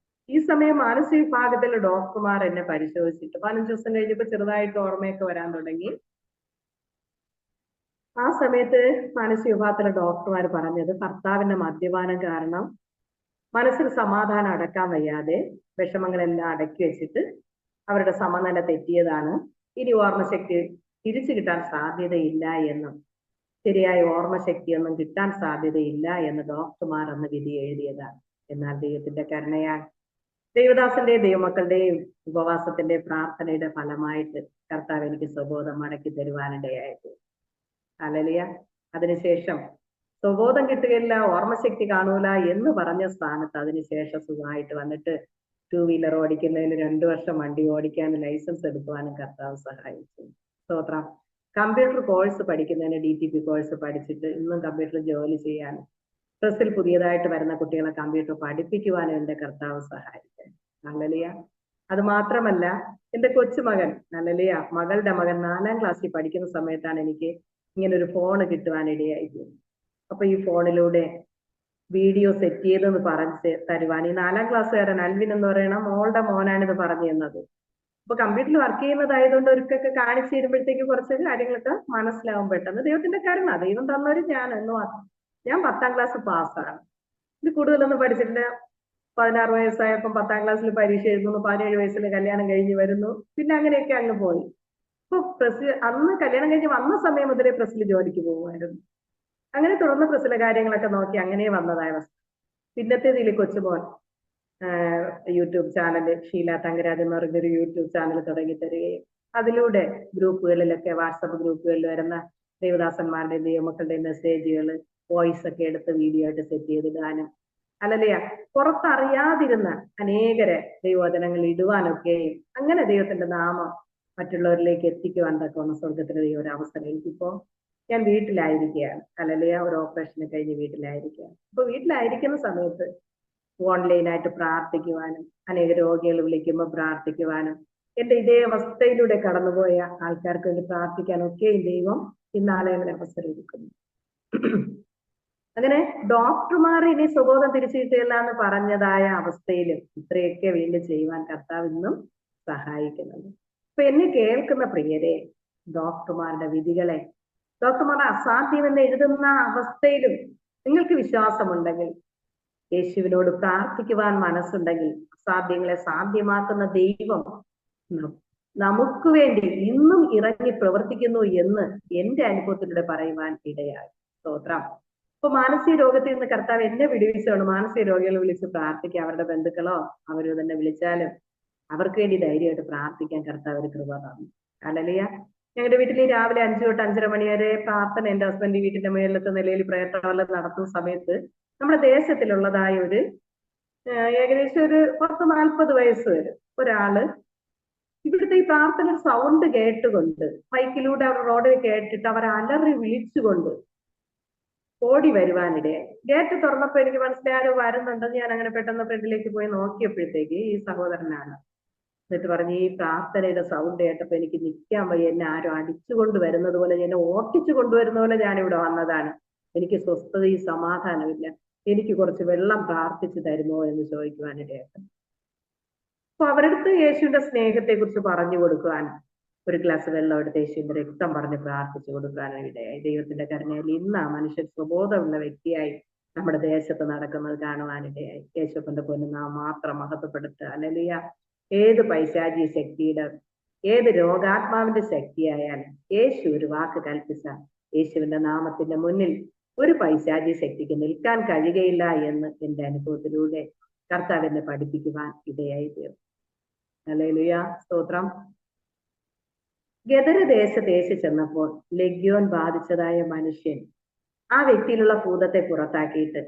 ഈ സമയം മാനസിക വിഭാഗത്തിലെ ഡോക്ടർമാർ എന്നെ പരിശോധിച്ചിട്ട് 15 ദിവസം കഴിഞ്ഞപ്പോൾ ചെറുതായിട്ട് ഓർമ്മയൊക്കെ വരാൻ തുടങ്ങി. ആ സമയത്ത് മാനസിക വിഭാഗത്തിലെ ഡോക്ടർമാർ പറഞ്ഞത് ഭർത്താവിന്റെ മദ്യപാനം കാരണം മനസ്സിൽ സമാധാനം അടക്കാൻ വയ്യാതെ വിഷമങ്ങളെല്ലാം അടക്കി വെച്ചിട്ട് അവരുടെ സമനില തെറ്റിയതാണ്. ഇനി ഓർമ്മശക്തി തിരിച്ചു കിട്ടാൻ സാധ്യതയില്ല എന്നും ശരിയായ ഓർമ്മശക്തിയൊന്നും കിട്ടാൻ സാധ്യതയില്ല എന്ന് ഡോക്ടർമാർ അന്ന് വിധി എഴുതിയതാണ്. എന്നാൽ ദൈവത്തിന്റെ കരുണയാൽ ദൈവദാസന്റെയും ദൈവമക്കളുടെയും ഉപവാസത്തിന്റെ പ്രാർത്ഥനയുടെ ഫലമായിട്ട് കർത്താവ് എനിക്ക് സ്വബോധം മടക്കി തരുവാനിടയായിട്ട്. ഹല്ലേലൂയ. അതിനുശേഷം സ്വബോധം കിട്ടുകയില്ല, ഓർമ്മശക്തി കാണൂല എന്ന് പറഞ്ഞ സ്ഥാനത്ത് അതിനുശേഷം സുഖമായിട്ട് വന്നിട്ട് 2 വീലർ ഓടിക്കുന്നതിന് 2 വർഷം വണ്ടി ഓടിക്കാനും ലൈസൻസ് എടുക്കുവാനും കർത്താവ് സഹായിച്ചു. സ്തോത്രം. കമ്പ്യൂട്ടർ കോഴ്സ് പഠിക്കുന്നതിന് DTP കോഴ്സ് പഠിച്ചിട്ട് ഇന്നും കമ്പ്യൂട്ടർ ജോലി ചെയ്യാനും പ്രസ്സിൽ പുതിയതായിട്ട് വരുന്ന കുട്ടികളെ കമ്പ്യൂട്ടർ പഠിപ്പിക്കുവാനും എന്റെ കർത്താവ് സഹായിക്കും. ഹല്ലേലൂയ. അത് മാത്രമല്ല എന്റെ കൊച്ചുമകൻ ഹല്ലേലൂയ മകളുടെ മകൻ 4ാം ക്ലാസ്സിൽ പഠിക്കുന്ന സമയത്താണ് എനിക്ക് ഇങ്ങനെ ഒരു ഫോൺ കിട്ടുവാനിടയായി. അപ്പൊ ഈ ഫോണിലൂടെ വീഡിയോ സെറ്റ് ചെയ്തെന്ന് പറഞ്ഞ് തരുവാൻ ഈ 4ാം ക്ലാസ്സുകാരൻ അൽവിൻ എന്ന് പറയണ മോളുടെ മോനാണിത് പറഞ്ഞു തന്നത്. അപ്പൊ കമ്പ്യൂട്ടറിൽ വർക്ക് ചെയ്യുന്നതായതുകൊണ്ട് അവർക്കൊക്കെ കാണിച്ചു തരുമ്പോഴത്തേക്ക് കുറച്ച് കാര്യങ്ങളൊക്കെ മനസ്സിലാവും പെട്ടെന്ന്. ദൈവത്തിന്റെ കരുണ, ദൈവം തന്നൊരു ഞാൻ 10ാം ക്ലാസ് പാസ്സാണ്. ഇത് കൂടുതലൊന്നും പഠിച്ചിട്ടില്ല. 16 വയസ്സായപ്പോൾ 10ാം ക്ലാസ്സിൽ പരീക്ഷ എഴുതുന്നു. 17 വയസ്സിൽ കല്യാണം കഴിഞ്ഞ് വരുന്നു. പിന്നെ അങ്ങനെയൊക്കെ അങ്ങ് പോയി. അപ്പൊ അന്ന് കല്യാണം കഴിഞ്ഞ് വന്ന സമയം മുതലേ പ്രസ്സിൽ ജോലിക്ക് പോകുമായിരുന്നു. അങ്ങനെ തുടർന്ന് പ്രസ്സിലെ കാര്യങ്ങളൊക്കെ നോക്കി അങ്ങനെ വന്നതായ അവസ്ഥ. പിന്നത്തേതിൽ കൊച്ചുമോൻ യൂട്യൂബ് ചാനൽ ഷീല തങ്കരാജ് എന്ന് പറഞ്ഞൊരു യൂട്യൂബ് ചാനൽ തുടങ്ങി തരികയും അതിലൂടെ ഗ്രൂപ്പുകളിലൊക്കെ വാട്സപ്പ് ഗ്രൂപ്പുകളിൽ വരുന്ന ദേവദാസന്മാരുടെ ദൈവമക്കളുടെ മെസ്സേജുകൾ വോയിസ് ഒക്കെ എടുത്ത് വീഡിയോ ആയിട്ട് സെറ്റ് ചെയ്തിടാനും, അല്ലല്ലയാ പുറത്തറിയാതിരുന്ന അനേകരെ ദൈവവചനങ്ങൾ ഇടുവാനൊക്കെയും അങ്ങനെ ദൈവത്തിന്റെ നാമം മറ്റുള്ളവരിലേക്ക് എത്തിക്കുവാൻ തക്കവണ്ണം സ്വർഗത്തിലെ ദൈവം ഒരു അവസരം. എനിക്കിപ്പോ ഞാൻ വീട്ടിലായിരിക്കുകയാണ്, അല്ലല്ലയാ ഒരു ഓപ്പറേഷന് കഴിഞ്ഞ് വീട്ടിലായിരിക്കുകയാണ്. അപ്പൊ വീട്ടിലായിരിക്കുന്ന സമയത്ത് ഓൺലൈനായിട്ട് പ്രാർത്ഥിക്കുവാനും അനേക രോഗികൾ വിളിക്കുമ്പോൾ പ്രാർത്ഥിക്കുവാനും എന്റെ ഇതേ അവസ്ഥയിലൂടെ കടന്നുപോയ ആൾക്കാർക്ക് വേണ്ടി പ്രാർത്ഥിക്കാനൊക്കെയും ദൈവം ഇന്നാളെ അവസരം ഒരുക്കുന്നു. അങ്ങനെ ഡോക്ടർമാർ ഇനി സുബോധം തിരിച്ചു കിട്ടില്ല എന്ന് പറഞ്ഞതായ അവസ്ഥയിലും ഇത്രയൊക്കെ വീണ്ടും ചെയ്യുവാൻ കർത്താവ് ഇന്നും സഹായിക്കുന്നുണ്ട്. അപ്പൊ എന്നെ കേൾക്കുന്ന പ്രിയരെ, ഡോക്ടർമാരുടെ വിധികളെ, ഡോക്ടർമാരുടെ അസാധ്യമെന്ന് എഴുതുന്ന അവസ്ഥയിലും നിങ്ങൾക്ക് വിശ്വാസമുണ്ടെങ്കിൽ, യേശുവിനോട് പ്രാർത്ഥിക്കുവാൻ മനസ്സുണ്ടെങ്കിൽ, അസാധ്യങ്ങളെ സാധ്യമാക്കുന്ന ദൈവം നമുക്ക് വേണ്ടി ഇന്നും ഇറങ്ങി പ്രവർത്തിക്കുന്നു എന്ന് എന്റെ അനുഭവത്തിലൂടെ പറയുവാൻ ഇടയായി. സ്തോത്രം. അപ്പൊ മാനസിക രോഗത്തിൽ നിന്ന് കർത്താവ് എന്നെ വിടുവിച്ചാണ്. മാനസിക രോഗികളെ വിളിച്ച് പ്രാർത്ഥിക്കുക, അവരുടെ ബന്ധുക്കളോ അവരോ തന്നെ വിളിച്ചാലും അവർക്ക് വേണ്ടി ധൈര്യമായിട്ട് പ്രാർത്ഥിക്കാൻ കർത്താവ് ഒരു കൃപ തന്നു. ഹല്ലേലൂയ. ഞങ്ങളുടെ വീട്ടിൽ രാവിലെ 5 തൊട്ട് 5:30 മണി വരെ പ്രാർത്ഥന എന്റെ ഹസ്ബൻഡ് വീട്ടിന്റെ മേലത്തെ നിലയിൽ പ്രയർ ടവറിൽ നടത്തുന്ന സമയത്ത് നമ്മുടെ ദേശത്തിലുള്ളതായ ഒരു ഏകദേശം ഒരു 40-40 വയസ്സ് വരും ഒരാള് ഇവിടുത്തെ ഈ പ്രാർത്ഥന സൗണ്ട് കേട്ടുകൊണ്ട് മൈക്കിലൂടെ അവർ റോഡിൽ കേട്ടിട്ട് അവർ അലറി വിളിച്ചുകൊണ്ട് ഓടി വരുവാനിടയായി. ഗേറ്റ് തുറന്നപ്പോ എനിക്ക് മനസ്സിലായി ആരോ വരുന്നുണ്ടെന്ന്. ഞാൻ അങ്ങനെ പെട്ടെന്ന് ഫ്രണ്ടിലേക്ക് പോയി നോക്കിയപ്പോഴത്തേക്ക് ഈ സഹോദരനാണ്. എന്നിട്ട് പറഞ്ഞ് ഈ പ്രാർത്ഥനയുടെ സൗണ്ട് കേട്ടപ്പോ എനിക്ക് നിൽക്കാൻ വയ്യ, എന്നെ ആരോ അടിച്ചുകൊണ്ട് വരുന്നത് പോലെ, എന്നെ ഓട്ടിച്ചു കൊണ്ടുവരുന്ന പോലെ ഞാനിവിടെ വന്നതാണ്. എനിക്ക് സ്വസ്ഥതയും സമാധാനമില്ല, എനിക്ക് കുറച്ച് വെള്ളം പ്രാർത്ഥിച്ചു തരുമോ എന്ന് ചോദിക്കുവാനിടയായിട്ട്. അപ്പൊ അവരടുത്ത് യേശുവിന്റെ സ്നേഹത്തെ കുറിച്ച് പറഞ്ഞു കൊടുക്കുവാൻ ഒരു ഗ്ലാസ് വെള്ളം എടുത്ത് യേശുവിന്റെ രക്തം പറഞ്ഞ് പ്രാർത്ഥിച്ചു കൊടുക്കാനും ഇടയായി. ദൈവത്തിന്റെ കരുണയിൽ ഇന്ന് ആ മനുഷ്യൻ സ്വബോധമുള്ള വ്യക്തിയായി നമ്മുടെ ദേശത്ത് നടക്കുന്നത് കാണുവാനിടയായി. യേശുവിന്റെ പൊന്നുനാം മാത്രം മഹത്വപ്പെടുത്തുക. ഹല്ലേലൂയ. ഏത് പൈശാചിക ശക്തിയുടെ, ഏത് രോഗാത്മാവിന്റെ ശക്തിയായാലും യേശു ഒരു വാക്ക് കൽപ്പിച്ച യേശുവിന്റെ നാമത്തിന്റെ മുന്നിൽ ഒരു പൈശാചിക ശക്തിക്ക് നിൽക്കാൻ കഴിയുകയില്ല എന്ന് എന്റെ അനുഭവത്തിലൂടെ കർത്താവ് എന്നെ പഠിപ്പിക്കുവാൻ ഇടയായി തീർന്നു. ഹല്ലേലൂയ. സ്തോത്രം. ഗദര ദേശത്ത് ചെന്നപ്പോൾ ലെഗ്യോൻ ബാധിച്ചതായ മനുഷ്യൻ ആ വ്യക്തിയിലുള്ള ഭൂതത്തെ പുറത്താക്കിയിട്ട്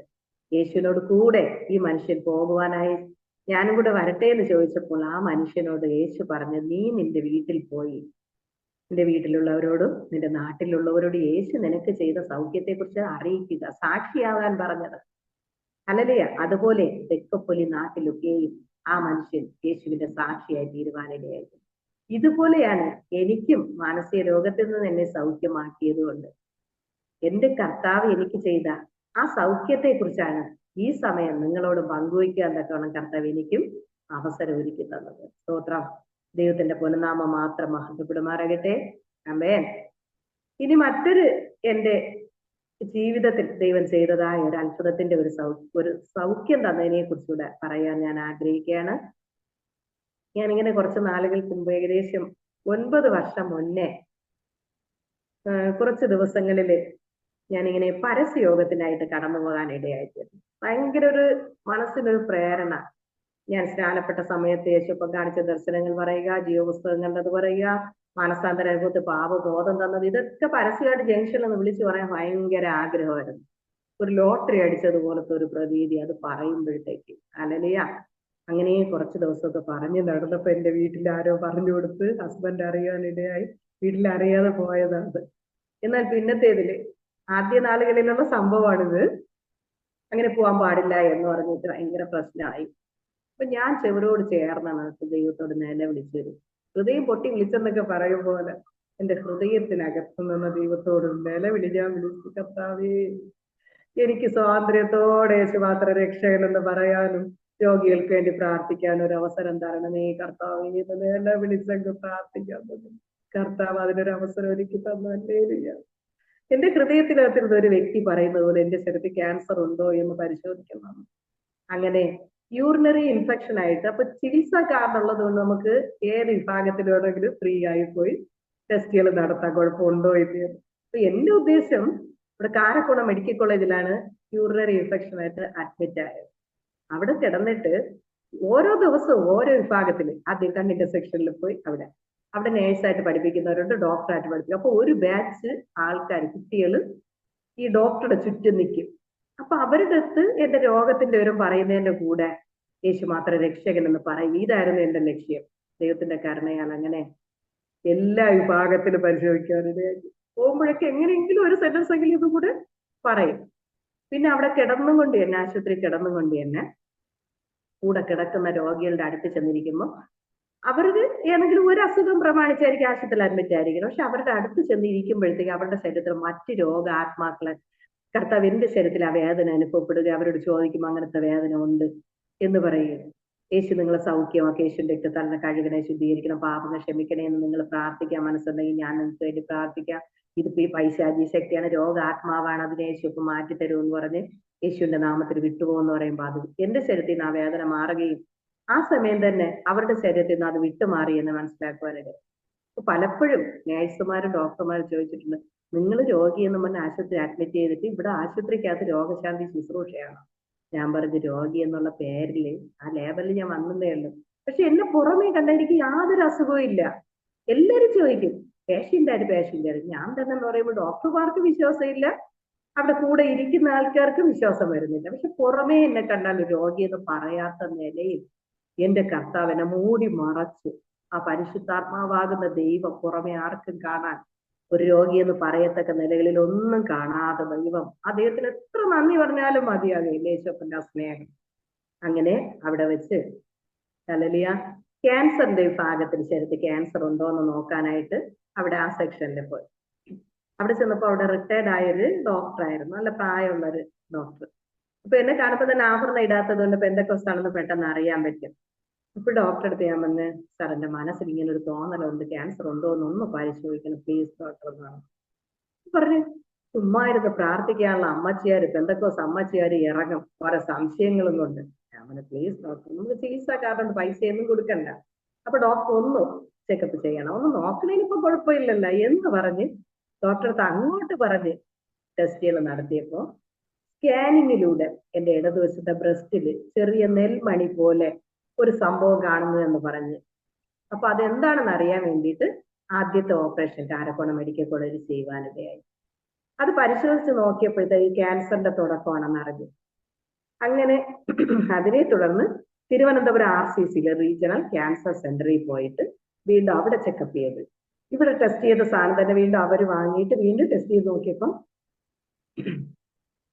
യേശുവിനോട് കൂടെ ഈ മനുഷ്യൻ പോകുവാനായി ഞാനും കൂടെ വരട്ടെ എന്ന് ചോദിച്ചപ്പോൾ ആ മനുഷ്യനോട് യേശു പറഞ്ഞു, നീ നിന്റെ വീട്ടിൽ പോയി നിന്റെ വീട്ടിലുള്ളവരോടും നിന്റെ നാട്ടിലുള്ളവരോട് യേശു നിനക്ക് ചെയ്ത സൗഖ്യത്തെ കുറിച്ച് അറിയിക്കുക, സാക്ഷിയാകാൻ പറഞ്ഞത്. ഹല്ലേലൂയ. അതുപോലെ തെക്കപ്പൊലി നാട്ടിലൊക്കെയും ആ മനുഷ്യൻ യേശുവിന്റെ സാക്ഷിയായി തീരുവാനിടയായി. ഇതുപോലെയാണ് എനിക്കും മാനസിക രോഗത്തിൽ നിന്ന് എന്നെ സൗഖ്യമാക്കിയത് കൊണ്ട് എന്റെ കർത്താവ് എനിക്ക് ചെയ്ത ആ സൗഖ്യത്തെ കുറിച്ചാണ് ഈ സമയം നിങ്ങളോട് പങ്കുവയ്ക്കാൻ തക്കവണ്ണം കർത്താവ് എനിക്കും അവസരം ഒരുക്കി തന്നത്. സ്തോത്രം. ദൈവത്തിന്റെ പൊന്നുനാമം മാത്രം മഹത്വപ്പെടുമാറാകട്ടെ. ആമേൻ. ഇനി മറ്റൊരു എന്റെ ജീവിതത്തിൽ ദൈവം ചെയ്തതായ ഒരു അത്ഭുതത്തിന്റെ ഒരു സൗഖ്യം തന്നതിനെ കുറിച്ചുകൂടെ പറയാൻ ഞാൻ ആഗ്രഹിക്കുകയാണ്. ഞാനിങ്ങനെ കുറച്ച് നാളുകൾക്ക് മുമ്പ് ഏകദേശം 9 വർഷം മുന്നേ കുറച്ച് ദിവസങ്ങളില് ഞാനിങ്ങനെ പരസ്യയോഗത്തിനായിട്ട് കടന്നു പോകാൻ ഇടയായിത്തീർന്നു. ഭയങ്കര ഒരു മനസ്സിനൊരു പ്രേരണ. ഞാൻ സ്നാനപ്പെട്ട സമയത്ത് യേശുപ്പം കാണിച്ച ദർശനങ്ങൾ പറയുക, ജീവപുസ്തകങ്ങളുടേത് പറയുക, മാനസാന്തര അനുഭവത്തിൽ പാപബോധം തന്നത്, ഇതൊക്കെ പരസ്യമായിട്ട് ജംഗ്ഷനിൽ ഒന്ന് വിളിച്ചു പറയാൻ ഭയങ്കര ആഗ്രഹമായിരുന്നു. ഒരു ലോട്ടറി അടിച്ചതുപോലത്തെ ഒരു പ്രതീതി അത് പറയുമ്പോഴത്തേക്ക്. ഹല്ലേലൂയ. അങ്ങനെ കുറച്ച് ദിവസമൊക്കെ പറഞ്ഞു നടന്നപ്പോ എന്റെ വീട്ടിൽ ആരോ പറഞ്ഞു കൊടുത്ത് ഹസ്ബൻഡ് അറിയാനിടയായി. വീട്ടിൽ അറിയാതെ പോയതാണ്. എന്നാൽ പിന്നത്തേതില് ആദ്യ നാളുകളിലുള്ള സംഭവമാണിത്. അങ്ങനെ പോകാൻ പാടില്ല എന്ന് പറഞ്ഞിട്ട് ഭയങ്കര പ്രശ്നമായി. അപ്പൊ ഞാൻ ചെവരോട് ചേർന്നാണ് ദൈവത്തോട് നിലവിളിച്ചു വരും. ഹൃദയം പൊട്ടി വിളിച്ചെന്നൊക്കെ പറയും പോലെ എന്റെ ഹൃദയത്തിനകത്തു നിന്ന് ദൈവത്തോട് നിലവിളി ഞാൻ വിളിച്ചു, കർത്താവേ എനിക്ക് സ്വാതന്ത്ര്യത്തോടെ യേശുമാത്ര രക്ഷകനെന്ന് പറയാനും രോഗികൾക്ക് വേണ്ടി പ്രാർത്ഥിക്കാൻ ഒരു അവസരം തരണമേ കർത്താവ് എന്ന് നിലവിളിച്ചെങ്കിൽ പ്രാർത്ഥിക്കാൻ പറ്റും. കർത്താവ് അതിനൊരു അവസരം ഒരുക്കി തന്നു. ഹല്ലേലൂയ. എന്റെ ഹൃദയത്തിനകത്തിരുന്ന ഒരു വ്യക്തി പറയുന്നത് പോലെ എന്റെ ശരീരത്തിൽ ക്യാൻസർ ഉണ്ടോ എന്ന് പരിശോധിക്കണം. അങ്ങനെ യൂറിനറി ഇൻഫെക്ഷൻ ആയിട്ട്, അപ്പൊ ചികിത്സ കാർഡ് ഉള്ളത് കൊണ്ട് നമുക്ക് ഏത് വിഭാഗത്തിൽ വേണമെങ്കിലും ഫ്രീ ആയി പോയി ടെസ്റ്റുകൾ നടത്താൻ, കുഴപ്പമുണ്ടോ എന്ന്. അപ്പൊ എന്റെ ഉദ്ദേശം ഇവിടെ കാരക്കുളം മെഡിക്കൽ കോളേജിലാണ് യൂറിനറി ഇൻഫെക്ഷൻ ആയിട്ട് അഡ്മിറ്റ് ആയത്. അവിടെ കിടന്നിട്ട് ഓരോ ദിവസവും ഓരോ വിഭാഗത്തിൽ, ആദ്യം കണ്ണിന്റെ സെക്ഷനിൽ പോയി അവിടെ, അവിടെ നേഴ്സായിട്ട് പഠിപ്പിക്കുന്നവരുണ്ട്, ഡോക്ടറായിട്ട് പഠിപ്പിക്കും. അപ്പൊ ഒരു ബാച്ച് ആൾക്കാർ, കുട്ടികൾ ഈ ഡോക്ടറുടെ ചുറ്റും നിൽക്കും. അപ്പൊ അവരുടെ അടുത്ത് എന്റെ രോഗത്തിന്റെ വിവരം പറയുന്നതിന്റെ കൂടെ യേശു മാത്രം രക്ഷകൻ എന്ന് പറയും. ഇതായിരുന്നു എന്റെ ലക്ഷ്യം. ദൈവത്തിന്റെ കരുണയാൽ അങ്ങനെ എല്ലാ വിഭാഗത്തിലും പരിശോധിക്കാനിടയാക്കി. പോകുമ്പോഴൊക്കെ എങ്ങനെയെങ്കിലും ഒരു സെന്റൻസ് എങ്കിലും ഇത് കൂടെ പറയും. പിന്നെ അവിടെ കിടന്നും കൊണ്ട് തന്നെ, ആശുപത്രി കിടന്നും കൊണ്ട് തന്നെ കൂടെ കിടക്കുന്ന രോഗികളുടെ അടുത്ത് ചെന്നിരിക്കുമ്പോൾ അവർക്ക് ഏതെങ്കിലും ഒരു അസുഖം പ്രമാണിച്ചായിരിക്കും ആശുപത്രിയിൽ അഡ്മിറ്റ് ആയിരിക്കണം. പക്ഷെ അവരുടെ അടുത്ത് ചെന്നിരിക്കുമ്പോഴത്തേക്ക് അവരുടെ ശരീരത്തിൽ മറ്റ് രോഗാത്മാക്കളെ കർത്താവ് എന്റെ ശരീരത്തിൽ ആ വേദന അനുഭവപ്പെടുക, അവരോട് ചോദിക്കുമ്പോൾ അങ്ങനത്തെ വേദന ഉണ്ട് എന്ന് പറയുക. യേശു നിങ്ങളെ സൗഖ്യമാക്കി, യേശുവിന്റെ രക്തത്താൽ കഴുകണേ, ശുദ്ധീകരിക്കണം, പാപങ്ങൾ ക്ഷമിക്കണേ എന്ന് നിങ്ങൾ പ്രാർത്ഥിക്കാൻ മനസ്സുണ്ടെങ്കിൽ ഞാൻ നിങ്ങൾക്ക് വേണ്ടി പ്രാർത്ഥിക്കാം. ഇതിപ്പോ ഈ പൈശാചി ശക്തിയാണ്, രോഗാത്മാവാണ്, അതിനെ യേശു ഇപ്പൊ മാറ്റിത്തരുമെന്ന് പറഞ്ഞ് യേശുവിന്റെ നാമത്തിൽ വിട്ടുപോകുമെന്ന് പറയുമ്പോൾ അത് എന്റെ ശരീരത്തിൽ നിന്ന് ആ വേദന മാറുകയും ആ സമയം തന്നെ അവരുടെ ശരീരത്തിൽ നിന്ന് അത് വിട്ടുമാറി എന്ന് മനസ്സിലാക്കുവാനായിട്ട്. പലപ്പോഴും നേഴ്സുമാരും ഡോക്ടർമാരും ചോദിച്ചിട്ടുണ്ട്, നിങ്ങൾ രോഗി എന്ന് പറഞ്ഞ ആശുപത്രി അഡ്മിറ്റ് ചെയ്തിട്ട് ഇവിടെ ആശുപത്രിക്കകത്ത് രോഗശാന്തി ശുശ്രൂഷയാണ്. ഞാൻ പറഞ്ഞു രോഗി എന്നുള്ള പേരില് ആ ലേബലിൽ ഞാൻ വന്നതേ ഉള്ളൂ. പക്ഷെ എന്നെ പുറമേ കണ്ട എനിക്ക് യാതൊരു അസുഖവും ഇല്ല. എല്ലാരും ചോദിക്കും പേഷ്യന്റ് ആര്, പേഷ്യന്റ് ആര്. ഞാൻ തന്നെ എന്ന് പറയുമ്പോൾ ഡോക്ടർമാർക്ക് വിശ്വാസമില്ല, അവിടെ കൂടെ ഇരിക്കുന്ന ആൾക്കാർക്ക് വിശ്വാസം വരുന്നില്ല. പക്ഷെ പുറമേ എന്നെ കണ്ടാൽ രോഗി എന്ന് പറയാത്ത നിലയിൽ എന്റെ കർത്താവ് എന്നെ മൂടി മറച്ചു. ആ പരിശുദ്ധാത്മാവാകുന്ന ദൈവം പുറമെ ആർക്കും കാണാൻ, ഒരു രോഗി എന്ന് പറയത്തക്ക നിലകളിൽ ഒന്നും കാണാതെ ദൈവം അദ്ദേഹത്തിന് എത്ര നന്ദി പറഞ്ഞാലും മതിയാകില്ല യേശുവിന്റെ സ്നേഹം. അങ്ങനെ അവിടെ വെച്ച് ഹല്ലേലൂയ ക്യാൻസറിന്റെ വിഭാഗത്തിൽ ശരീരത്തിൽ ക്യാൻസർ ഉണ്ടോ എന്ന് നോക്കാനായിട്ട് അവിടെ ആ സെക്ഷനിൽ പോയി. അവിടെ ചെന്നപ്പോ അവിടെ റിട്ടയർഡ് ആയൊരു ഡോക്ടറായിരുന്നു, നല്ല പ്രായമുള്ളൊരു ഡോക്ടർ. അപ്പൊ എന്നെ കാണുമ്പോൾ തന്നെ ആഭരണം ഇടാത്തത് കൊണ്ട് പെന്തക്കോസ്താണെന്ന് പെട്ടെന്ന് അറിയാൻ പറ്റും. ഇപ്പൊ ഡോക്ടറെ അടുത്ത് ഞാൻ വന്ന്, സാർ എന്റെ മനസ്സിൽ ഇങ്ങനെ ഒരു തോന്നലുണ്ട്, ക്യാൻസർ ഉണ്ടോ എന്നൊന്ന് പരിശോധിക്കണം പ്ലീസ് ഡോക്ടർ എന്നാണ് പറഞ്ഞു. ചുമ്മാ ഇരുന്ന് പ്രാർത്ഥിക്കാനുള്ള അമ്മച്ചിയാര്, പെന്തക്കോസ് അമ്മച്ചിയാര് ഇറങ്ങും കുറെ സംശയങ്ങളും കൊണ്ട്. ഞാൻ പറഞ്ഞു പ്ലീസ് ഡോക്ടർ, നമുക്ക് ചികിത്സാക്കാരുടെ പൈസയൊന്നും കൊടുക്കണ്ട, അപ്പൊ ഡോക്ടർ ഒന്ന് ചെക്കപ്പ് ചെയ്യണം, ഒന്ന് നോക്കണേന് ഇപ്പൊ കുഴപ്പമില്ലല്ലോ എന്ന് പറഞ്ഞ് ഡോക്ടർക്ക് അങ്ങോട്ട് പറഞ്ഞ് ടെസ്റ്റുകൾ നടത്തിയപ്പോ സ്കാനിങ്ങിലൂടെ എന്റെ ഇടതുവശത്തെ ബ്രസ്റ്റില് ചെറിയ നെൽമണി പോലെ ഒരു സംഭവം കാണുന്നു എന്ന് പറഞ്ഞ്. അപ്പൊ അതെന്താണെന്ന് അറിയാൻ വേണ്ടിയിട്ട് ആദ്യത്തെ ഓപ്പറേഷൻ കാരക്കോണം മെഡിക്കൽ കോളേജിൽ ചെയ്യുവാനിടയായി. അത് പരിശോധിച്ച് നോക്കിയപ്പോഴത്തേക്ക് ക്യാൻസറിന്റെ തുടക്കമാണെന്ന് അറിഞ്ഞു. അങ്ങനെ അതിനെ തുടർന്ന് തിരുവനന്തപുരം RCCയിലെ റീജിയണൽ ക്യാൻസർ സെന്ററിൽ പോയിട്ട് വീണ്ടും അവിടെ ചെക്കപ്പ് ചെയ്ത്, ഇവിടെ ടെസ്റ്റ് ചെയ്ത സാധനം തന്നെ വീണ്ടും അവർ വാങ്ങിയിട്ട് വീണ്ടും ടെസ്റ്റ് ചെയ്ത് നോക്കിയപ്പം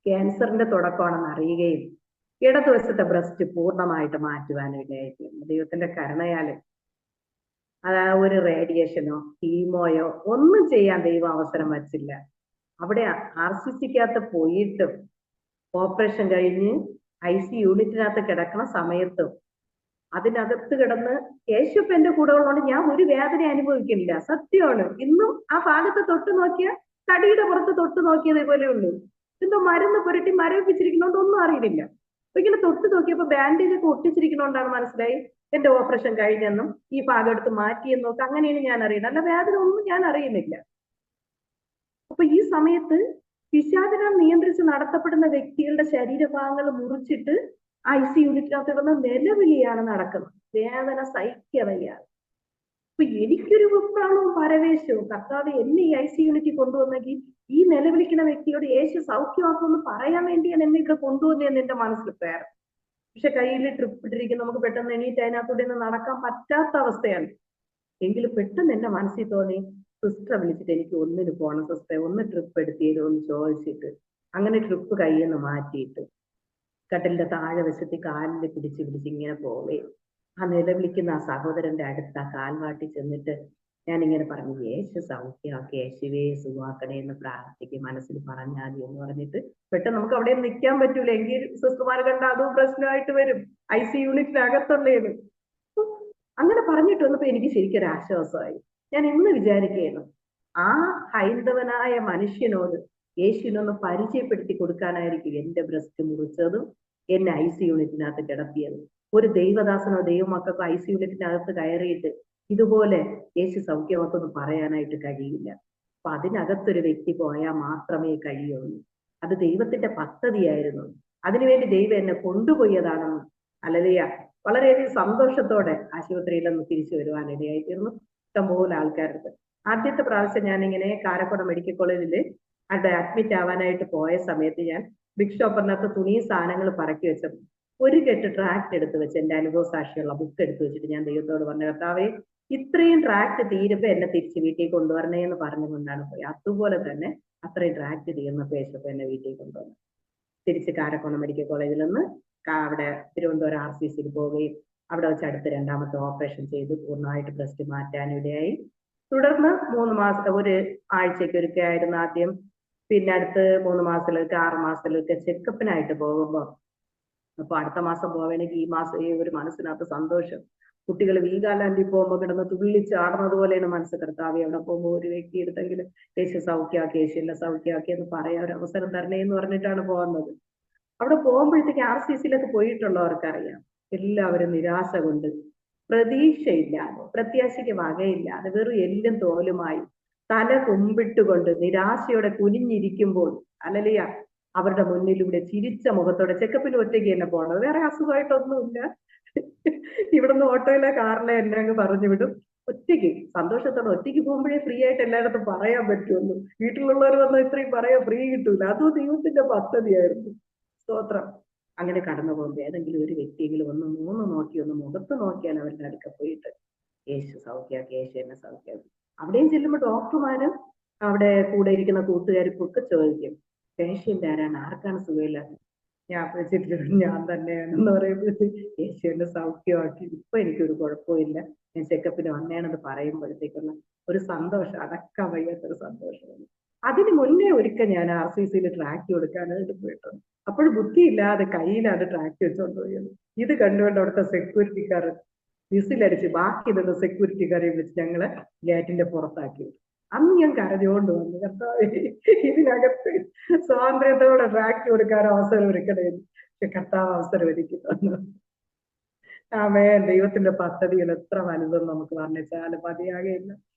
ക്യാൻസറിന്റെ തുടക്കമാണെന്ന് അറിയുകയും ഇടതുവശത്തെ ബ്രസ്റ്റ് പൂർണ്ണമായിട്ട് മാറ്റുവാനിടയായിട്ടുണ്ട്. ദൈവത്തിന്റെ കരുണയാല് അത് ഒരു റേഡിയേഷനോ കീമോയോ ഒന്നും ചെയ്യാൻ ദൈവം അവസരം വച്ചില്ല. അവിടെ RCCക്കകത്ത് പോയിട്ടും ഓപ്പറേഷൻ കഴിഞ്ഞ് IC യൂണിറ്റിനകത്ത് കിടക്കണ സമയത്തും അതിനകത്ത് കിടന്ന് യേശുപ്പ് എന്റെ കൂടെ ഉള്ളതുകൊണ്ട് ഞാൻ ഒരു വേദന അനുഭവിക്കുന്നില്ല. സത്യമാണ്. ഇന്നും ആ ഭാഗത്ത് തൊട്ട് നോക്കിയ തടിയുടെ പുറത്ത് തൊട്ട് നോക്കിയതേ പോലെ ഉള്ളൂ. എന്തോ മരുന്ന് പുരട്ടി മരവിപ്പിച്ചിരിക്കണോണ്ട് ഒന്നും അറിയില്ല. അപ്പൊ ഇങ്ങനെ തൊട്ട് നോക്കിയപ്പോ ബാൻഡേജ് ഒക്കെ ഒട്ടിച്ചിരിക്കണോണ്ടാണ് മനസ്സിലായി എന്റെ ഓപ്പറേഷൻ കഴിഞ്ഞെന്നും ഈ ഭാഗം എടുത്ത് മാറ്റിയെന്നും ഒക്കെ അങ്ങനെയാണ് ഞാൻ അറിയുന്നത്. അല്ല വേദന ഒന്നും ഞാൻ അറിയുന്നില്ല. അപ്പൊ ഈ സമയത്ത് പിശാചിനാൽ നിയന്ത്രിച്ച് നടത്തപ്പെടുന്ന വ്യക്തികളുടെ ശരീരഭാഗങ്ങൾ മുറിച്ചിട്ട് IC യൂണിറ്റിനകത്ത് കിടന്ന നിലവിളിയാണ് നടക്കുന്നത്. വേദന സഹിക്കവയ്യാണ്. അപ്പൊ എനിക്കൊരു വെപ്രാണവും പരവേശവും, കർത്താവ് എന്നെ ഈ IC യൂണിറ്റിൽ കൊണ്ടുവന്നെങ്കിൽ ഈ നിലവിളിക്കുന്ന വ്യക്തിയോട് യേശു സൗഖ്യമാക്കുമെന്ന് പറയാൻ വേണ്ടിയാണ് എന്നെ ഇവിടെ കൊണ്ടുവന്നതെന്ന് എന്റെ മനസ്സിൽ പേർ. പക്ഷെ കയ്യിൽ ട്രിപ്പ് ഇട്ടിരിക്കും, നമുക്ക് പെട്ടെന്ന് എണീറ്റ് അതിനകത്തൂടെ നിന്ന് നടക്കാൻ പറ്റാത്ത അവസ്ഥയാണ്. എങ്കിലും പെട്ടെന്ന് എന്റെ മനസ്സിൽ തോന്നി സിസ്റ്ററെ വിളിച്ചിട്ട് എനിക്ക് ഒന്നിന് പോകണം സിസ്റ്ററെ, ഒന്ന് ട്രിപ്പ് എടുത്തിരോ എന്ന് ചോദിച്ചിട്ട് അങ്ങനെ ട്രിപ്പ് കയ്യിൽ നിന്ന് മാറ്റിയിട്ട് കട്ടിലിന്റെ താഴെ വശത്ത് കാലിൽ പിടിച്ച് ഇങ്ങനെ പോവേ ആ നിലവിളിക്കുന്ന ആ സഹോദരന്റെ അടുത്ത് ആ കാൽവാട്ടി ചെന്നിട്ട് ഞാൻ ഇങ്ങനെ പറഞ്ഞു, യേശു സൗഖ്യമാക്കി, യേശുവേ സുഖമാക്കണേ എന്ന് പ്രാർത്ഥിക്കും, മനസ്സിൽ പറഞ്ഞാൽ മതി എന്ന് പറഞ്ഞിട്ട് പെട്ടെന്ന് നമുക്ക് അവിടെ നിൽക്കാൻ പറ്റൂല. എങ്കിൽ സിസ്റ്റർമാർ കണ്ട അതും പ്രശ്നമായിട്ട് വരും, IC യൂണിറ്റിനകത്തുള്ളേന്. അങ്ങനെ പറഞ്ഞിട്ട് വന്നപ്പോ എനിക്ക് ശരിക്കും ഒരു ആശ്വാസമായി. ഞാൻ ഇന്ന് വിചാരിക്കുകയാണ്, ആ ഹൈന്ദവനായ മനുഷ്യനോട് യേശുവിനൊന്ന് പരിചയപ്പെടുത്തി കൊടുക്കാനായിരിക്കും എന്റെ ബ്രസ്റ്റ് മുറിച്ചതും എന്നെ IC യൂണിറ്റിനകത്ത് കിടത്തിയത്. ഒരു ദൈവദാസനോ ദൈവമക്കൾക്കോ IC യൂണിറ്റിനകത്ത് കയറിയിട്ട് ഇതുപോലെ യേശു സൗഖ്യമാക്കൊന്നും പറയാനായിട്ട് കഴിയില്ല. അപ്പൊ അതിനകത്തൊരു വ്യക്തി പോയാൽ മാത്രമേ കഴിയുള്ളൂ. അത് ദൈവത്തിന്റെ പദ്ധതിയായിരുന്നു. അതിനുവേണ്ടി ദൈവം എന്നെ കൊണ്ടുപോയതാണെന്ന് ഹല്ലേലൂയ വളരെയധികം സന്തോഷത്തോടെ ആശുപത്രിയിൽ നിന്ന് തിരിച്ചു വരുവാനിടയായിത്തീർന്നു. ഇഷ്ടംപോലെ ആൾക്കാരുണ്ട്. ആദ്യത്തെ പ്രാവശ്യം ഞാനിങ്ങനെ കാരക്കോടം മെഡിക്കൽ കോളേജിൽ അവിടെ അഡ്മിറ്റ് ആവാനായിട്ട് പോയ സമയത്ത് ഞാൻ ബിഗ് ഷോപ്പറിനകത്ത് തുണി സാധനങ്ങൾ പറക്കി വെച്ചത് ഒരു കെട്ട് ട്രാക്ട് എടുത്ത് വെച്ച് എന്റെ അനുഭവ സാക്ഷിയുള്ള ബുക്ക് എടുത്ത് വെച്ചിട്ട് ഞാൻ ദൈവത്തോട് പറഞ്ഞു, കർത്താവേ ഇത്രയും ട്രാക്ട് തീരുമ്പോ എന്നെ തിരിച്ച് വീട്ടിൽ കൊണ്ടുവരണേ എന്ന് പറഞ്ഞുകൊണ്ടാണ് പോയി. അതുപോലെ തന്നെ അത്രയും ട്രാക്ട് തീർന്നപ്പോ യേശപ്പ എന്നെ വീട്ടിൽ കൊണ്ടുവന്നു. തിരിച്ച് കാരക്കോണം മെഡിക്കൽ കോളേജിൽ നിന്ന് അവിടെ തിരുവനന്തപുരം RCCയിൽ പോവുകയും അവിടെ വെച്ച് അടുത്ത് രണ്ടാമത്തെ ഓപ്പറേഷൻ ചെയ്ത് പൂർണ്ണമായിട്ട് ബ്രസ്റ്റ് മാറ്റാനിടയായി. തുടർന്ന് 3 മാസം, ഒരു ആഴ്ചയ്ക്കൊരിക്കെ ആയിരുന്നു ആദ്യം. പിന്നെ അടുത്ത് 3 മാസത്തിലൊക്കെ 6 മാസത്തിലൊക്കെ ചെക്കപ്പിനായിട്ട് പോകുമ്പോൾ, അപ്പൊ അടുത്ത മാസം പോവേണമെങ്കിൽ ഈ മാസം ഈ ഒരു മനസ്സിനകത്ത് സന്തോഷം. കുട്ടികൾ വീഗാലാൻഡിൽ പോകുമ്പോൾ കിടന്ന് തുള്ളിച്ചാടുന്നത് പോലെയാണ് മനസ്സ്. കർത്താവെ അവിടെ പോകുമ്പോൾ ഒരു വ്യക്തി എടുത്തെങ്കിലും യേശു സൗഖ്യമാക്കി, യേശുവിനെ സൗഖ്യമാക്കി എന്ന് പറയാൻ ഒരു അവസരം തരണേ എന്ന് പറഞ്ഞിട്ടാണ് പോകുന്നത്. അവിടെ പോകുമ്പോഴത്തേക്ക് RCCയിലൊക്കെ പോയിട്ടുള്ളവർക്കറിയാം, എല്ലാവരും നിരാശ കൊണ്ട്, പ്രതീക്ഷയില്ലാതെ, പ്രത്യാശയ്ക്ക് വകയില്ലാതെ, വെറും എല്ലും തോലുമായി തല കുമ്പിട്ടുകൊണ്ട് നിരാശയോടെ കുനിഞ്ഞിരിക്കുമ്പോൾ അലലിയ അവരുടെ മുന്നിലൂടെ ചിരിച്ച മുഖത്തോടെ ചെക്കപ്പിന് ഒറ്റയ്ക്ക് തന്നെ പോകണത്, വേറെ അസുഖമായിട്ടൊന്നുമില്ല. ഇവിടുന്ന് ഓട്ടോയിലെ കാറിലെ എന്നെ അങ്ങ് പറഞ്ഞു വിടും. ഒറ്റയ്ക്ക് സന്തോഷത്തോടെ ഒറ്റയ്ക്ക് പോകുമ്പോഴേ ഫ്രീ ആയിട്ട് എല്ലായിടത്തും പറയാൻ പറ്റുള്ളൂ. വീട്ടിലുള്ളവർ വന്നാൽ ഇത്രയും പറയാൻ ഫ്രീ കിട്ടൂല. അതും ദൈവത്തിന്റെ പദ്ധതിയായിരുന്നു. സ്തോത്രം. അങ്ങനെ കടന്നു പോകുമ്പോൾ ഏതെങ്കിലും ഒരു വ്യക്തിയെങ്കിലും ഒന്ന് നോക്കി, ഒന്ന് മുഖത്ത് നോക്കിയാൽ അവരുടെ അടുക്ക പോയിട്ട് യേശു സൗഖ്യമാക്കി, യേശു എന്നെ സൗഖ്യമാക്കി. അവിടെയും ചെല്ലുമ്പോൾ ഡോക്ടർമാരും അവിടെ കൂടെ ഇരിക്കുന്ന കൂട്ടുകാർക്കും ഒക്കെ ചോദിക്കും, പേഷ്യന്റ് ആരാണ്, ആർക്കാണ് സുഖമില്ലാത്തത്? ഞാൻ വെച്ചിട്ട് ഞാൻ തന്നെയാണെന്ന് പറയുമ്പോഴത്തേക്ക് യേശു എന്നെ സൗഖ്യമാക്കി, ഇപ്പൊ എനിക്കൊരു കുഴപ്പമില്ല, ഞാൻ ചെക്കപ്പിന് വന്നേണെന്ന് പറയുമ്പോഴത്തേക്കുള്ള ഒരു സന്തോഷം അടക്കാൻ വയ്യാത്തൊരു സന്തോഷമാണ്. അതിന് മുന്നേ ഒരിക്കൽ ഞാൻ RCCയിൽ ട്രാക്ക് കൊടുക്കാനായിട്ട് പോയിട്ടുണ്ട്. അപ്പോൾ ബുദ്ധിയില്ലാതെ കയ്യിലാണ് ട്രാക്ക് വെച്ചോണ്ട് പോയത്. ഇത് കണ്ടുകൊണ്ട് അവിടുത്തെ സെക്യൂരിറ്റിക്കാർ വിസിലടിച്ച് ബാക്കി നിന്ന് സെക്യൂരിറ്റിക്കാരെ വിളിച്ച് ഞങ്ങളെ ഗേറ്റിന്റെ പുറത്താക്കി. അന്ന് ഞാൻ കരഞ്ഞുകൊണ്ട് വന്നു, കർത്താവേ ഇതിനകത്ത് സ്വാതന്ത്ര്യത്തോടെ ട്രാക്ക് കൊടുക്കാൻ അവസരം ഒരുക്കണേ. പക്ഷെ കർത്താവ് അവസരം ഒരുക്കി തന്നു. ദൈവത്തിന്റെ പദ്ധതികൾ എത്ര വലുതെന്ന് നമുക്ക് വർണ്ണിച്ചാലും മതിയാകെയില്ല.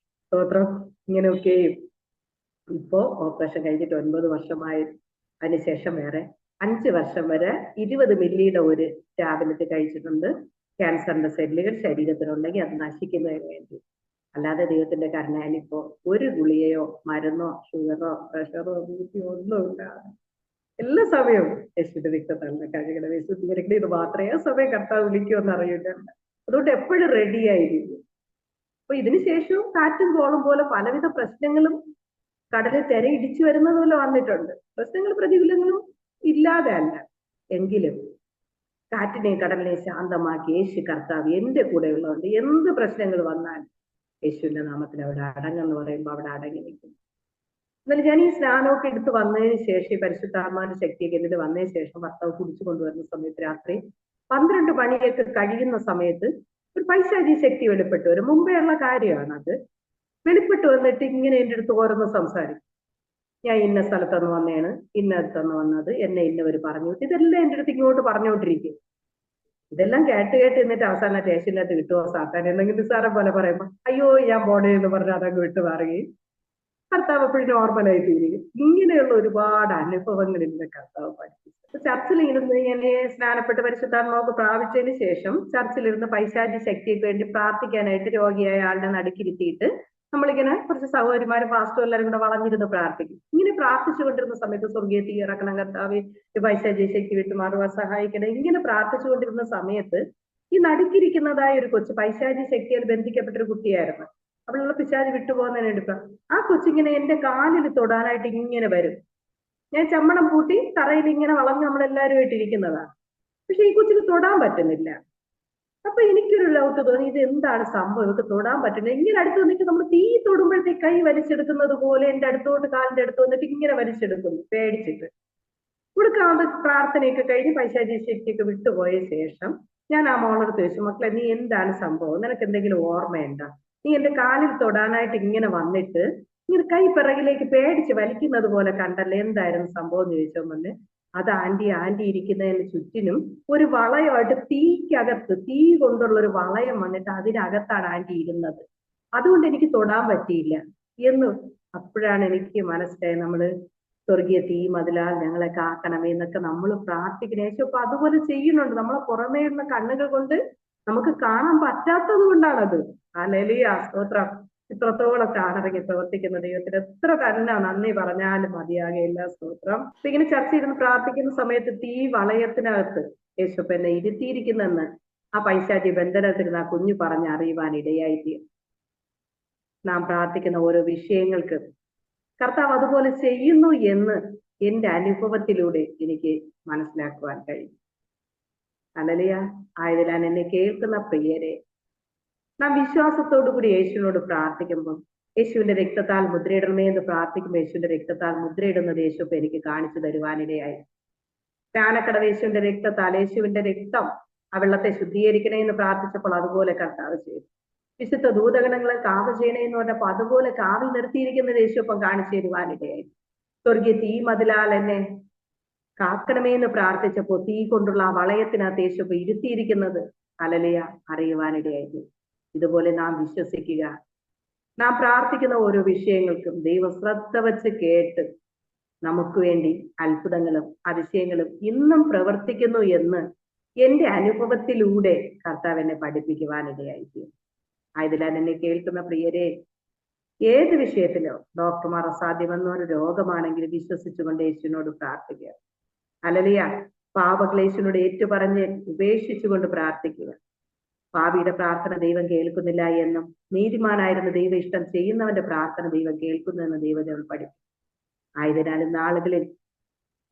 സ്തോത്രം. ഇങ്ങനെയൊക്കെയും ഇപ്പോ ഓപ്പറേഷൻ കഴിഞ്ഞിട്ട് 9 വർഷമായി. അതിനുശേഷം വേറെ 5 വർഷം വരെ 20 മില്ലിയുടെ ഒരു ടാബ്ലറ്റ് കഴിച്ചിട്ടുണ്ട്. ക്യാൻസറിന്റെ സെല്ലുകൾ ശരീരത്തിലുണ്ടെങ്കിൽ അത് നശിക്കുന്നതിന് വേണ്ടി. അല്ലാതെ ദൈവത്തിന്റെ കരുണയാൽ ഇപ്പോ ഒരു ഗുളികയോ മരുന്നോ ഷുഗറോ പ്രഷറോ ബിപിയോ ഒന്നുമില്ല. എല്ലാ സമയവും യേശുവിന്റെ രക്തത്താൽ കഴുകണം, യേശുവിന്റെ ഇത് മാത്രമേ സമയം കർത്താവ് വിളിക്കുമെന്ന് അറിയില്ല. അതുകൊണ്ട് എപ്പോഴും റെഡി ആയിരിക്കും. അപ്പൊ ഇതിനുശേഷവും കാറ്റും കോളും പോലെ പലവിധ പ്രശ്നങ്ങളും കടലിൽ തിരയിടിച്ചു വരുന്നത് പോലെ വന്നിട്ടുണ്ട്. പ്രശ്നങ്ങളും പ്രതികൂലങ്ങളും ഇല്ലാതെ അല്ല, എങ്കിലും കാറ്റിനെയും കടലിനെയും ശാന്തമാക്കി യേശു കർത്താവ് എന്റെ കൂടെ ഉള്ളതുകൊണ്ട് എന്ത് പ്രശ്നങ്ങൾ വന്നാൽ യേശുവിന്റെ നാമത്തിൽ അവിടെ അടങ്ങെന്ന് പറയുമ്പോൾ അവിടെ അടങ്ങി നിൽക്കും. എന്നാൽ ഞാൻ ഈ സ്നാനമൊക്കെ എടുത്ത് വന്നതിന് ശേഷം, ഈ പരിശുദ്ധാത്മാവിന്റെ ശക്തിയൊക്കെ എന്നിട്ട് വന്നതിന് ശേഷം ഭർത്താവ് കുടിച്ചു കൊണ്ടുവരുന്ന സമയത്ത് രാത്രി 12 മണിയൊക്കെ കഴിയുന്ന സമയത്ത് ഒരു പൈശാചി ശക്തി വെളിപ്പെട്ടു വരും. മുമ്പേ ഉള്ള കാര്യമാണ് അത്. വെളിപ്പെട്ട് വന്നിട്ട് ഇങ്ങനെ എൻ്റെ അടുത്ത് ഓരോന്ന് സംസാരിക്കും. ഞാൻ ഇന്ന സ്ഥലത്തുനിന്ന് വന്നേണ്, ഇന്നടുത്തുനിന്ന് വന്നത്, എന്നെ ഇന്നവർ പറഞ്ഞു വിട്ടു, ഇതെല്ലാം എൻ്റെ അടുത്ത് ഇങ്ങോട്ട് പറഞ്ഞുകൊണ്ടിരിക്കും. ഇതെല്ലാം കേട്ട് എന്നിട്ട് അവസാനം സ്റ്റേഷനിനകത്ത് കിട്ടുമോ സാത്താൻ എന്തെങ്കിലും നിസ്സാരം പോലെ പറയുമ്പോ അയ്യോ ഞാൻ പോണേ എന്ന് പറഞ്ഞ് അതങ്ങ് വിട്ടു മാറുകയും കർത്താവ് എപ്പോഴും നോർമലായി തീരുകയും. ഇങ്ങനെയുള്ള ഒരുപാട് അനുഭവങ്ങൾ ഇന്ന് കർത്താവ് പഠിപ്പിച്ചു. ചർച്ചിലിരുന്ന് ഇങ്ങനെ സ്നാനപ്പെട്ട് പരിശുദ്ധാത്മാവ് പ്രാപിച്ചതിന് ശേഷം ചർച്ചിലിരുന്ന് പൈശാചി ശക്തിക്ക് വേണ്ടി പ്രാർത്ഥിക്കാനായിട്ട് രോഗിയായ ആളുടെ നടുക്കിരുത്തിയിട്ട് നമ്മളിങ്ങനെ കുറച്ച് സഹോദരിമാരും പാസ്റ്ററും എല്ലാവരും കൂടെ വളഞ്ഞിരുന്ന് പ്രാർത്ഥിക്കും. ഇങ്ങനെ പ്രാർത്ഥിച്ചുകൊണ്ടിരുന്ന സമയത്ത് സ്വർഗീയ തീ ഇറക്കണം കർത്താവ്, പൈശാചി ശക്തി വിട്ടുമാറുവാൻ സഹായിക്കണം. ഇങ്ങനെ പ്രാർത്ഥിച്ചുകൊണ്ടിരുന്ന സമയത്ത് ഈ നടുക്കിരിക്കുന്നതായ ഒരു കൊച്ചു പൈശാചി ശക്തിയാൽ ബന്ധിക്കപ്പെട്ടൊരു കുട്ടിയായിരുന്നു. അവളുള്ള പിശാചി വിട്ടുപോകുന്നതിന് വേണ്ടി ആ കൊച്ചിങ്ങനെ എന്റെ കാലിൽ തൊടാനായിട്ട് ഇങ്ങനെ വരും. ഞാൻ ചമ്മണം പൂട്ടി തറയിൽ ഇങ്ങനെ വളഞ്ഞ് നമ്മളെല്ലാവരുമായിട്ട് ഇരിക്കുന്നതാണ്. പക്ഷെ ഈ കൊച്ചിന് തൊടാൻ പറ്റുന്നില്ല. അപ്പൊ എനിക്കൊരു ഡൗട്ട് തോന്നി, ഇത് എന്താണ് സംഭവം, ഇവർക്ക് തൊടാൻ പറ്റുന്നത്? ഇങ്ങനെ അടുത്ത് വന്നിട്ട് നമ്മൾ തീ തൊടുമ്പോഴത്തേക്ക് കൈ വലിച്ചെടുക്കുന്നത് പോലെ എന്റെ അടുത്തോട്ട് കാലിന്റെ അടുത്ത് വന്നിട്ട് ഇങ്ങനെ വലിച്ചെടുക്കുന്നു പേടിച്ചിട്ട്. കൊടുക്കാതെ പ്രാർത്ഥനയൊക്കെ കഴിഞ്ഞ് പൈശാചി ശക്തിയൊക്കെ വിട്ടുപോയ ശേഷം ഞാൻ ആ മോളടുത്ത് ചോദിച്ചു, മക്കളെ നീ എന്താണ് സംഭവം, നിനക്ക് എന്തെങ്കിലും ഓർമ്മയുണ്ടോ? നീ എന്റെ കാലിൽ തൊടാനായിട്ട് ഇങ്ങനെ വന്നിട്ട് ഇങ്ങനെ കൈ പിറകിലേക്ക് പേടിച്ച് വലിക്കുന്നത് പോലെ കണ്ടല്ലേ, എന്തായിരുന്നു സംഭവം എന്ന് ചോദിച്ചോന്ന്. അത് ആന്റി ഇരിക്കുന്നതിന് ചുറ്റിനും ഒരു വളയമായിട്ട് തീക്കകത്ത് തീ കൊണ്ടുള്ള ഒരു വളയം വന്നിട്ട് അതിനകത്താണ് ആന്റി ഇരുന്നത്, അതുകൊണ്ട് എനിക്ക് തൊടാൻ പറ്റിയില്ല എന്ന്. അപ്പോഴാണ് എനിക്ക് മനസ്സിലായി, നമ്മള് സ്വർഗീയ തീ മതിലാൽ ഞങ്ങളെ കാക്കണമേ എന്നൊക്കെ നമ്മൾ പ്രാർത്ഥിക്കുന്ന യേശു അപ്പൊ അതുപോലെ ചെയ്യുന്നുണ്ട്. നമ്മളെ പുറമേയുള്ള കണ്ണുകൾ കൊണ്ട് നമുക്ക് കാണാൻ പറ്റാത്തത് കൊണ്ടാണത്. ഹല്ലേലൂയ, സ്തോത്രം. ഇത്രത്തോളം കാണിറങ്ങി പ്രവർത്തിക്കുന്ന ദൈവത്തിന് എത്ര തന്നെ നന്ദി പറഞ്ഞാലും മതിയാകയില്ല. സ്തോത്രം. അപ്പൊ ഇങ്ങനെ ചർച്ച ചെയ്ത് പ്രാർത്ഥിക്കുന്ന സമയത്ത് തീ വളയത്തിനകത്ത് യേശുപ്പ എന്നെ ഇരുത്തിയിരിക്കുന്നെന്ന് ആ പൈശാചി ബന്ധനത്തിരുന്ന് ആ കുഞ്ഞു പറഞ്ഞ് അറിയുവാൻ ഇടയായിത്തീരും. നാം പ്രാർത്ഥിക്കുന്ന ഓരോ വിഷയങ്ങൾക്ക് കർത്താവ് അതുപോലെ ചെയ്യുന്നു എന്ന് എന്റെ അനുഭവത്തിലൂടെ എനിക്ക് മനസ്സിലാക്കുവാൻ കഴിയും. ഹല്ലേലൂയ. ആയതിനാൽ എന്നെ കേൾക്കുന്ന പ്രിയരെ, നാം വിശ്വാസത്തോടു കൂടി യേശുവിനോട് പ്രാർത്ഥിക്കുമ്പോൾ, യേശുവിന്റെ രക്തത്താൽ മുദ്രയിടണമേ എന്ന് പ്രാർത്ഥിക്കുമ്പോൾ യേശുവിന്റെ രക്തത്താൽ മുദ്രയിടുന്നത് യേശുപ്പ് എനിക്ക് കാണിച്ചു തരുവാനിടയായി. സ്നാനക്കടവ് യേശുവിന്റെ രക്തത്താൽ, യേശുവിന്റെ രക്തം ആ വെള്ളത്തെ ശുദ്ധീകരിക്കണേ എന്ന് പ്രാർത്ഥിച്ചപ്പോൾ അതുപോലെ കർത്താവ് ചെയ്തു. വിശുദ്ധ ദൂതഗണങ്ങളെ കാവ് ചെയ്യണേ എന്ന് പറഞ്ഞപ്പോ അതുപോലെ കാവിൽ നിർത്തിയിരിക്കുന്നത് യേശുപ്പം കാണിച്ചു തരുവാനിടയായി. സ്വർഗീയ തീ മതിലാൽ എന്നെ കാക്കണമേ എന്ന് പ്രാർത്ഥിച്ചപ്പോ തീ കൊണ്ടുള്ള ആ വളയത്തിനകത്ത് യേശുപ്പ് ഇരുത്തിയിരിക്കുന്നത് ഹല്ലേലൂയ അറിയുവാനിടയായി. ഇതുപോലെ നാം വിശ്വസിക്കുക. നാം പ്രാർത്ഥിക്കുന്ന ഓരോ വിഷയങ്ങൾക്കും ദൈവം ശ്രദ്ധ വച്ച് കേട്ട് നമുക്ക് വേണ്ടി അത്ഭുതങ്ങളും അതിശയങ്ങളും ഇന്നും പ്രവർത്തിക്കുന്നു എന്ന് എന്റെ അനുഭവത്തിലൂടെ കർത്താവ് എന്നെ പഠിപ്പിക്കുവാനിടയായി. ആയതിനാൽ എന്നെ കേൾക്കുന്ന പ്രിയരെ, ഏത് വിഷയത്തിലോ ഡോക്ടർമാർ അസാധ്യമെന്ന ഒരു രോഗമാണെങ്കിൽ വിശ്വസിച്ചുകൊണ്ട് യേശുവിനോട് പ്രാർത്ഥിക്കുക. ഹല്ലേലൂയ. പാപക്ലേശനോട് ഏറ്റുപറഞ്ഞ് ഉപേക്ഷിച്ചുകൊണ്ട് പ്രാർത്ഥിക്കുക. പാപിയുടെ പ്രാർത്ഥന ദൈവം കേൾക്കുന്നില്ല എന്നും നീതിമാനായിരുന്ന ദൈവ ഇഷ്ടം ചെയ്യുന്നവന്റെ പ്രാർത്ഥന ദൈവം കേൾക്കുന്നു എന്ന് ദൈവജനം പഠിക്കും. ആയതിനാലും നാളുകളിൽ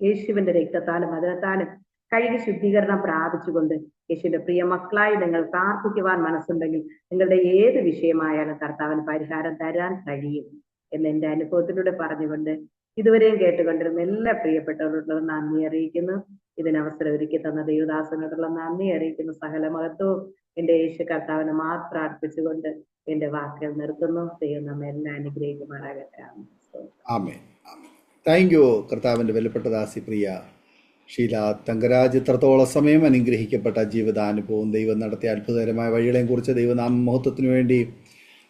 യേശുവിന്റെ രക്തത്താലും മധുരത്താലും കഴുകി ശുദ്ധീകരണം പ്രാപിച്ചുകൊണ്ട് യേശുവിന്റെ പ്രിയ മക്കളായി നിങ്ങൾ പ്രാർത്ഥിക്കുവാൻ മനസ്സുണ്ടെങ്കിൽ നിങ്ങളുടെ ഏത് വിഷയമായാലും കർത്താവിന് പരിഹാരം തരാൻ കഴിയും എന്ന് എന്റെ അനുഭവത്തിലൂടെ പറഞ്ഞുകൊണ്ട് ഇതുവരെയും കേട്ടുകൊണ്ടിരുന്ന എല്ലാ പ്രിയപ്പെട്ടവരോടുള്ള നന്ദി അറിയിക്കുന്നു. ഇതിനവസരം ഒരുക്കി തന്ന ദൈവദാസനോടുള്ള നന്ദി അറിയിക്കുന്നു. സകല മഹത്വവും എന്റെ യേശു കർത്താവിനെ മാത്രം അർപ്പിച്ചുകൊണ്ട് എന്റെ വാക്കുകൾ നിർത്തുന്നു. ദൈവം നമ്മെ എല്ലാം അനുഗ്രഹിക്കുമാറാകട്ടെ. ആമേൻ. താങ്ക് യു കർത്താവിൻ്റെ വിലപ്പെട്ട ദാസി പ്രിയ ഷീല തങ്കരാജ്. ഇത്രത്തോളം സമയം അനുഗ്രഹിക്കപ്പെട്ട ജീവിതാനുഭവവും ദൈവം നടത്തിയ അത്ഭുതകരമായ വഴികളെയും കുറിച്ച് ദൈവനാമ മഹത്വത്തിനു വേണ്ടി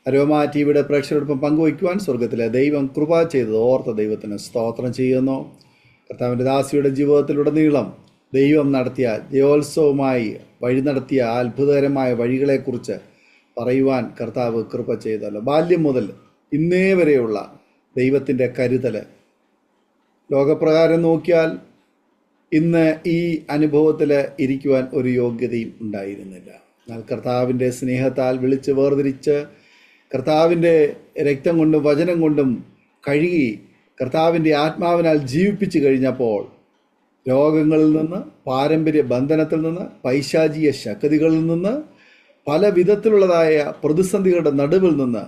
അരോമാ ടിവിയുടെ പ്രേക്ഷകരോടൊപ്പം പങ്കുവയ്ക്കുവാൻ സ്വർഗത്തിലെ ദൈവം കൃപ ചെയ്തത് ഓർത്ത ദൈവത്തിന് സ്തോത്രം ചെയ്യുന്നു. കർത്താവിൻ്റെ ദാസിയുടെ ജീവിതത്തിലുടനീളം ദൈവം നടത്തിയ ജയോത്സവമായി വഴി നടത്തിയ അത്ഭുതകരമായ വഴികളെക്കുറിച്ച് പറയുവാൻ കർത്താവ് കൃപ ചെയ്തല്ലോ. ബാല്യം മുതൽ ഇന്നേ വരെയുള്ള ദൈവത്തിൻ്റെ കരുതൽ ലോകപ്രകാരം നോക്കിയാൽ ഇന്ന് ഈ അനുഭവത്തിൽ ഇരിക്കുവാൻ ഒരു യോഗ്യതയും ഉണ്ടായിരുന്നില്ല. എന്നാൽ കർത്താവിൻ്റെ സ്നേഹത്താൽ വിളിച്ച് വേർതിരിച്ച് കർത്താവിൻ്റെ രക്തം കൊണ്ടും വചനം കൊണ്ടും കഴുകി കർത്താവിൻ്റെ ആത്മാവിനാൽ ജീവിപ്പിച്ചു കഴിഞ്ഞപ്പോൾ രോഗങ്ങളിൽ നിന്ന്, പാരമ്പര്യ ബന്ധനത്തിൽ നിന്ന്, പൈശാചിക ശക്തികളിൽ നിന്ന്, പല വിധത്തിലുള്ളതായ പ്രതിസന്ധികളുടെ നടുവിൽ നിന്ന്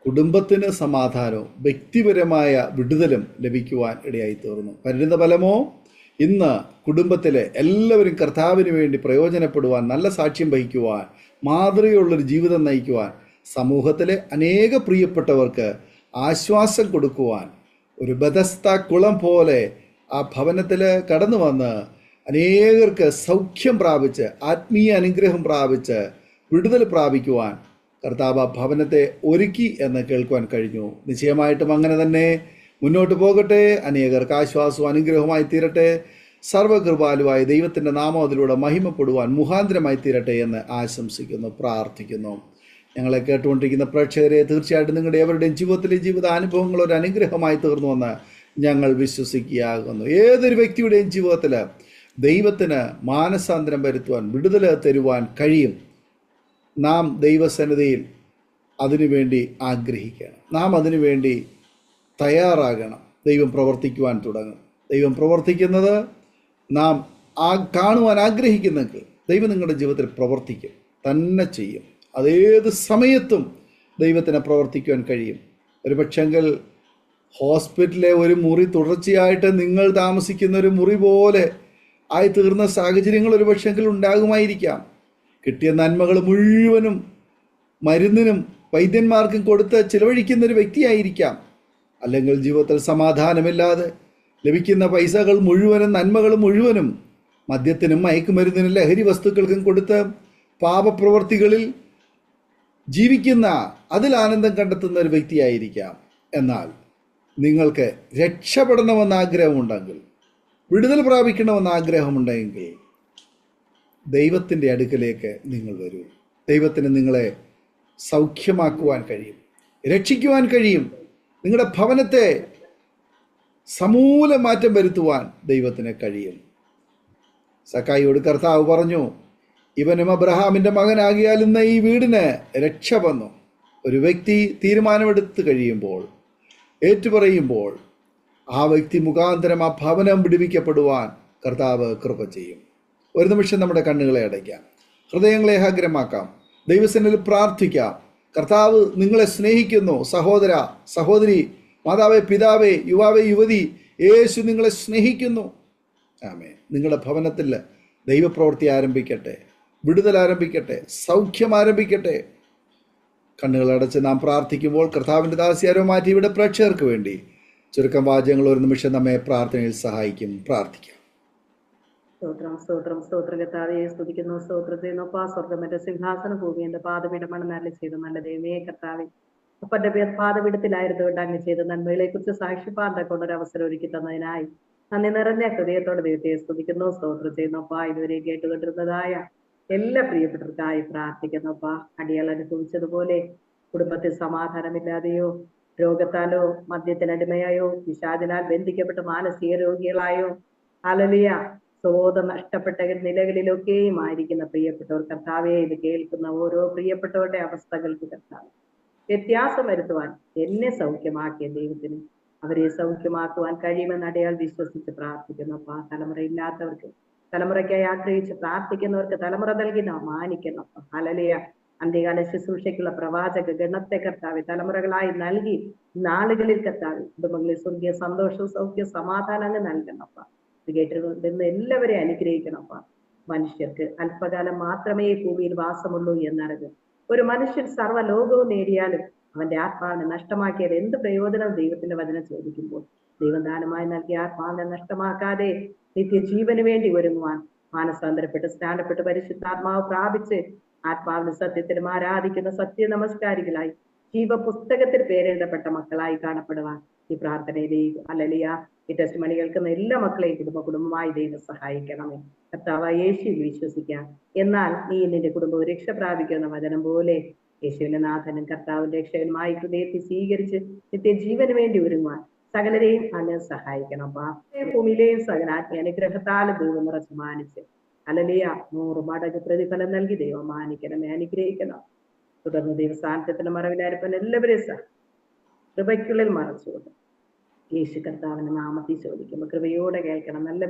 കുടുംബത്തിന് സമാധാനവും വ്യക്തിപരമായ വിടുതലും ലഭിക്കുവാൻ ഇടയായി തീർന്നു. പരിണിത ഫലമോ ഇന്ന് കുടുംബത്തിലെ എല്ലാവരും കർത്താവിന് വേണ്ടി പ്രയോജനപ്പെടുവാൻ, നല്ല സാക്ഷ്യം വഹിക്കുവാൻ, മാതൃകയുള്ളൊരു ജീവിതം നയിക്കുവാൻ, സമൂഹത്തിലെ അനേക പ്രിയപ്പെട്ടവർക്ക് ആശ്വാസം കൊടുക്കുവാൻ ഒരു ബെഥസ്ത കുളം പോലെ ആ ഭവനത്തിൽ കടന്നു വന്ന് അനേകർക്ക് സൗഖ്യം പ്രാപിച്ച് ആത്മീയ അനുഗ്രഹം പ്രാപിച്ച് വിടുതൽ പ്രാപിക്കുവാൻ കർത്താവ് ഭവനത്തെ ഒരുക്കി എന്ന് കേൾക്കുവാൻ കഴിഞ്ഞു. നിശ്ചയമായിട്ടും അങ്ങനെ തന്നെ മുന്നോട്ട് പോകട്ടെ. അനേകർക്ക് ആശ്വാസവും അനുഗ്രഹമായി തീരട്ടെ. സർവകൃപാലുവായ ദൈവത്തിൻ്റെ നാമം അതിലൂടെ മഹിമപ്പെടുവാൻ മുഖാന്തരമായി തീരട്ടെ എന്ന് ആശംസിക്കുന്നു, പ്രാർത്ഥിക്കുന്നു. ഞങ്ങളെ കേട്ടുകൊണ്ടിരിക്കുന്ന പ്രേക്ഷകരെ, തീർച്ചയായിട്ടും നിങ്ങളുടെ എവരുടെയും ജീവിതത്തിലെ ജീവിതാനുഭവങ്ങൾ ഒരു അനുഗ്രഹമായി തീർന്നുവെന്ന് ഞങ്ങൾ വിശ്വസിക്കുകയാകുന്നു. ഏതൊരു വ്യക്തിയുടെയും ജീവിതത്തിൽ ദൈവത്തിന് മാനസാന്തരം വരുത്തുവാൻ, വിടുതൽ തരുവാൻ കഴിയും. നാം ദൈവസന്നിധിയിൽ അതിനുവേണ്ടി ആഗ്രഹിക്കണം. നാം അതിനുവേണ്ടി തയ്യാറാകണം. ദൈവം പ്രവർത്തിക്കുവാൻ തുടങ്ങും. ദൈവം പ്രവർത്തിക്കുന്നത് നാം കാണുവാൻ ആഗ്രഹിക്കുന്നെങ്കിൽ ദൈവം നിങ്ങളുടെ ജീവിതത്തിൽ പ്രവർത്തിക്കും, തന്നെ ചെയ്യും. അതേത് സമയത്തും ദൈവത്തിന് പ്രവർത്തിക്കുവാൻ കഴിയും. ഒരു പക്ഷെങ്കിൽ ഹോസ്പിറ്റലിലെ ഒരു മുറി തുടർച്ചയായിട്ട് നിങ്ങൾ താമസിക്കുന്ന ഒരു മുറി പോലെ ആയി തീർന്ന സാഹചര്യങ്ങൾ ഒരു പക്ഷെങ്കിൽ ഉണ്ടാകുമായിരിക്കാം. കിട്ടിയ നന്മകൾ മുഴുവനും മരുന്നിനും വൈദ്യന്മാർക്കും കൊടുത്ത് ചിലവഴിക്കുന്നൊരു വ്യക്തിയായിരിക്കാം. അല്ലെങ്കിൽ ജീവിതത്തിൽ സമാധാനമില്ലാതെ ലഭിക്കുന്ന പൈസകൾ മുഴുവനും, നന്മകൾ മുഴുവനും മദ്യത്തിനും മയക്കുമരുന്നിനും ലഹരി വസ്തുക്കൾക്കും കൊടുത്ത് പാപപ്രവർത്തികളിൽ ജീവിക്കുന്ന, അതിൽ ആനന്ദം കണ്ടെത്തുന്ന ഒരു വ്യക്തിയായിരിക്കാം. എന്നാൽ നിങ്ങൾക്ക് രക്ഷപ്പെടണമെന്ന് ആഗ്രഹമുണ്ടെങ്കിൽ, വിടുതൽ പ്രാപിക്കണമെന്ന് ആഗ്രഹമുണ്ടെങ്കിൽ ദൈവത്തിൻ്റെ അടുക്കലേക്ക് നിങ്ങൾ വരൂ. ദൈവത്തിന് നിങ്ങളെ സൗഖ്യമാക്കുവാൻ കഴിയും, രക്ഷിക്കുവാൻ കഴിയും. നിങ്ങളുടെ ഭവനത്തെ സമൂല മാറ്റം വരുത്തുവാൻ ദൈവത്തിന് കഴിയും. സക്കായിയോട് കർത്താവ് പറഞ്ഞു, ഇവനും അബ്രഹാമിൻ്റെ മകനാകിയാൽ ഇന്ന് ഈ വീടിന് രക്ഷ വന്നു. ഒരു വ്യക്തി തീരുമാനമെടുത്ത് കഴിയുമ്പോൾ, ഏറ്റുപറയുമ്പോൾ, ആ വ്യക്തി മുഖാന്തരം ആ ഭവനം വിടുവിക്കപ്പെടുവാൻ കർത്താവ് കൃപ ചെയ്യും. ഒരു നിമിഷം നമ്മുടെ കണ്ണുകളെ അടയ്ക്കാം, ഹൃദയങ്ങളെ ഏകാഗ്രമാക്കാം, ദൈവസന്നിധിയിൽ പ്രാർത്ഥിക്കാം. കർത്താവ് നിങ്ങളെ സ്നേഹിക്കുന്നു. സഹോദര, സഹോദരി, മാതാവേ, പിതാവേ, യുവാവേ, യുവതി, യേശു നിങ്ങളെ സ്നേഹിക്കുന്നു. ആമേൻ. നിങ്ങളുടെ ഭവനത്തിൽ ദൈവപ്രവൃത്തി ആരംഭിക്കട്ടെ, വിടുതൽ ആരംഭിക്കട്ടെ, സൗഖ്യം ആരംഭിക്കട്ടെ. കണ്ണുകളടച്ച് നാം പ്രാർത്ഥിക്കുമ്പോൾ കർത്താവിൻ്റെ ദാസ്യാരോ മാറ്റി ഇവിടെ പ്രേക്ഷകർക്ക് വേണ്ടി ചുരുക്കം വാചകങ്ങൾ ഒരു നിമിഷം നമ്മെ പ്രാർത്ഥനയിൽ സഹായിക്കും. പ്രാർത്ഥിക്കാം. സ്തോത്രം, സ്തോത്രം, സ്തോത്രം കർത്താവേ, സ്തുതിക്കുന്നു, സ്തോത്രം ചെയ്യുന്നപ്പാ. സ്വർഗമന്റെ സിംഹാസന ഭൂമി എന്റെ പാദപീഠമാണ് നല്ല ചെയ്ത നല്ല ദൈവമേ കർത്താവേ. അപ്പന്റെ പാദപീഠത്തിലായിരുന്നുകൊണ്ട് അങ്ങ് ചെയ്ത നന്മകളെ കുറിച്ച് സാക്ഷ്യപ്പാൻ കൊണ്ടൊരു അവസരം ഒരുക്കി തന്നതിനായി നന്ദി നിറഞ്ഞ ഹൃദയത്തോടെ ദൈവത്തെ സ്തുതിക്കുന്നു, സ്തോത്രം ചെയ്യുന്നപ്പാ. ഇതുവരെ കേട്ടുകൊണ്ടിരുന്നതായ എല്ലാ പ്രിയപ്പെട്ടവർക്കായി പ്രാർത്ഥിക്കുന്നപ്പാ. അടിയാൾ അനുഭവിച്ചതുപോലെ കുടുംബത്തിൽ സമാധാനമില്ലാതെയോ, രോഗത്താലോ, മദ്യത്തിനടിമയായോ, പിശാചിനാൽ ബന്ധിക്കപ്പെട്ട് മാനസിക രോഗികളായോ, ഹല്ലേലൂയ, സ്വബോധം നഷ്ടപ്പെട്ട നിലകളിലൊക്കെയും ആയിരിക്കുന്ന പ്രിയപ്പെട്ടവർ കർത്താവെ, ഇത് കേൾക്കുന്ന ഓരോ പ്രിയപ്പെട്ടവരുടെ അവസ്ഥകൾക്ക് കർത്താവ് വ്യത്യാസം വരുത്തുവാൻ എന്നെ സൗഖ്യമാക്കിയ ദൈവത്തിന് അവരെ സൗഖ്യമാക്കുവാൻ കഴിയുമെന്ന് അടയാൾ വിശ്വസിച്ച് പ്രാർത്ഥിക്കുന്നു. അപ്പൊ ആ തലമുറയില്ലാത്തവർക്ക്, തലമുറയ്ക്കായി ആഗ്രഹിച്ച് പ്രാർത്ഥിക്കുന്നവർക്ക് തലമുറ നൽകി നാം മാനിക്കണം. ഹല്ലേലൂയ. അന്ത്യകാല ശുശ്രൂഷയ്ക്കുള്ള പ്രവാചക ഗണത്തെ കർത്താവ് തലമുറകളായി നൽകി നാളുകളിൽ കർത്താവ് കുടുംബങ്ങളിൽ സ്വർഗീയ സന്തോഷവും സൗഖ്യ സമാധാനം അങ്ങ് നൽകണം. ഇത് കേട്ടിരുന്ന് എല്ലാവരെയും അനുഗ്രഹിക്കണം. മനുഷ്യർക്ക് അല്പകാലം മാത്രമേ ഭൂമിയിൽ വാസമുള്ളൂ എന്നറിഞ്ഞ് ഒരു മനുഷ്യൻ സർവ്വലോകവും നേടിയാലും അവന്റെ ആത്മാവിനെ നഷ്ടമാക്കിയാൽ എന്ത് പ്രയോജനം? ദൈവത്തിന്റെ വചനം ചോദിക്കുമ്പോൾ ദൈവം ദാനമായി നൽകിയ ആത്മാവിനെ നഷ്ടമാക്കാതെ നിത്യജീവന് വേണ്ടി ഒരുങ്ങുവാൻ മാനസാന്തരപ്പെട്ട് സ്നാനപ്പെട്ട് പരിശുദ്ധാത്മാവ് പ്രാപിച്ച് ആത്മാവിന് സത്യത്തിലും ആരാധിക്കുന്ന സത്യ നമസ്കാരികളായി ജീവപുസ്തകത്തിൽ പേരെഴുതപ്പെട്ട മക്കളായി കാണപ്പെടുവാൻ ഈ പ്രാർത്ഥനയിലേക്ക് ഹല്ലേലൂയ ഈ ടെസ്റ്റ് മണി കേൾക്കുന്ന എല്ലാ മക്കളെയും കുടുംബമായി ദൈവം സഹായിക്കണമേ. കർത്താവായ യേശുവിൽ വിശ്വസിക്കാം, എന്നാൽ നീ നിന്റെ കുടുംബവും രക്ഷ പ്രാപിക്കുന്ന വചനം പോലെ യേശുവിന്റെ നാഥനും കർത്താവിന്റെ രക്ഷകനുമായി ഹൃദയത്തിൽ സ്വീകരിച്ച് നിത്യജീവന് വേണ്ടി ഒരുങ്ങുവാൻ സകലരെയും അങ്ങ് സഹായിക്കണം. ഭൂമിയിലെയും സകലാത്മീയ അനുഗ്രഹത്താൽ ദൈവം നിറച്ച് മാനിച്ച് ഹല്ലേലൂയ 100 മടങ്ങ് പ്രതിഫലം നൽകി ദൈവം മാനിക്കണമേ, അനുഗ്രഹിക്കണം. തുടർന്ന് ദൈവസാന്നിധ്യത്തിന്റെ മറവിലായിരിക്കാൻ എല്ലാവരെയും കൃപയ്ക്കുള്ളിൽ മറച്ചുകൊണ്ട് യേശു കർത്താവിന്റെ നാമത്തിൽ ചോദിക്കുമ്പോൾ കൃപയോടെ കേൾക്കണം. നല്ല